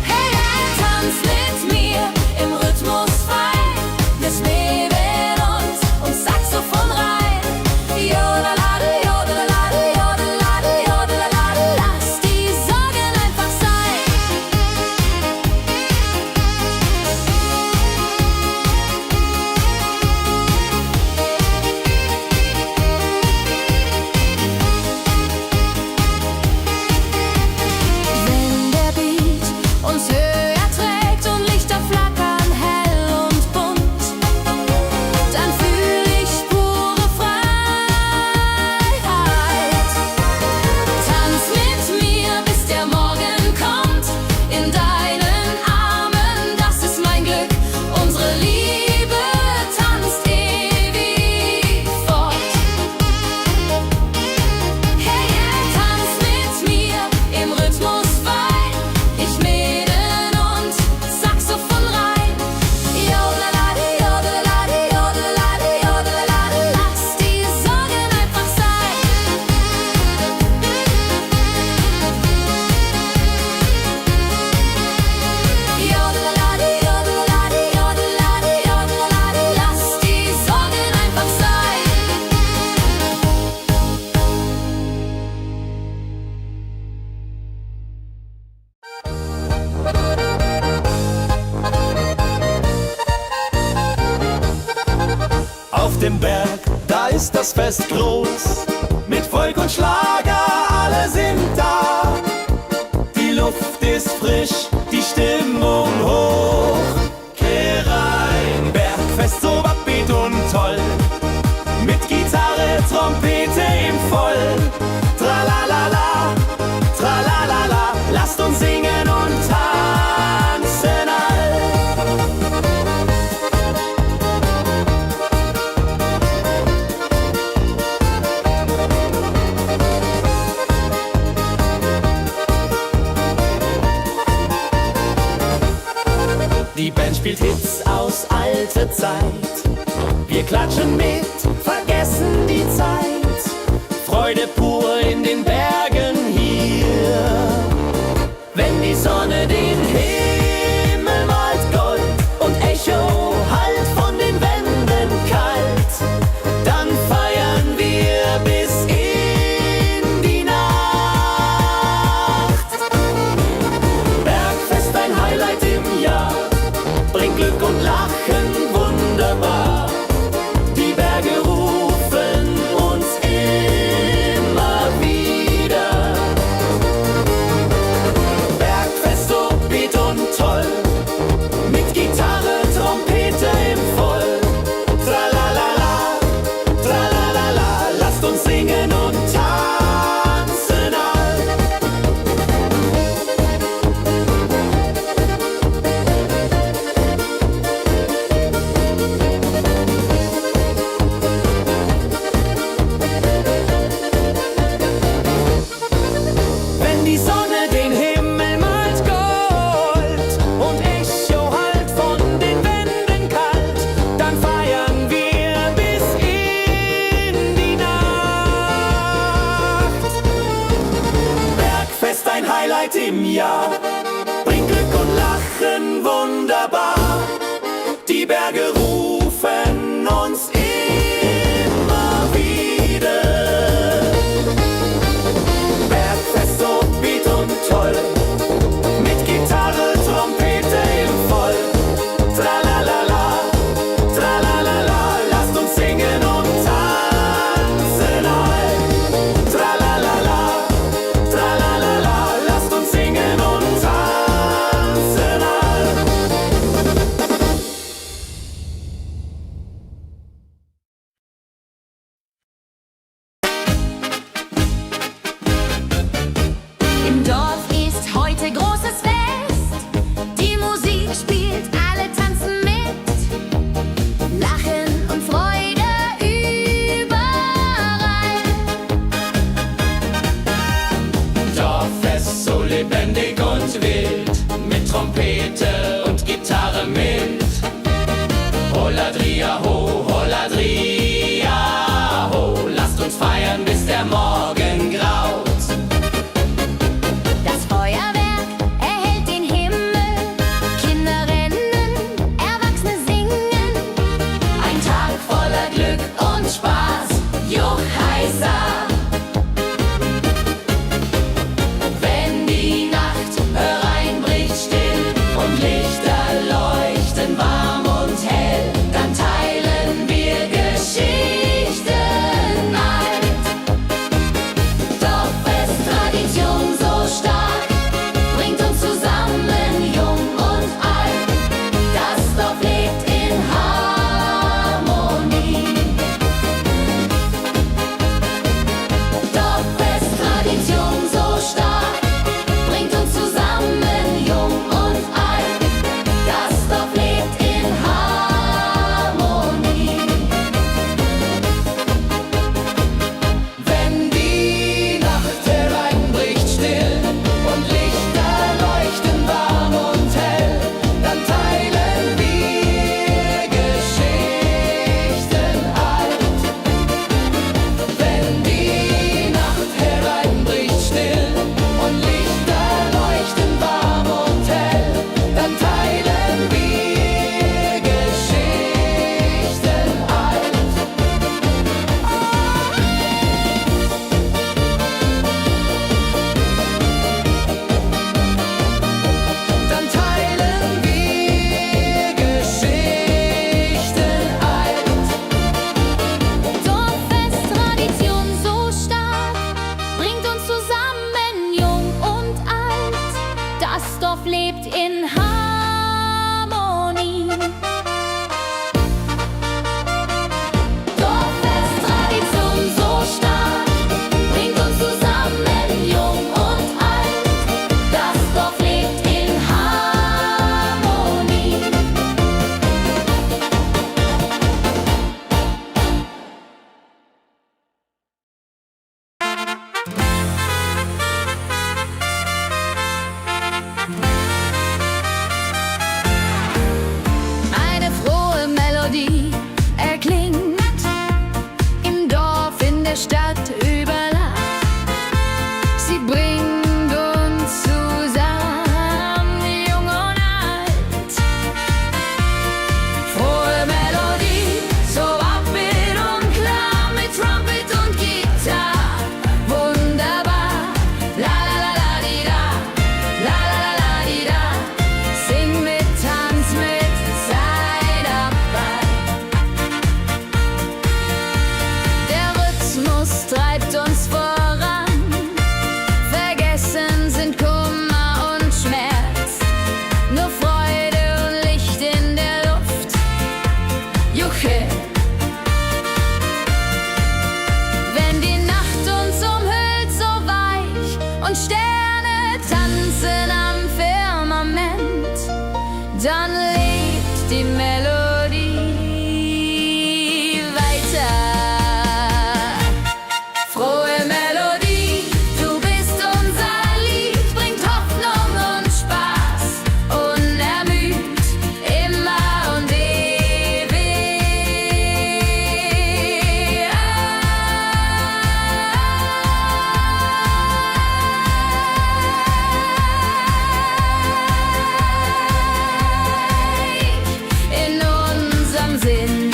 S4: Hey, hey, tanz mit mir im Rhythmus fein. Wir schweben uns und Saxophon rein. Jodelade, jodelade, jodelade, jodelade, lass die Sorgen einfach sein. Wenn der Beat uns höher trägt und Lichter flackern hell und bunt, dann fühl ich pure Freiheit. Tanz mit mir, bis der Morgen kommt, in deinen Armen, das ist mein Glück. Unsere Liebe tanzt ewig fort. Hey, hey, tanz mit mir im Rhythmus fein. Ich Mäden und Saxophon rein. Jodelade, jodelade, jodelade, jodelade, lass die Sorgen einfach sein. Jodelade, jodelade, jodelade, jodelade, lass die Sorgen einfach sein.
S1: Auf dem Berg, da ist das Fest groß. Mit Volk und Schlager, alle sind da. Die Luft ist frisch, die Stimmung hoch. Kehr rein, Bergfest so upbeat und toll. Mit Gitarre, Trompete im Voll. Tralalala, tralalala, lasst uns singen und tanzen all. Die Band spielt Hits aus alter Zeit. Wir klatschen mit, vergessen die Zeit. Freude pur in den Bergen hier. Wenn die Sonne den Himmel malt Gold und Echo hallt von den Wänden kalt, dann feiern wir bis in die Nacht. Bergfest, ein Highlight im Jahr, bringt Glück und Lachen wunderbar. Die Berge rufen uns immer wieder. Bergfest so beat und toll, mit Gitarre, Trompete im Voll. Tralalala, tralalala, lasst uns singen und tanzen all.
S4: dann lebt die Melodie weiter. Frohe Melodie, du bist unser Lied, bringt Hoffnung und Spaß, unermüdet, immer und in unserem Sinn.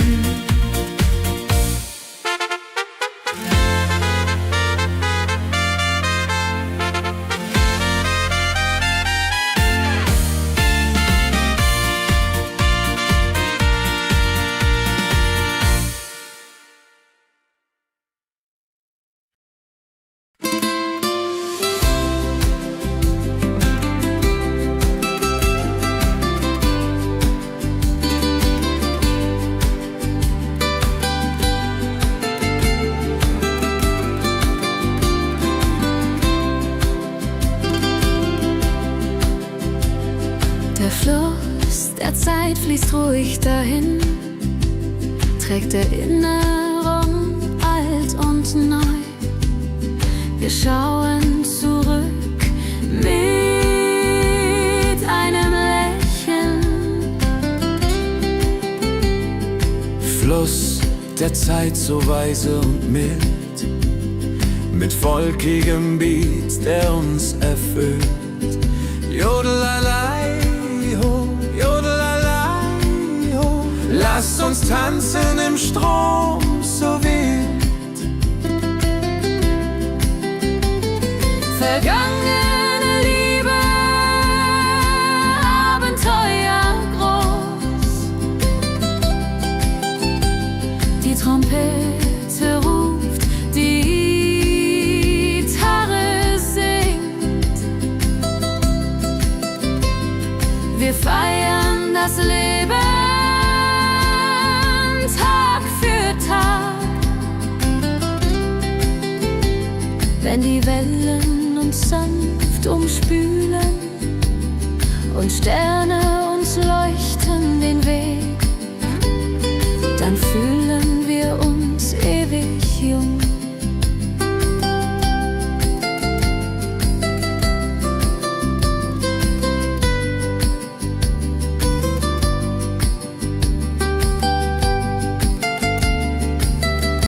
S4: Der Fluss der Zeit fließt ruhig dahin, trägt Erinnerung alt und neu. Wir schauen zurück mit einem Lächeln.
S3: Fluss der Zeit so weise und mild, mit volkigem Beat, der uns erfüllt. Jodelalei, ho, jodelalei, ho. Lasst uns tanzen im Strom so wild.
S4: Vergangene Liebe, Abenteuer groß. Die Trompete ruft, die Gitarre singt. Wir feiern das Leben Tag für Tag. Wenn die Wellen uns sanft umspülen und Sterne uns leuchten den Weg, dann fühlen